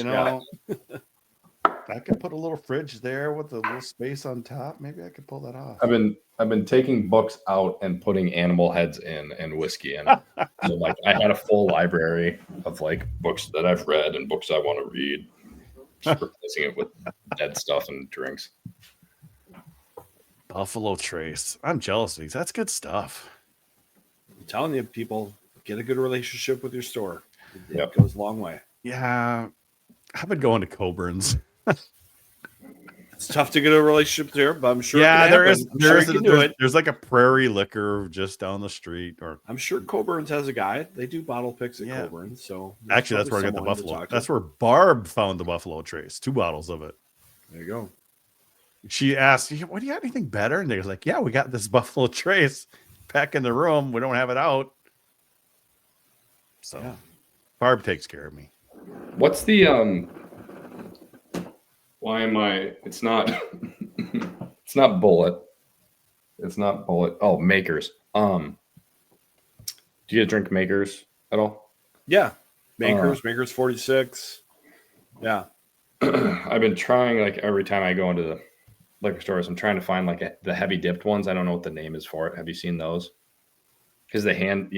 I could put a little fridge there with a little space on top. Maybe I could pull that off. I've been taking books out and putting animal heads in and whiskey in. So like I had a full library of like books that I've read and books I want to read. Just replacing it with dead stuff and drinks. Buffalo Trace. I'm jealous of these. That's good stuff. I'm telling you, people, get a good relationship with your store. It goes a long way. Yeah. I've been going to Coburn's. It's tough to get a relationship there, but I'm sure. Yeah, there's like a Prairie Liquor just down the street, or I'm sure Coburn's has a guy. They do bottle picks at Coburn's, so actually that's where I got the Buffalo. That's where Barb found the Buffalo Trace, 2 bottles of it. There you go. She asked, "What do you have anything better?" And they was like, "Yeah, we got this Buffalo Trace back in the room. We don't have it out." So Barb takes care of me. What's the why am I? It's not. It's not Bullet. It's not Bullet. Oh, Makers. Do you get drink makers at all? Yeah. Makers 46. Yeah. I've been trying, like, every time I go into the liquor stores, I'm trying to find like the heavy dipped ones. I don't know what the name is for it. Have you seen those? Because they hand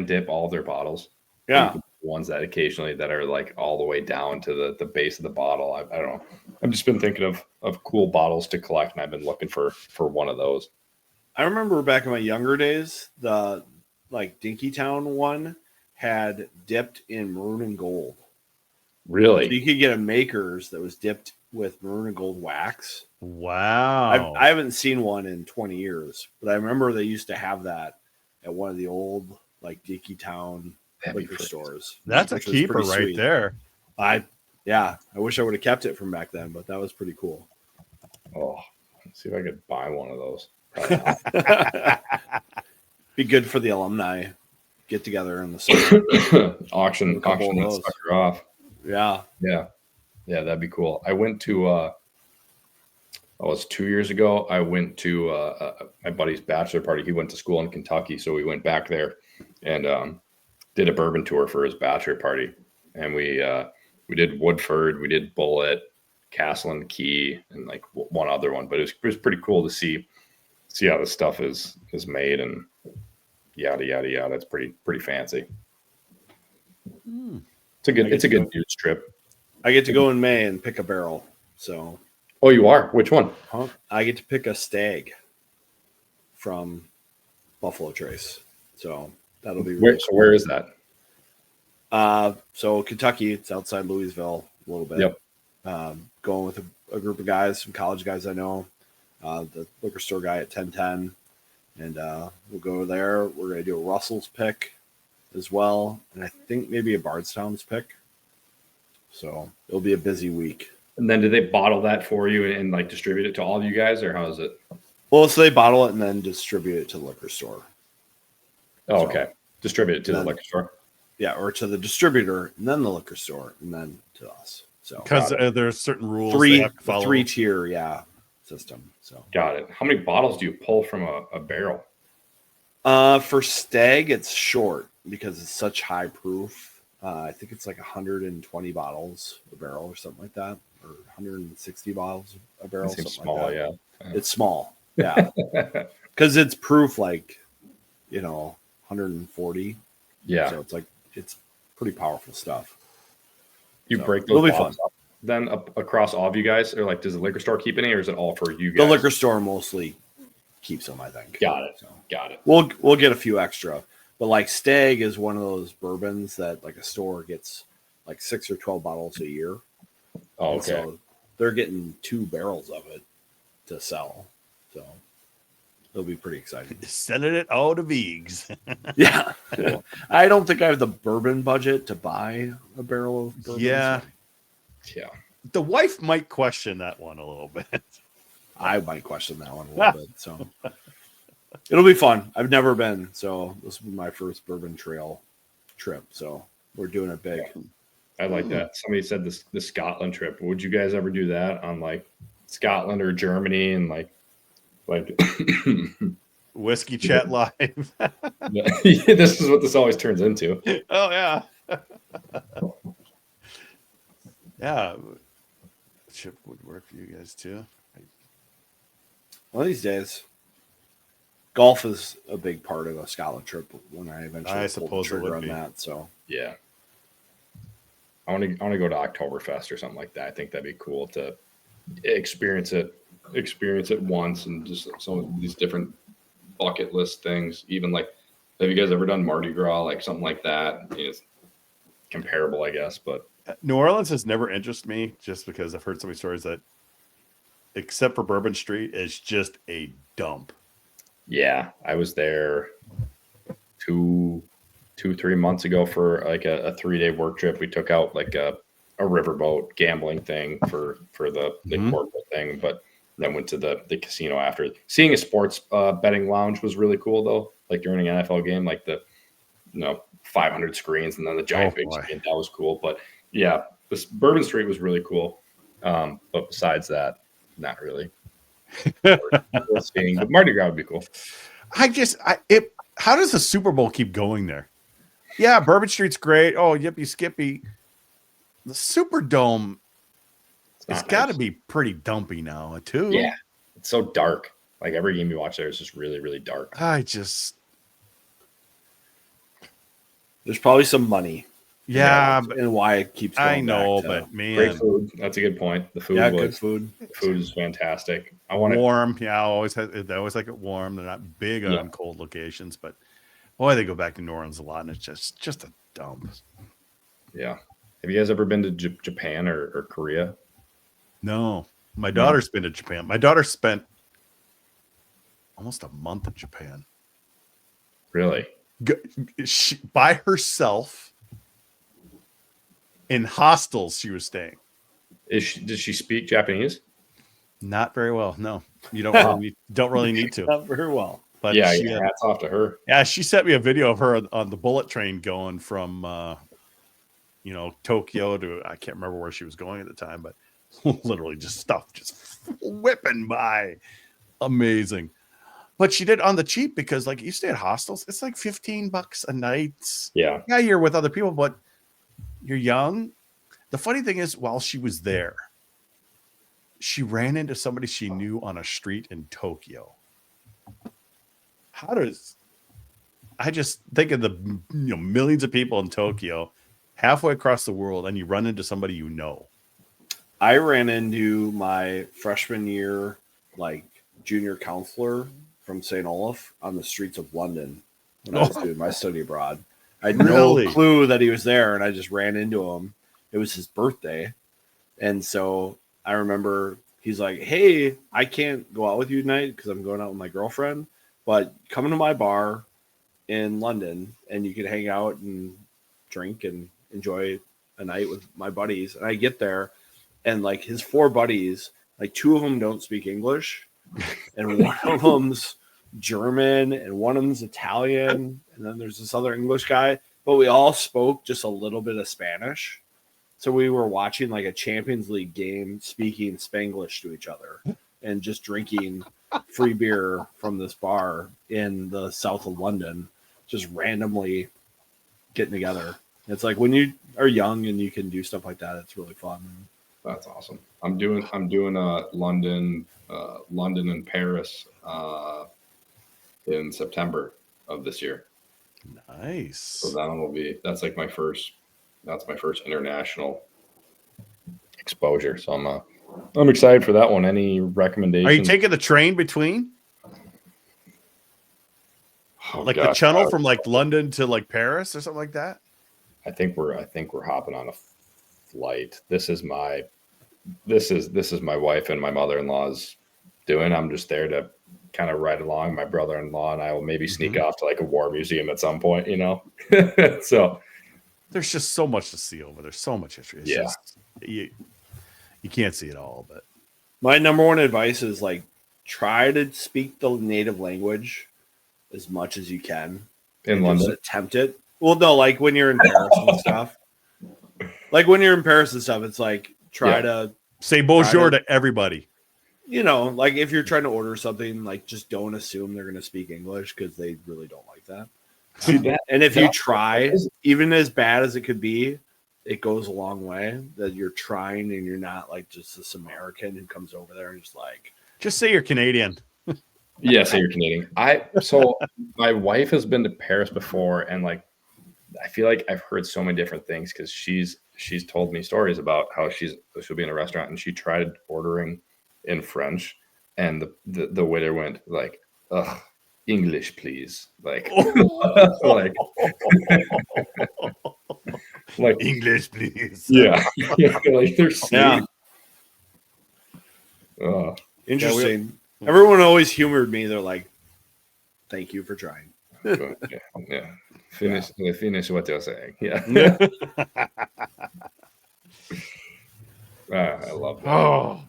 dip all their bottles. Yeah. Ones that occasionally that are like all the way down to the base of the bottle. I don't know. I've just been thinking of cool bottles to collect, and I've been looking for one of those. I remember back in my younger days, the like Dinkytown one had dipped in maroon and gold. Really? So you could get a Makers that was dipped with maroon and gold wax. Wow. I haven't seen one in 20 years, but I remember they used to have that at one of the old like Dinkytown liquor stores. That's a keeper right sweet. there. I wish I would have kept it from back then, but that was pretty cool. Oh, let's see if I could buy one of those. Be good for the alumni get together in the summer. auction that sucker off. Yeah, that'd be cool. I went to it was 2 years ago. I went to my buddy's bachelor party. He went to school in Kentucky, so we went back there and did a bourbon tour for his bachelor party. And we did Woodford, we did Bullet, Castle and Key, and like one other one. But it was pretty cool to see how this stuff is made and yada yada yada. It's pretty fancy. It's a good dude's trip. I get to go in May and pick a barrel. So. Oh, you are? Which one? I get to pick a Stag from Buffalo Trace. So that'll be really cool. Where is that? So Kentucky, it's outside Louisville a little bit. Yep. Going with a group of guys, some college guys I know, the liquor store guy at 1010, and we'll go there. We're going to do a Russell's pick as well, and I think maybe a Bardstown's pick. So it'll be a busy week. And then do they bottle that for you and like distribute it to all of you guys, or how is it? Well, so they bottle it and then distribute it to the liquor store. Oh, okay. Distribute it to the liquor store. Yeah, or to the distributor, and then the liquor store, and then to us. So because there's certain rules. Three-tier, system. So got it. How many bottles do you pull from a barrel? For Stag, it's short because it's such high proof. I think it's like 120 bottles a barrel or something like that, or 160 bottles a barrel. It seems something small, like that. yeah. It's small, yeah, because it's proof like 140. Yeah, so it's pretty powerful stuff. You break those bottles up then across all of you guys, or like does the liquor store keep any, or is it all for you guys? The liquor store mostly keeps them, I think. Got it. So, got it. We'll get a few extra, but like Stag is one of those bourbons that like a store gets like 6 or 12 bottles a year. Oh, okay. So they're getting 2 barrels of it to sell. So it'll be pretty exciting. Selling it all to Vigs. Yeah. I don't think I have the bourbon budget to buy a barrel of bourbon. Yeah. Yeah. The wife might question that one a little bit. I might question that one a little bit. So it'll be fun. I've never been, so this will be my first bourbon trail trip. So we're doing it big. I like that. Somebody said the Scotland trip. Would you guys ever do that on like Scotland or Germany and like Whiskey Chat Live? Yeah, this is what this always turns into. Oh yeah. Yeah. Chip would work for you guys too. One of these days. Golf is a big part of a Scotland trip when I eventually pull the trigger on that. So yeah. I want to go to Oktoberfest or something like that. I think that'd be cool to experience it once, and just some of these different bucket list things. Even like, have you guys ever done Mardi Gras, like something like that? It's comparable, I guess. But New Orleans has never interested me, just because I've heard so many stories that, except for Bourbon Street, it's just a dump. Yeah, I was there 2-3 months ago for like a 3-day work trip. We took out like a riverboat gambling thing for the corporate thing, but then went to the casino after. Seeing a sports betting lounge was really cool though. Like during an NFL game, like the 500 screens and then the giant big screen, that was cool. But yeah, this Bourbon Street was really cool. But besides that, not really. But Mardi Gras would be cool. how does the Super Bowl keep going there? Yeah, Bourbon Street's great. Oh, yippee skippy. The Superdome, it's got to be pretty dumpy now, too. Yeah, it's so dark. Like every game you watch there is just really, really dark. There's probably some money. Yeah, and why it keeps going. I know, but man, great food. That's a good point. The food, good food. The food is fantastic. I want warm. Yeah, they always like it warm. They're not big on cold locations, but boy, they go back to New Orleans a lot, and it's just a dump. Yeah. Have you guys ever been to Japan or Korea? No, my daughter's been to Japan. My daughter spent almost a month in Japan. Really? By herself. In hostels she was staying. Did she speak Japanese? Not very well. No, you don't really need to. Not very well. But yeah, hats off to her. Yeah, she sent me a video of her on the bullet train going from Tokyo to, I can't remember where she was going at the time, but literally just whipping by. Amazing. But she did on the cheap because like you stay at hostels, it's like $15 a night. Yeah, you're with other people, but you're young. The funny thing is, while she was there, she ran into somebody she knew on a street in Tokyo. I just think of the millions of people in Tokyo, halfway across the world, and you run into somebody you know. I ran into my freshman year, like junior counselor from St. Olaf on the streets of London when I was doing my study abroad. I had no clue that he was there, and I just ran into him. It was his birthday. And so I remember he's like, hey, I can't go out with you tonight because I'm going out with my girlfriend, but come to my bar in London, and you can hang out and drink and enjoy a night with my buddies. And I get there, and like his 4 buddies, like 2 of them don't speak English, and one of them's German, and one of them's Italian, and then there's this other English guy, but we all spoke just a little bit of Spanish. So we were watching like a Champions League game, speaking Spanglish to each other and just drinking free beer from this bar in the south of London, just randomly getting together. It's like when you are young and you can do stuff like that, it's really fun. That's awesome. I'm doing London and Paris in September of this year. Nice. So that one that's my first international exposure. So I'm excited for that one. Any recommendations? Are you taking the train between? The channel from like London to like Paris or something like that? I think we're hopping on a flight. This is my wife and my mother-in-law's doing. I'm just there to kind of ride along. My brother-in-law and I will maybe sneak off to like a war museum at some point, So there's just so much to see over there. So much history. It's just, you can't see it all, but my number one advice is like try to speak the native language as much as you can in London. Just attempt it. Well, no, like when you're in Paris and stuff. Like when you're in Paris and stuff, it's like try to say bonjour to everybody. Like if you're trying to order something, like just don't assume they're going to speak English because they really don't like that. And if you try, even as bad as it could be, it goes a long way that you're trying and you're not like just this American who comes over there and just say you're Canadian. Yeah, say you're Canadian. So my wife has been to Paris before, and like I feel like I've heard so many different things because she's told me stories about how she'll be in a restaurant and she tried ordering in French, and the waiter went like, "Ugh, English, please." Like, like English, please. Yeah, like they're sweet. Interesting. Everyone always humored me. They're like, "Thank you for trying." Yeah. Finish what you're saying. Yeah. I love that. Oh.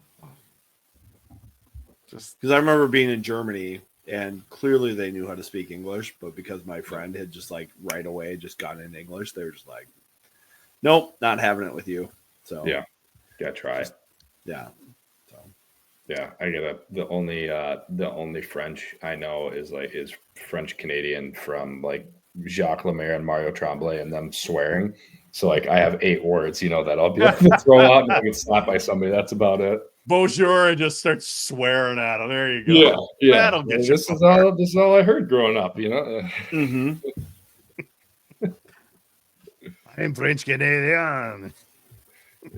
Just because I remember being in Germany and clearly they knew how to speak English, but because my friend had just like right away just gotten into English, they were just like, nope, not having it with you. So yeah, gotta try. Yeah. So Yeah, I get the only French I know is French Canadian from like Jacques Lemaire and Mario Tremblay and them swearing. So like I have 8 words, that I'll be able to throw out and I get slapped by somebody. That's about it. Bonjour, and just start swearing at him. There you go. Yeah, yeah. That'll get you. This is all I heard growing up. Mm-hmm. I'm French Canadian.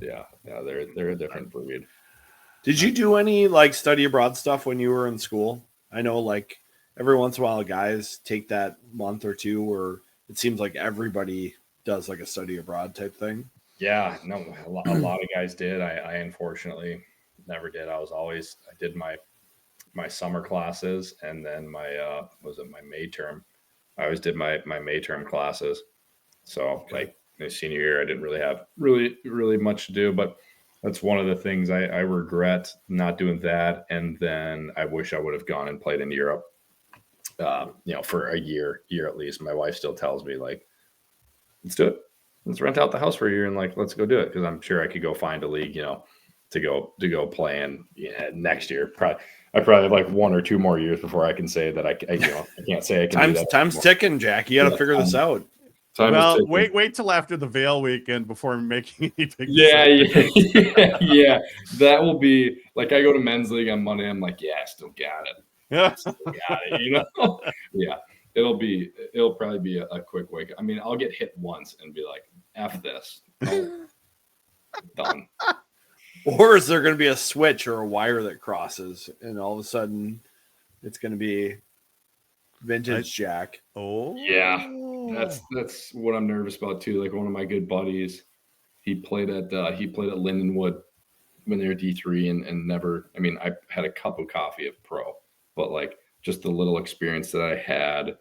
Yeah, they're a different breed. Did you do any like study abroad stuff when you were in school? I know like every once in a while guys take that month or two where it seems like everybody does like a study abroad type thing. Yeah, no, a lot of guys did. I unfortunately never did. I did my summer classes and then my May term. I always did my May term classes. So like my senior year, I didn't really have really much to do, but that's one of the things I regret not doing that. And then I wish I would have gone and played in Europe, for a year at least. My wife still tells me like, let's do it. Let's rent out the house for a year and like, let's go do it. Cause I'm sure I could go find a league, to go play in next year. I probably have like 1 or 2 more years before I can say that I can't say I can do that. Time's ticking, Jack. You got to figure this out. Well, wait till after the Vail weekend before making any big yeah. That will be like I go to men's league on Monday. I'm like, yeah, I still got it. Yeah, still got it. Yeah, it'll probably be a quick wake. I mean, I'll get hit once and be like, F this, done. Or is there going to be a switch or a wire that crosses, and all of a sudden, it's going to be vintage Jack? Oh, yeah. That's what I'm nervous about too. Like one of my good buddies, he played at Lindenwood when they were D3 and never. I mean, I had a cup of coffee of pro, but like just the little experience that I had,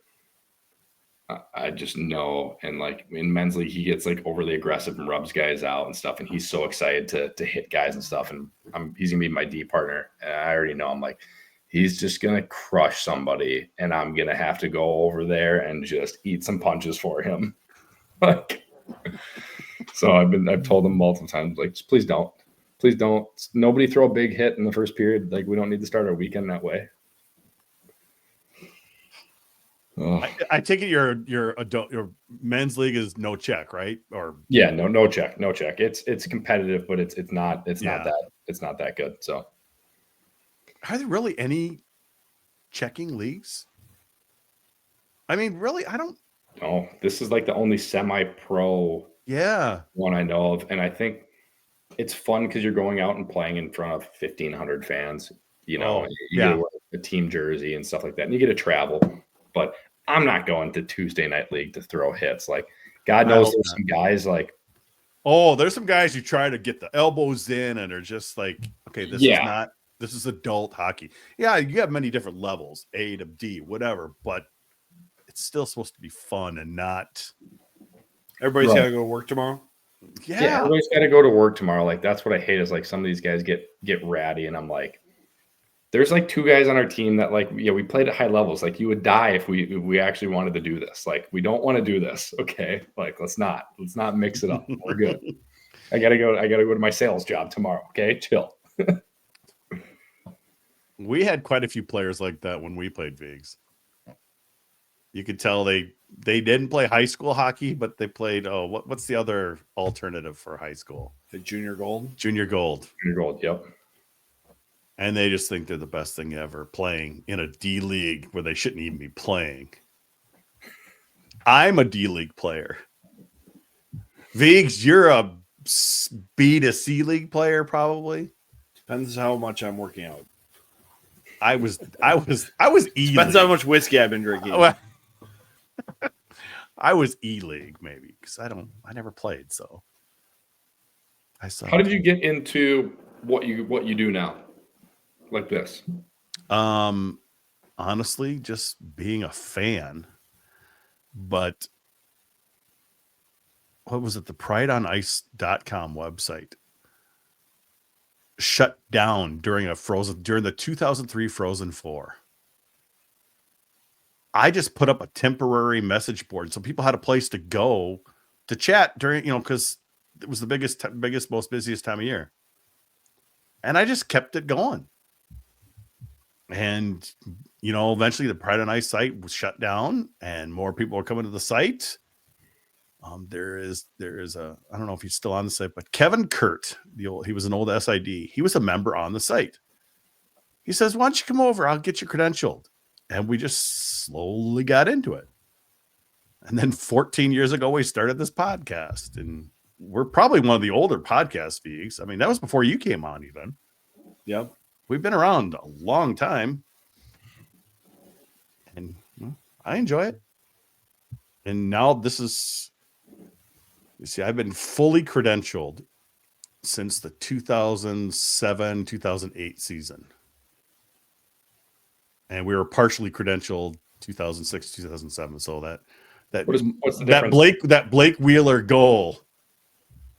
I just know. And like in men's league, he gets like overly aggressive and rubs guys out and stuff. And he's so excited to hit guys and stuff. And he's gonna be my D partner. And I already know. I'm like, he's just going to crush somebody and I'm going to have to go over there and just eat some punches for him. Like, so I've told him multiple times, like, please don't, nobody throw a big hit in the first period. Like we don't need to start our weekend that way. Oh. I take it your men's league is no check, right? Or yeah, no check. It's competitive, but it's not that good. So are there really any checking leagues? I mean, really, I don't. No, this is like the only semi-pro one I know of. And I think it's fun because you're going out and playing in front of 1,500 fans, you get to wear a team jersey and stuff like that. And you get to travel. But I'm not going to Tuesday night league to throw hits. Like, God knows there's some guys like. Oh, there's some guys who try to get the elbows in and are just like, okay, this is adult hockey. Yeah, you have many different levels, A to D, whatever, but it's still supposed to be fun and not. Everybody's got to go to work tomorrow. Yeah, everybody's got to go to work tomorrow. Like that's what I hate is like some of these guys get ratty, and I'm like, there's like 2 guys on our team that like we played at high levels. Like you would die if we actually wanted to do this. Like we don't want to do this. Okay, like let's not mix it up. We're good. I gotta go to my sales job tomorrow. Okay, chill. We had quite a few players like that when we played Vigs. You could tell they didn't play high school hockey, but they played. Oh, what's the other alternative for high school? The junior gold. Junior gold. Yep. And they just think they're the best thing ever, playing in a D league where they shouldn't even be playing. I'm a D league player. Vigs, you're a B to C league player, probably. Depends how much I'm working out. I was E. Depends how much whiskey I've been drinking. I was E League maybe because I never played, so I saw. How did you get into what you do now, like this? Honestly, just being a fan. But what was it? The PrideOnIce.com website shut during the 2003 Frozen Four. I just put up a temporary message board so people had a place to go to chat during, because it was the biggest, most busiest time of year. And I just kept it going. And, you know, eventually the Pride and Ice site was shut down and more people are coming to the site. There is a, I don't know if he's still on the site, but Kevin Kurt, he was an old SID. He was a member on the site. He says, why don't you come over? I'll get you credentialed. And we just slowly got into it. And then 14 years ago, we started this podcast, and we're probably one of the older podcast feeds. I mean, that was before you came on even. Yep. We've been around a long time, and I enjoy it. And now this is, you see, I've been fully credentialed since the 2007, 2008 season. And we were partially credentialed 2006, 2007. So what's the difference? That Blake Wheeler goal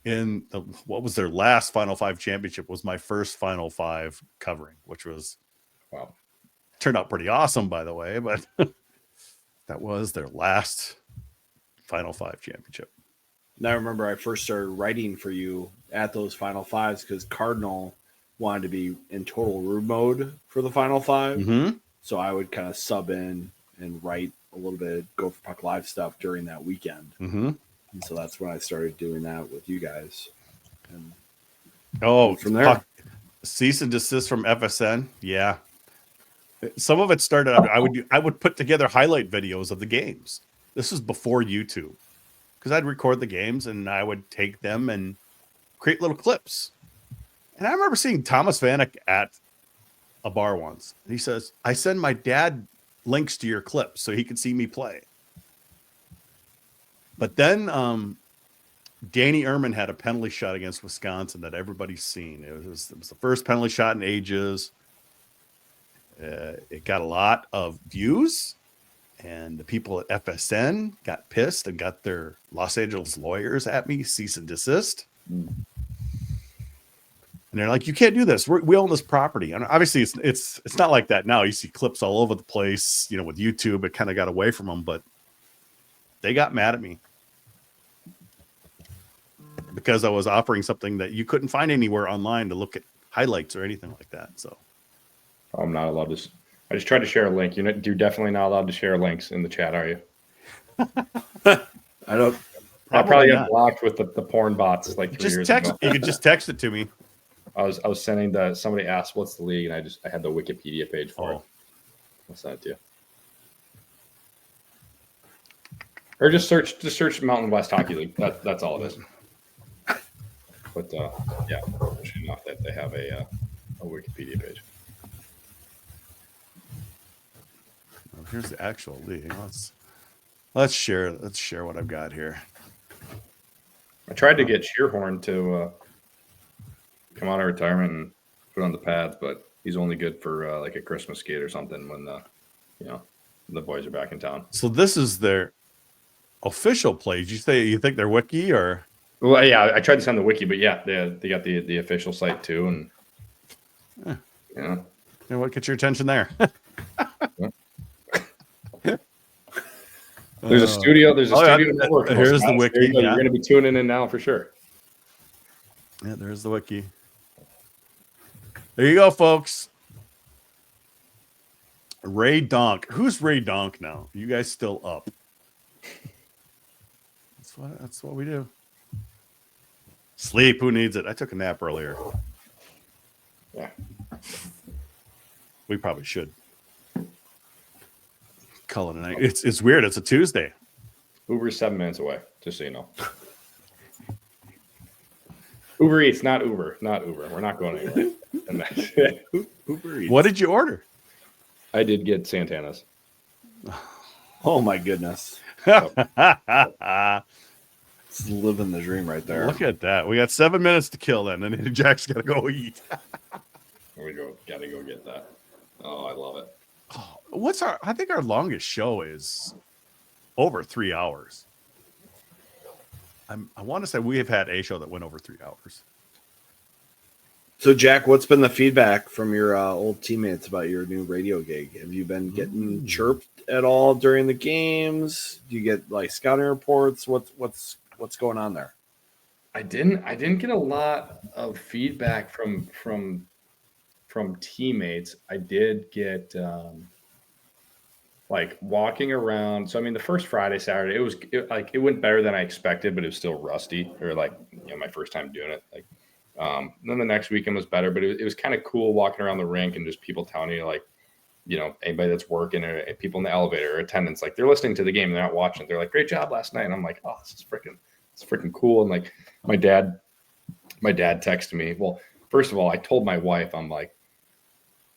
in what was their last Final Five championship was my first Final Five covering, which was, wow, turned out pretty awesome, by the way, but that was their last Final Five championship. And I remember I first started writing for you at those Final Fives because Cardinal wanted to be in total room mode for the Final Five. Mm-hmm. So I would kind of sub in and write a little bit of Gopher Puck Live stuff during that weekend. Mm-hmm. And so that's when I started doing that with you guys. And from there, cease and desist from FSN. Yeah. Some of it started, I would put together highlight videos of the games. This was before YouTube, because I'd record the games and I would take them and create little clips. And I remember seeing Thomas Vanek at a bar once. And he says, I send my dad links to your clips so he can see me play. But then Danny Ehrman had a penalty shot against Wisconsin that everybody's seen. It was the first penalty shot in ages. It got a lot of views, and the people at FSN got pissed and got their Los Angeles lawyers at me, cease and desist. And they're like, "You can't do this. We own this property." And obviously, it's not like that now. You see clips all over the place. You know, with YouTube, it kind of got away from them, but they got mad at me because I was offering something that you couldn't find anywhere online to look at highlights or anything like that. So I'm not allowed to. I just tried to share a link. You're definitely not allowed to share links in the chat, are you? I don't. I probably got blocked with the porn bots like 3 years ago. You could just text it to me. I was sending somebody asked what's the league, and I had the Wikipedia page for it. I'll send it to you. Or just search Mountain West Hockey League. That's all it is. But yeah, interesting enough that they have a Wikipedia page. Well, here's the actual league. Let's share what I've got here. I tried to get Shearhorn to come out of retirement and put on the pads, but he's only good for like a Christmas skate or something when the boys are back in town. So this is their official play. Did you think they're wiki or? Well, yeah, I tried to send the wiki, but yeah, they got the official site too, and yeah. And what gets your attention there? There's a studio. There's a studio network. Here's the wiki. You're going to be tuning in now for sure. Yeah, there's the wiki. There you go, folks. Ray Donk. Who's Ray Donk now? You guys still up? That's what we do. Sleep. Who needs it? I took a nap earlier. Yeah. We probably should call it a night. It's weird. It's a Tuesday. Uber's 7 minutes away, just so you know. Uber Eats, not Uber. We're not going anywhere. Uber Eats. What did you order? I did get Santana's. Oh my goodness. It's living the dream right there. Look at that. We got 7 minutes to kill then. And Jack's got to go eat. Gotta go get that. Oh, I love it. Oh, I think our longest show is over 3 hours. I want to say we have had a show that went over 3 hours. So, Jack, what's been the feedback from your old teammates about your new radio gig? Have you been getting chirped at all during the games? Do you get like scouting reports? What's going on there? I didn't get a lot of feedback from from teammates, I did get like walking around. So I mean, the first Friday, Saturday, it went better than I expected, but it was still rusty, or like, my first time doing it. Like, then the next weekend was better, but it was kind of cool walking around the rink and just people telling you, like, anybody that's working or people in the elevator or attendants, like, they're listening to the game, they're not watching it. They're like, great job last night. And I'm like, oh, it's freaking cool. And like my dad texted me. Well, first of all, I told my wife, I'm like,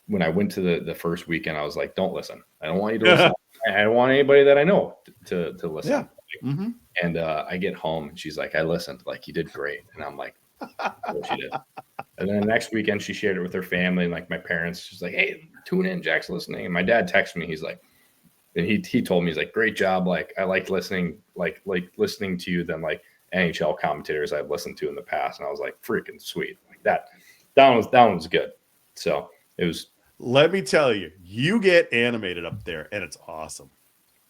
when I went to the first weekend, I was like, don't listen. I don't want you to listen. I don't want anybody that I know to listen. Yeah. Mm-hmm. And I get home and she's like, I listened, like, you did great. And I'm like, what she did. And then the next weekend she shared it with her family and like my parents. She's like, hey, tune in, Jack's listening. And my dad texted me. He's like, and he told me, he's like, great job. Like, I like listening, like listening to you than like NHL commentators I've listened to in the past. And I was like, freaking sweet. Like that one was good. So it was. Let me tell you, you get animated up there, and it's awesome.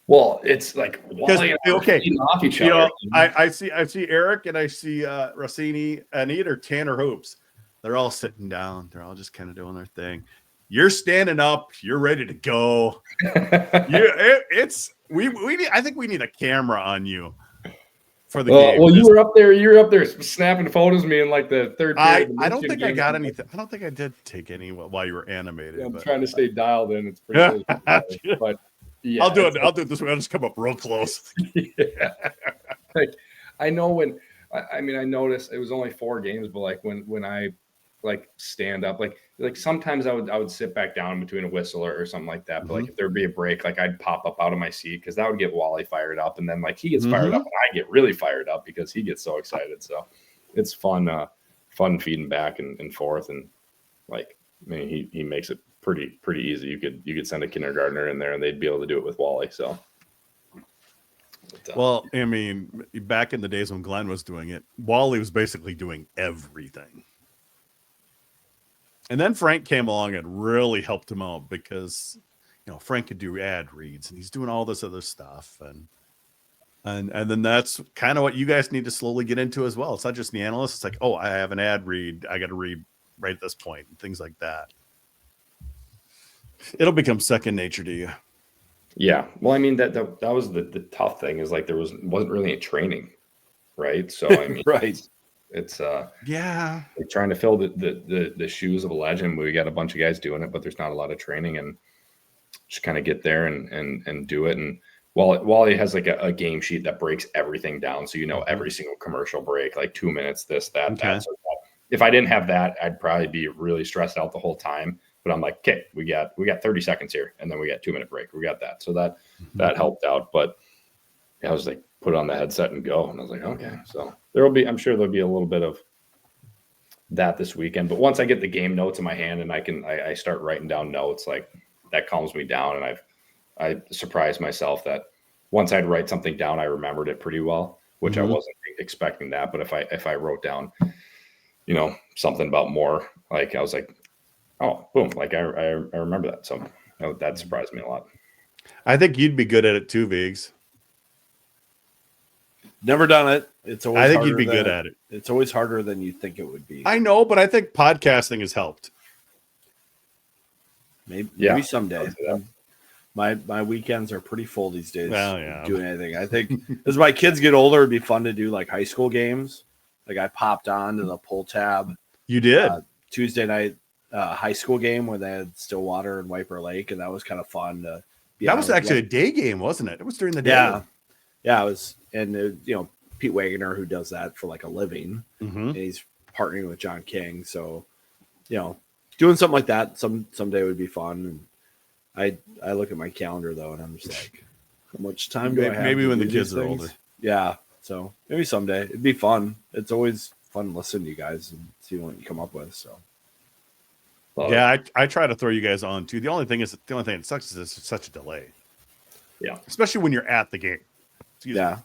Well, it's like, okay, off each other. I see Eric and I see Rossini and either Tanner Hoops. They're all sitting down. They're all just kind of doing their thing. You're standing up. You're ready to go. I think we need a camera on you for the game. Well, you were up there snapping photos of me in like the third period. I don't think I got anything. I don't think I did take any while you were animated. Yeah, I'm trying to stay dialed in. It's pretty close. But yeah, I'll do it this way. I'll just come up real close. Yeah. Like, I know when I noticed it was only 4 games, but like when I like stand up, like sometimes I would sit back down between a whistle or something like that. But like if there'd be a break, like I'd pop up out of my seat because that would get Wally fired up, and then like he gets fired up, and I get really fired up because he gets so excited. So it's fun feeding back and forth, and like, I mean, he makes it pretty easy. You could send a kindergartner in there and they'd be able to do it with Wally. So. Well, I mean, back in the days when Glenn was doing it, Wally was basically doing everything. And then Frank came along and really helped him out because, Frank could do ad reads and he's doing all this other stuff. And then that's kind of what you guys need to slowly get into as well. It's not just the analyst. It's like, oh, I have an ad read. I got to read right at this point and things like that. It'll become second nature to you. Yeah. Well, I mean, that was the tough thing is like, there wasn't really any training. Right. So, I mean, right. It's yeah, like trying to fill the shoes of a legend. We got a bunch of guys doing it, but there's not a lot of training, and just kind of get there and do it. And Wally has like a game sheet that breaks everything down. So, every single commercial break, like 2 minutes, this, that, okay. that. So if I didn't have that, I'd probably be really stressed out the whole time. But I'm like, okay, we got 30 seconds here, and then we got 2-minute break. We got that. So that helped out. But I was like, put on the headset and go. And I was like, okay. So I'm sure there'll be a little bit of that this weekend. But once I get the game notes in my hand and I start writing down notes, like that calms me down. And I surprised myself that once I'd write something down, I remembered it pretty well, which I wasn't expecting that. But if I wrote down, something about more, like I was like, oh, boom, like I remember that. So that surprised me a lot. I think you'd be good at it too, Viggs. Never done it. It's always. I think you'd be good at it. It's always harder than you think it would be. I know, but I think podcasting has helped. Maybe someday. My weekends are pretty full these days. Well, yeah. Doing anything. I think as my kids get older, it'd be fun to do like high school games. Like I popped on to the pull tab. You did Tuesday night high school game where they had Stillwater and Wiper Lake, and that was kind of fun. That was actually a day game, wasn't it? It was during the day. Yeah, it was. And Pete Wagoner, who does that for like a living, and he's partnering with John King. So, doing something like that someday would be fun. And I look at my calendar though, and I'm just like, how much time do I have? Maybe when the kids are older. Yeah. So maybe someday it'd be fun. It's always fun listening to you guys and see what you come up with. So. Yeah, I try to throw you guys on too. The only thing that sucks is it's such a delay. Yeah. Especially when you're at the game. Yeah.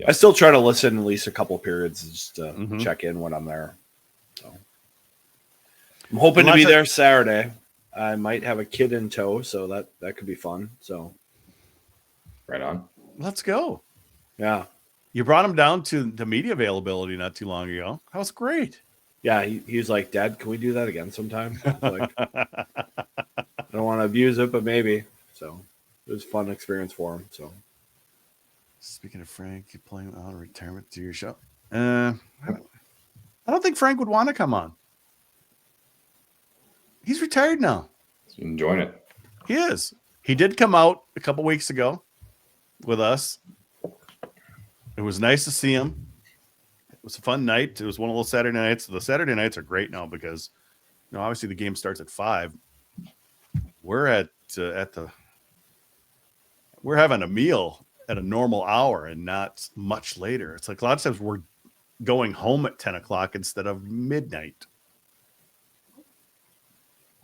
I still try to listen at least a couple periods just to check in when I'm there. So I'm hoping to be there Saturday. I might have a kid in tow, so that could be fun. So right on. Let's go. Yeah. You brought him down to the media availability not too long ago. That was great. Yeah, he was like, Dad, can we do that again sometime? I was like, I don't want to abuse it, but maybe. So it was a fun experience for him. So Speaking of Frank, you playing on retirement to your show? I don't think Frank would want to come on. He's retired now. He's enjoying it. He is. He did come out a couple weeks ago with us. It was nice to see him. It was a fun night. It was one of those Saturday nights. The Saturday nights are great now because, obviously the game starts at 5. We're we're having a meal at a normal hour and not much later. It's like a lot of times we're going home at 10 o'clock instead of midnight.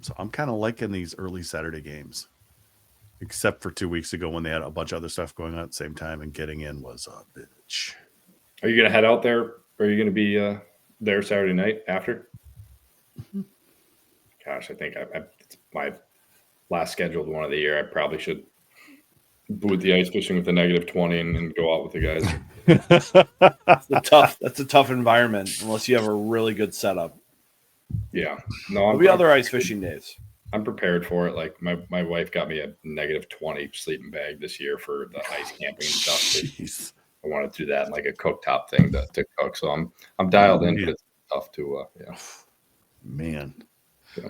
So I'm kind of liking these early Saturday games, except for 2 weeks ago when they had a bunch of other stuff going on at the same time and getting in was a bitch. Are you going to head out there? Or are you going to be there Saturday night after? Mm-hmm. Gosh, I think it's my last scheduled one of the year. I probably should boot the ice fishing with the -20 and go out with the guys. that's a tough environment unless you have a really good setup. Yeah. No, There'll be other ice fishing days. I'm prepared for it. Like my wife got me a -20 sleeping bag this year for the ice camping and stuff. Jeez. I wanted to do that in like a cooktop thing to cook. So I'm dialed in, but it's tough to Man. Yeah.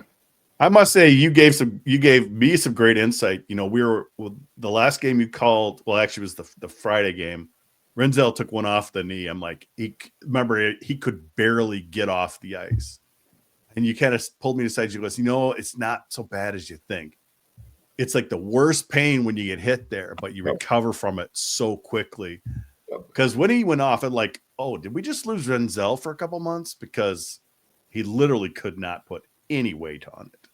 I must say you gave me some great insight. We were the last game you called. Well, actually, it was the Friday game. Renzel took one off the knee. I'm like, he could barely get off the ice, and you kind of pulled me aside. You goes, it's not so bad as you think. It's like the worst pain when you get hit there, but you recover from it so quickly. Because when he went off, I'm like, oh, did we just lose Renzel for a couple months? Because he literally could not put any weight on it.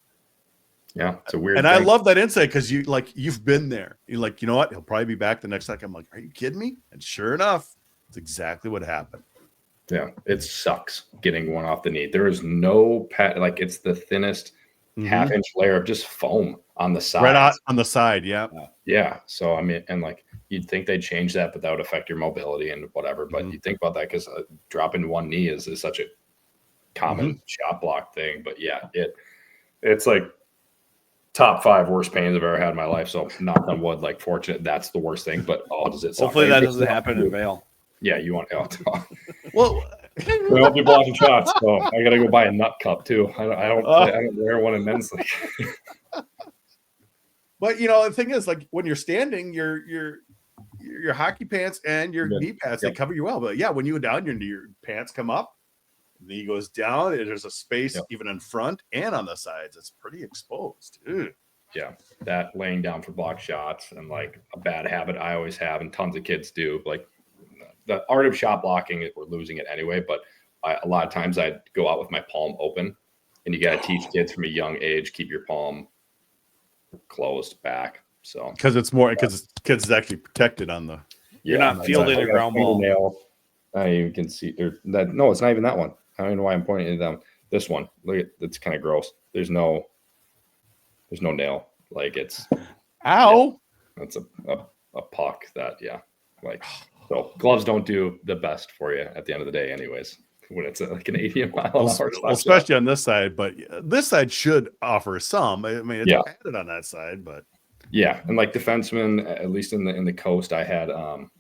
Yeah, it's a weird and thing. I love that insight because you've been there. You're like, you know what? He'll probably be back the next night. I'm like, are you kidding me? And sure enough, it's exactly what happened. Yeah, it sucks getting one off the knee. There is no like it's the thinnest half-inch layer of just foam on the side. Right out on the side, yeah. Yeah. So I mean, and like you'd think they'd change that, but that would affect your mobility and whatever. But you think about that because dropping one knee is such a common shot block thing. But yeah, it's like top 5 worst pains I've ever had in my life. So knock on wood, like fortunate that's the worst thing. But does it suck? Hopefully that doesn't happen in Vail. Yeah, you want well. We won't be blocking shots, so I gotta go buy a nut cup too. I don't wear one in men's league. But the thing is, like when you're standing, your hockey pants and your knee pads they cover you well. But yeah, when you go down, your pants come up, knee goes down. There's a space even in front and on the sides. It's pretty exposed. Ew. Yeah, that laying down for block shots and like a bad habit I always have, and tons of kids do. Like the art of shot blocking, we're losing it anyway. But a lot of times I'd go out with my palm open, and you got to teach kids from a young age keep your palm closed back. So because kids is actually protected on the. You're not fielding a ground ball. Nail. I even can see that. No, it's not even that one. I don't even know why I'm pointing at them. This one, look at it's kind of gross. There's no nail. Like it's ow. That's a puck that like. So gloves don't do the best for you at the end of the day, anyways. When it's like an 80 mile an hour, especially on this side. But this side should offer some. I mean, it's padded on that side, but yeah. And like defensemen, at least in the coast, I had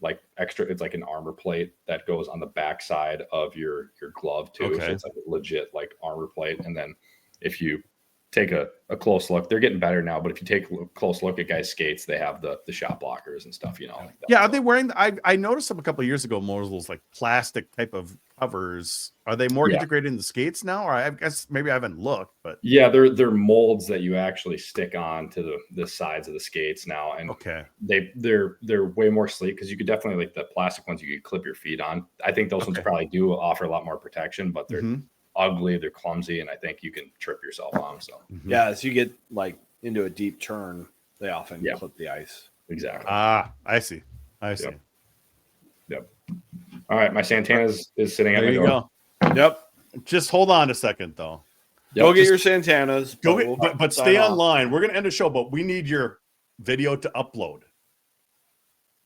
like extra. It's like an armor plate that goes on the back side of your glove too. Okay. So it's like a legit like armor plate. And then if you take a close look, they're getting better now, but if you take a close look at guys' skates, they have the shot blockers and stuff, like that. Yeah, are they wearing I noticed them a couple of years ago, more of those like plastic type of covers. Are they more integrated in the skates now? Or I guess maybe I haven't looked, but yeah, they're molds that you actually stick on to the sides of the skates now. And they're way more sleek because you could definitely like the plastic ones you could clip your feet on. I think those ones probably do offer a lot more protection, but they're ugly, they're clumsy, and I think you can trip yourself on them. So yeah, as you get like into a deep turn, they often clip the ice. Exactly. I see. Yep. All right, my Santana is sitting at there my you door. Go. Yep. Just hold on a second though. Go get your Santanas. But stay online. We're gonna end the show, but we need your video to upload.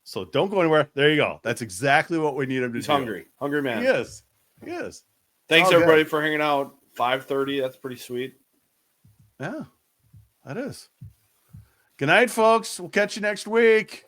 So don't go anywhere. There you go. That's exactly what we need him to do. Hungry man. He is. Thanks Oh, everybody good. for hanging out. 5:30. That's pretty sweet. Yeah, that is. Good night, folks. We'll catch you next week.